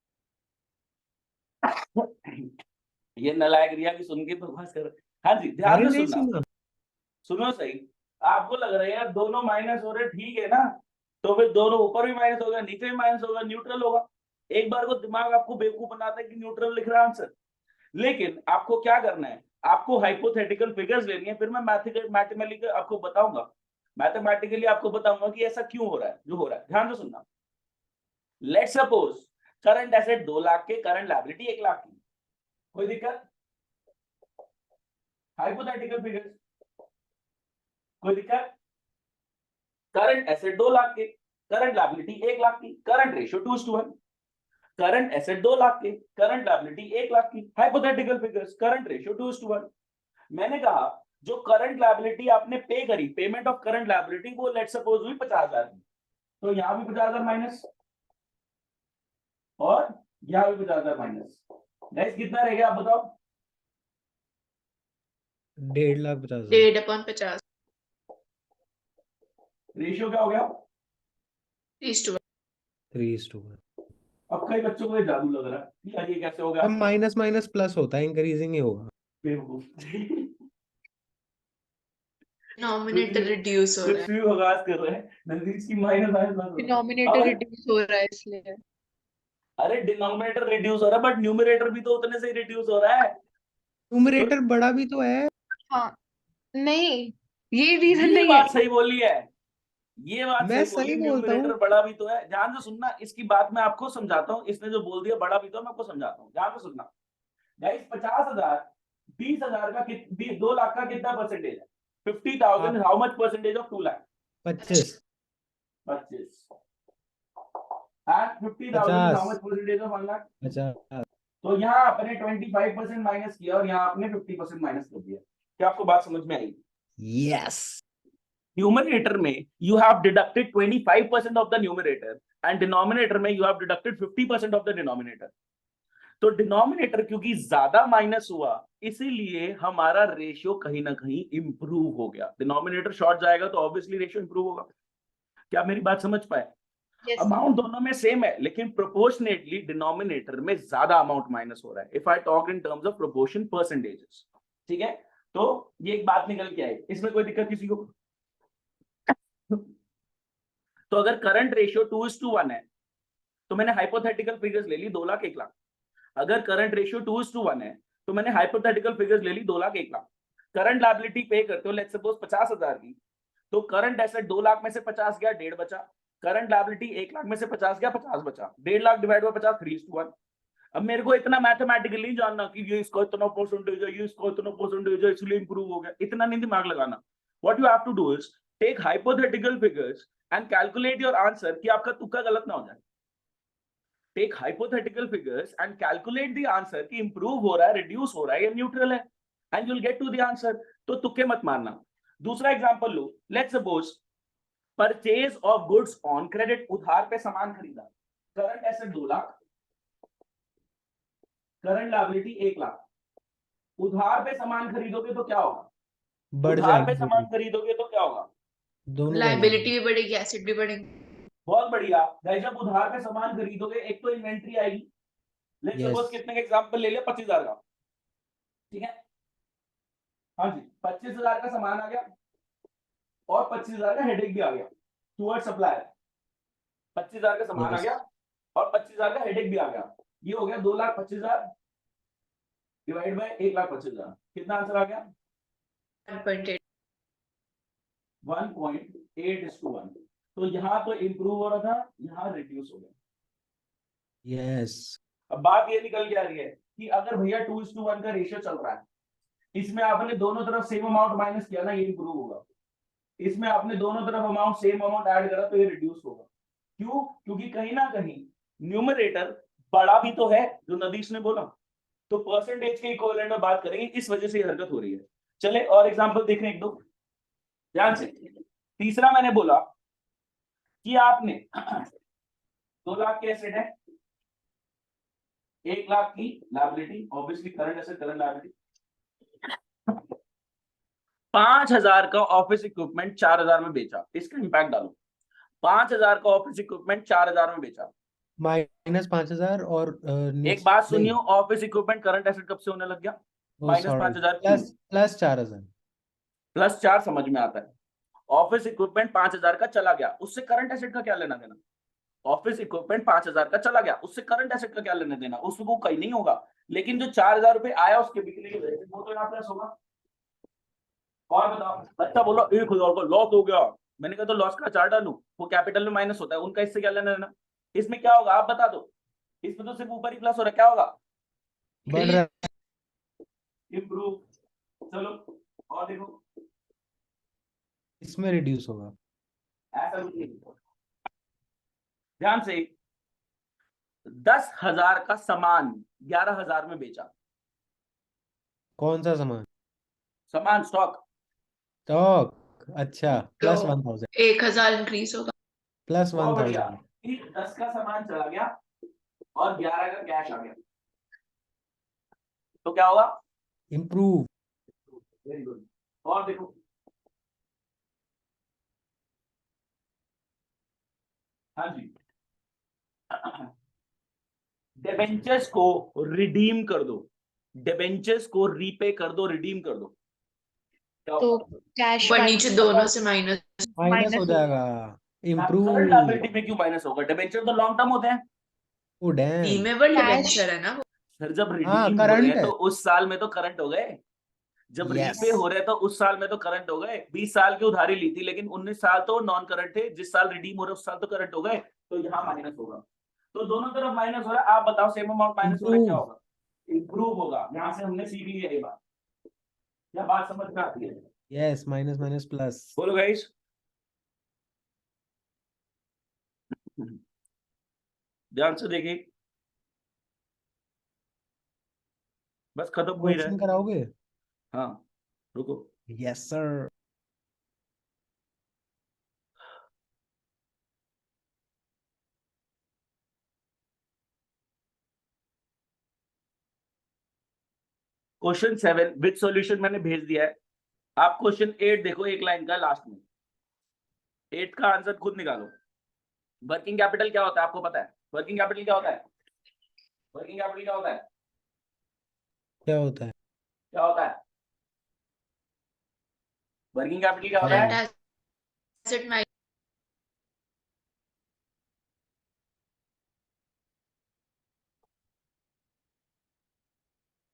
ये नालायक रिया की सुन के बकवास कर। हाँ जी ध्यान अरे से नहीं सुनना, सुना। सुनो सही। आपको लग रहा है यार दोनों माइनस हो रहे, ठीक है ना, तो फिर दोनों ऊपर भी माइनस होगा नीचे भी माइनस होगा, न्यूट्रल होगा। एक बार को दिमाग आपको बेवकूफ बनाता है कि न्यूट्रल लिख रहा है आंसर, लेकिन आपको क्या करना है, आपको हाइपोथेटिकल फिगर्स लेनी है, फिर मैं मैथमेटिकली आपको बताऊंगा, मैथमेटिकली आपको बताऊंगा कि ऐसा क्यों हो रहा है जो हो रहा है। ध्यान से सुनना। Let's suppose current asset 2 lakh के, करंट लायबिलिटी 1 लाख की, कोई दिक्कत? हाइपोथेटिकल फिगर्स, कोई दिक्कत? करंट एसेट 2 लाख के, करंट लायबिलिटी 1 लाख की, current ratio 2:1, current asset 2 lakh के, करंट लायबिलिटी 1 लाख की, हाइपोथेटिकल फिगर्स, करंट रेशियो 2:1। मैंने कहा जो करंट लायबिलिटी आपने पे करी, पेमेंट ऑफ करंट लायबिलिटी, वो लेट्स सपोज हुई 50,000 की, तो यहां भी 50,000 माइनस और यहां भी 50,000 माइनस। गाइस कितना रहेगा आप बताओ? 1,50,000 1.50 रेशियो क्या हो गया? 3:1। 3:1। अब कई बच्चों को ये जादू लग रहा है कि यार ये कैसे होगा। अब माइनस माइनस प्लस होता है, इंक्रीजिंग ही होगा। बेवकूफ। डिनोमिनेटर रिड्यूस हो रहा है, कुछ भी बकवास कर रहे हैं, नजदीक की माइनस माइनस प्लस हो रहा है। डिनोमिनेटर अब- रिड्यूस हो रहा है इसलिए। अरे डिनोमिनेटर रिड्यूस हो रहा है बट न्यूमरेटर भी तो उतने से ही रिड्यूस हो रहा है। न्यूमरेटर बड़ा भी तो है। हाँ, नहीं, ये रीजन ये नहीं बात है। सही बोली है, ये बात मैं सही बोली, सही बोलता न्यूमरेटर हूँ। बड़ा भी तो है। ध्यान से सुनना, इसकी बात मैं आपको समझाता हूँ, इसने जो बोल दिया बड़ा भी तो है, मैं आपको समझाता हूँ, ध्यान से सुनना। गाइस 50,000 20,000 का 2 लाख का कितना परसेंटेज है? 50,000 how much percentage of 2 lakh? 25 25 and 50,000 is how much percentage of 1 lakh? 50 तो यहाँ आपने 25% माइनस किया और यहाँ आपने 50% माइनस कर दिया। क्या आपको बात समझ में आई? यस। न्यूमरेटर में you have deducted 25% of the numerator and denominator में you have deducted 50% of the denominator। तो डिनोमिनेटर क्योंकि ज्यादा माइनस हुआ, इसीलिए हमारा रेशियो कहीं ना कहीं इंप्रूव हो गया। डिनोमिनेटर शॉर्ट जाएगा तो ऑब्वियसली रेशियो इंप्रूव होगा। क्या आप मेरी बात समझ पाए? Yes. अमाउंट दोनों में सेम है, लेकिन प्रोपोर्शनेटली डिनोमिनेटर में ज्यादा अमाउंट माइनस हो रहा है। If I talk in terms of proportion percentages, ठीक है? तो ये एक बात निकल के आई, इसमें कोई दिक्कत किसी को? तो अगर करंट रेशियो 2:1 है, तो मैंने हाइपोथेटिकल फिगर्स ले ली 2 लाख 1 लाख। अगर करंट रेशियो 2:1 है, तो मैंने हाइपोथेटिकल फिगर्स ले ली 2 लाख 1 लाख। करंट लायबिलिटी पे करते हो लेट्स सपोज 50,000 की, तो करंट एसेट 2 लाख में से 50 गया, 1.5 बचा। करंट लायबिलिटी 1 लाख में से 50 गया, 50 बचा। 1.5 लाख डिवाइड बाय 50 3:1। अब मेरे को इतना मैथमेटिकली नहीं जानना कि ये इसका इतना परसेंटेज है, ये इसका इतना परसेंटेज है, इसलिए इंप्रूव हो गया, इतना नहीं दिमाग लगाना। What you have to do is take hypothetical figures and calculate your answer, कि आपका तुक्का गलत ना हो जाए। Take hypothetical figures and calculate the answer कि इंप्रूव हो रहा है, रिड्यूस हो रहा है या न्यूट्रल है, and you will get to the answer. तो तुक्के मत मारना। दूसरा एग्जांपल लो, let's suppose purchase of goods on credit, उधार पे सामान खरीदा। Current asset 2 lakh, current liability 1 lakh. उधार पे सामान खरीदोगे तो क्या होगा? बढ़ उधार पे जाएगी सामान खरीदोगे तो क्या होगा? दोनों बढ़ लाइबिलिटी जाएंगे। भी बढ़ेगी, एसेट भी बढ़ेंगे। बहुत बढ़िया। गाइस जब उधार पे सामान खरीदोगे, एक तो इन्वेंट्री आएगी। Let's Yes. सपोज कितने का एग्जांपल ले लिया, 25,000 का, ठीक है? हाँ जी, 25,000 का सामान आ गया और 25,000 का हेडेक भी आ गया टुवर्ड सप्लायर। 25,000 का सामान आ Yes. गया और 25,000 का हेडेक भी आ गया। ये हो गया 2,25,000 डिवाइड बाय 1,25,000। कितना आंसर आ गया? 1.8। 1.8:1। तो यहाँ तो इंप्रूव हो रहा था, यहाँ रिड्यूस हो गया। यस। अब बात ये निकल के आ रही है कि अगर भैया 2:1 का रेशियो चल रहा है, इसमें आपने दोनों तरफ सेम अमाउंट माइनस किया ना, ये इंप्रूव होगा। इसमें आपने दोनों तरफ अमाउंट सेम अमाउंट ऐड करा तो ये रिड्यूस होगा। क्यों? क्योंकि कहीं ना कहीं न्यूमरेटर बड़ा भी तो है, जो नदीश ने बोला। तो परसेंटेज के इक्विवेलेंट में बात करेंगे, इस वजह से ये हरकत हो रही है। चले और एग्जांपल देख रहे हैं एक दो ध्यान से। तीसरा मैंने बोला कि आपने 2 लाख के एसेट है, 1 लाख की liability, obviously current asset current liability. 5,000 का ऑफिस इक्विपमेंट 4,000 में बेचा। इसका इंपैक्ट डालो। 5,000 का ऑफिस इक्विपमेंट 4,000 में बेचा। माइनस 5,000 और एक बात सुनियो, ऑफिस इक्विपमेंट करंट एसेट कब से होने लग गया? -5,000 प्लस 4,000। +4 समझ में आता है। ऑफिस इक्विपमेंट 5,000 का चला गया, उससे करंट एसेट का क्या लेना देना? ऑफिस इक्विपमेंट 5,000 का चला गया, उससे करंट एसेट का क्या लेना देना? उसको कहीं नहीं होगा। लेकिन जो 4,000 रुपए आया उसके बिकने की वजह से वो तो यहाँ प्लस होगा। और बताओ, बच्चा बोलो 1,000 का लॉस हो गया, मैंने कहा तो लॉस का चार्ट डालू, वो कैपिटल में माइनस होता है, उनका इससे क्या लेना देना। इसमें क्या होगा आप बता दो, इसमें तो सिर्फ ऊपर ही प्लस हो रहा है, क्या होगा? बढ़ रहा है। इम्प्रूव। चलो और देखो, इसमें रिड्यूस होगा। ऐसा कुछ नहीं। ध्यान से, 10,000 का सामान 11,000 में बेचा, कौन सा सामान? सामान स्टॉक, स्टॉक, अच्छा, तो प्लस 1,000, 1,000 इंक्रीज होगा। प्लस बहुत बढ़िया। 1,000। 10 का सामान चला गया और 11 का कैश आ गया, तो क्या होगा? इम्प्रूव। Very good. और देखो, हाँ जी, डिबेंचर्स को रिडीम कर दो, डिबेंचर्स को रीपे कर दो, रिडीम कर दो, क्या तो होगा? कैश ऊपर नीचे दोनों से माइनस। माइनस हो जाएगा। Current improve. लायबिलिटी में क्यों माइनस होगा? डिबेंचर तो लॉन्ग टर्म होते हैं, डैम। रीमेबल कैश डिबेंचर है ना वो। सर जब हाँ, रिडीम हो रहे करंट हैं है। तो उस साल में तो करंट हो गए, जब Yes. रीपे हो रहे हैं तो उस साल में तो करंट हो गए। 20 साल की उधारी ली थी लेकिन 19 साल तो नॉन करंट थे, जिस साल रिडीम हो रहे उस साल तो करंट हो गए, तो यहाँ माइनस होगा। तो दोनों तरफ माइनस हो रहा है, आप बताओ सेम अमाउंट माइनस हो रहा है क्या इम्प्रूव। होगा? इंप्रूव होगा। यहाँ से हमने सीख लिया ये बात, क्या बात समझ में आती है? Yes, minus minus plus. बोलो गाइस। ध्यान से देखिए, बस खत्म हो ही रहा क्वेश्चन है। कराओगे? हाँ रुको, yes sir. Question 7 with solution मैंने भेज दिया है। आप क्वेश्चन 8 देखो, एक लाइन का लास्ट में, 8 का आंसर खुद निकालो। वर्किंग कैपिटल क्या होता है आपको पता है? वर्किंग कैपिटल क्या होता है? वर्किंग कैपिटल क्या होता है? क्या होता है? क्या होता है? वर्किंग कैपिटल क्या होता करंट है? Asset minus.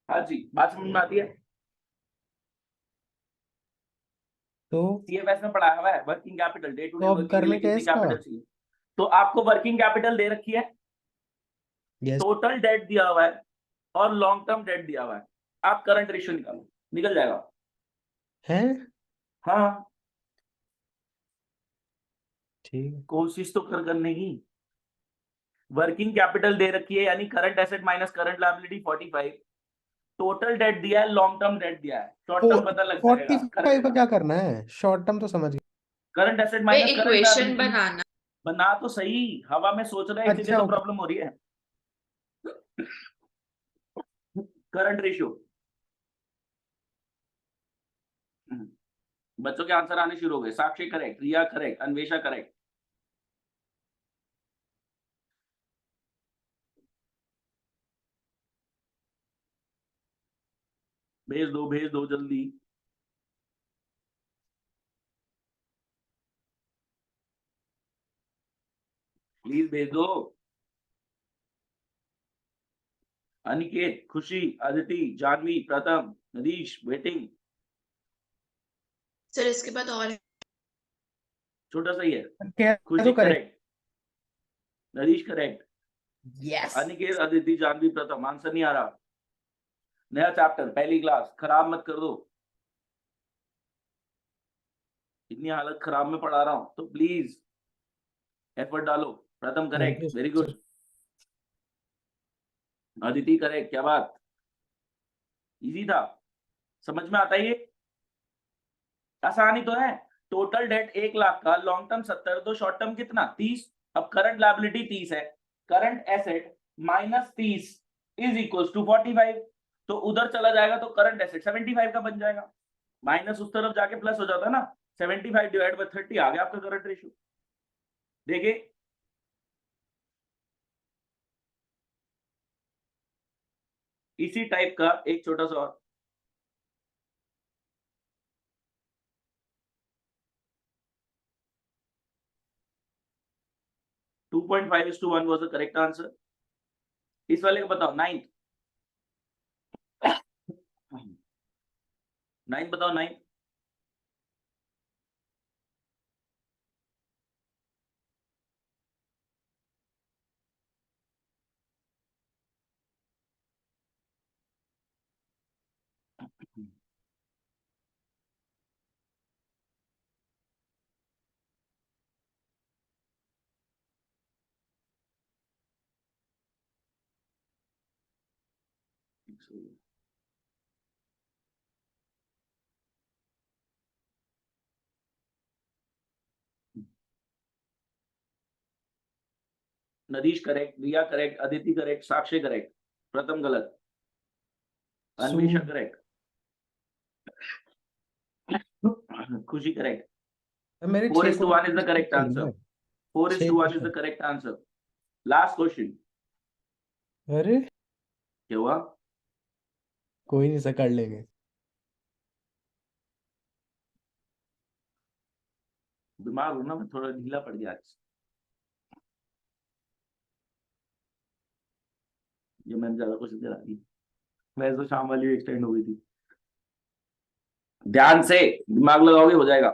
हाँ जी, बात समझ में आती है? तो सीएफएस में पढ़ाया हुआ है working capital, day to day अब वर्किंग के करना लिए क्या है कितनी इसका? कैपिटल चाहिए। तो आपको वर्किंग कैपिटल दे रखी है, यस। टोटल डेट दिया हुआ है और लॉन्ग टर्म डेट दिया हुआ है, आप करंट रेशियो निकालो, निकल जाएगा। है। हाँ, ठीक। कोशिश तो कर करने की। वर्किंग कैपिटल दे रखी है यानी current asset minus current liability 45, total date दिया है, लॉन्ग टर्म डेट दिया है, शॉर्ट तो टर्म पता लग जाएगा। 45 का क्या करना है? शॉर्ट टर्म तो समझ गए। करंट एसेट वे माइनस करंट इक्वेशन लायबिलिटी बनाना। बना तो सही, हवा में सोच रहे हैं इसलिए अच्छा, तो ओके। प्रॉब्लम हो रही है। करंट रेशियो, बच्चों के आंसर आने शुरू हो गए। साक्षी correct, Riya correct, Anvesha correct. भेज दो जल्दी। प्लीज भेज दो। अनिकेत, खुशी, अदिति, जानवी, प्रथम, नदीश वेटिंग। सर इसके बाद और छोटा सा ही है। क्या खुशी तो करे? Correct, Nadish correct, yes. Aniket, Aditi, Janvi, Pratham. Answer नहीं आ रहा। नया चैप्टर, पहली क्लास, खराब मत कर दो। इतनी हालत खराब में पढ़ा रहा हूं तो प्लीज एफर्ट डालो। प्रथम thank correct, you very sir. Good. Aditi correct, क्या बात, इजी था, समझ में आता है ये? आसानी तो है। टोटल डेट 1,00,000 का, लॉन्ग टर्म 70, तो शॉर्ट टर्म कितना 30। अब करंट लायबिलिटी 30 है, current asset minus 30 is equal to 45। तो उधर चला जाएगा तो करंट एसेट 75 का बन जाएगा, माइनस उस तरफ जाके प्लस हो जाता है ना। 75 डिवाइड बाय 30 आ गया आपका करंट रेशियो। देखिए इसी टाइप का एक छोटा सा और, to 2.5:1 was the correct answer। इस वाले का बताओ 9th। 9 बताओ 9। नदीश correct, Riya correct, Aditi correct, Sakshi correct, प्रथम गलत, अन्वेषा करेक्ट, खुशी करेक्ट। मेरे 4:1 is the correct answer. 4:1 is the question. correct answer. Last question. अरे क्या हुआ? कोई नहीं सर, कर लेंगे। दिमाग हो ना, मैं थोड़ा ढीला पड़ गया आज। ये मैंने ज्यादा क्वेश्चन करा दी, मैं तो शाम वाली एक्सटेंड हो गई थी। ध्यान से दिमाग लगाओगे हो जाएगा।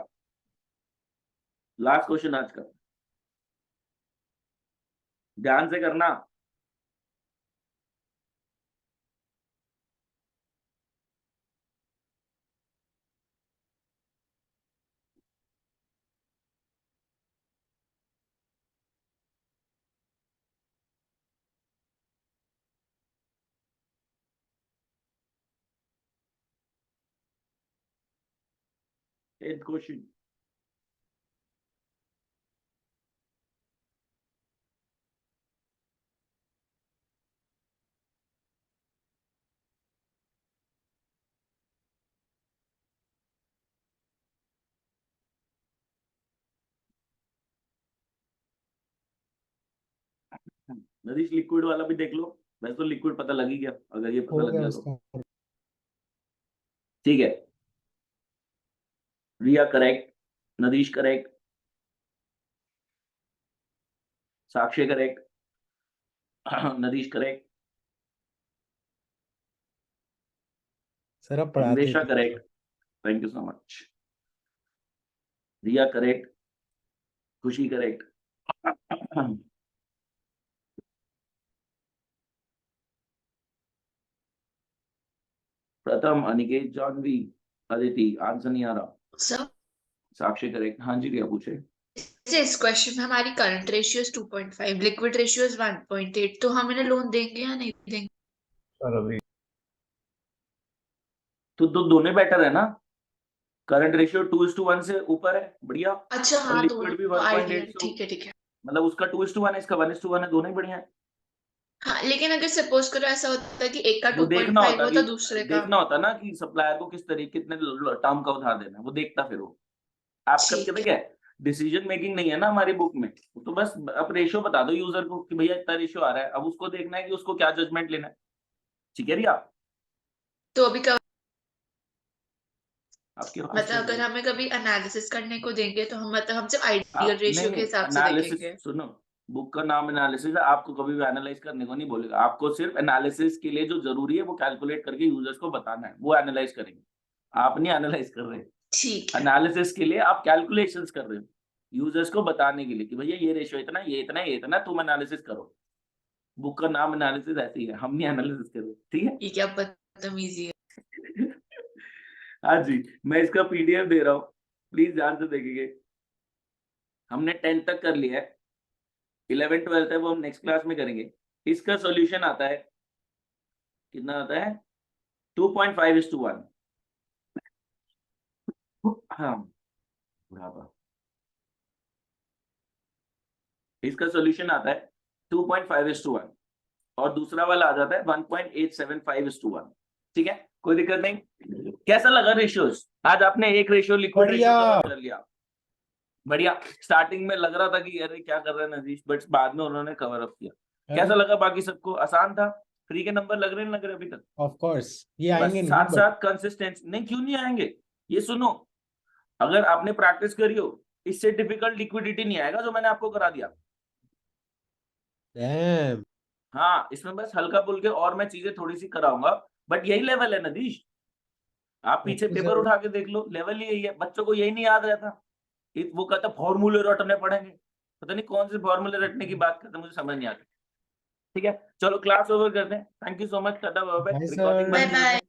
लास्ट क्वेश्चन आज का, ध्यान से करना। एथ क्वेश्चन, नदीश लिक्विड वाला भी देख लो। वैसे तो लिक्विड पता लग ही गया, अगर ये पता हो लग गया गया तो उसका। ठीक है। Riya correct, Nadish correct, Sakshi correct, Nadish correct, sir आप पढ़ाते अन्वेषा थे। Correct, thank you so much. Riya correct, Khushi correct, Pratham, Aniket, Janvi, Aditi, answer नहीं आ रहा। Sir Sakshi correct. हाँ जी रिया पूछे। जैसे इस क्वेश्चन में हमारी करंट रेशियो 2.5, लिक्विड रेशियो 1.8, तो हम इन्हें लोन देंगे या नहीं देंगे? सर अभी तो दोनों बेटर है ना, करंट रेशियो 2:1 से ऊपर है, बढ़िया। अच्छा और हाँ, लिक्विड भी दोनों 1.8 आइडियल, से ठीक है ठीक है। मतलब उसका 2:1 है, इसका 1:1 है, दोनों ही बढ़िया है। हाँ, लेकिन अगर सपोज करो ऐसा होता है कि एक का वो देखना 2.5 होता होता कि दूसरे का, देखना होता ना कि सप्लायर को किस तरीके कितने टर्म का उधार देना है, वो देखता फिर वो। आपका ठीक कहते है। क्या है, डिसीजन मेकिंग नहीं है ना हमारी बुक में, तो बस आप रेशियो बता दो यूजर को कि भैया इतना रेशियो आ रहा है, अब उसको देखना है कि उसको क्या जजमेंट लेना है। ठीक है रिया, तो अभी कब, आपकी आवाज मतलब चल अगर रही है। हमें कभी एनालिसिस करने को देंगे तो हम मतलब हम सिर्फ आइडियल नहीं रेशियो के नहीं, हिसाब से एनालिसिस देखेंगे। सुनो, बुक का नाम एनालिसिस है, आपको कभी भी एनालाइज करने को नहीं बोलेगा, आपको सिर्फ एनालिसिस के लिए जो जरूरी है वो कैलकुलेट करके यूजर्स को बताना है, वो एनालाइज करेंगे। आप नहीं एनालाइज कर रहे, ठीक है। एनालिसिस के लिए आप कैलकुलेशंस कर रहे हो यूजर्स को बताने के लिए कि भैया ये रेशियो इतना, ये इतना, ये इतना, तुम एनालिसिस करो। बुक का नाम एनालिसिस ऐसी है, हम नहीं एनालिसिस कर रहे, ठीक है। ये क्या बदतमीजी है। हाँ जी, मैं इसका पीडीएफ दे रहा हूँ, प्लीज ध्यान से देखेंगे। हमने 10 तक कर लिया है, 11 12 है वो हम नेक्स्ट क्लास में करेंगे। इसका सॉल्यूशन आता है, कितना आता है, 2.5:1। हाँ बुढ़ापा, इसका सॉल्यूशन आता है 2.5:1 और दूसरा वाला आ जाता है 1.875:1। ठीक है, कोई दिक्कत नहीं। कैसा लगा रेशियोज? आज आपने एक रेशियो लिक्विड रेशियो बढ़िया। कर लिया, बढ़िया। स्टार्टिंग में लग रहा था कि अरे क्या कर रहे हैं नजीश, बट बाद में उन्होंने कवर अप किया। कैसा लगा बाकी सबको? आसान था? फ्री के नंबर लग रहे हैं, लग रहे अभी तक? ऑफ कोर्स ये बस आएंगे नहीं, साथ बट साथ कंसिस्टेंसी नहीं, क्यों नहीं आएंगे? ये सुनो, अगर आपने प्रैक्टिस करी हो, इससे डिफिकल्ट लिक्विडिटी नहीं आएगा जो मैंने आपको करा दिया। डैम हाँ, इसमें बस हल्का फुल्के और मैं चीजें थोड़ी सी कराऊंगा, बट यही लेवल है नदीश। आप पीछे ओके पेपर सर। उठा के देख लो, लेवल ही यही है, बच्चों को यही नहीं याद रहता। वो कहता फॉर्मूले रटने पड़ेंगे, पता नहीं कौन से फॉर्मूले रटने की बात करते, मुझे समझ नहीं आती। ठीक है, चलो क्लास ओवर करते हैं। Thank you so much, tata bye bye. Bye recording sir. बंद बाय कर देते हैं।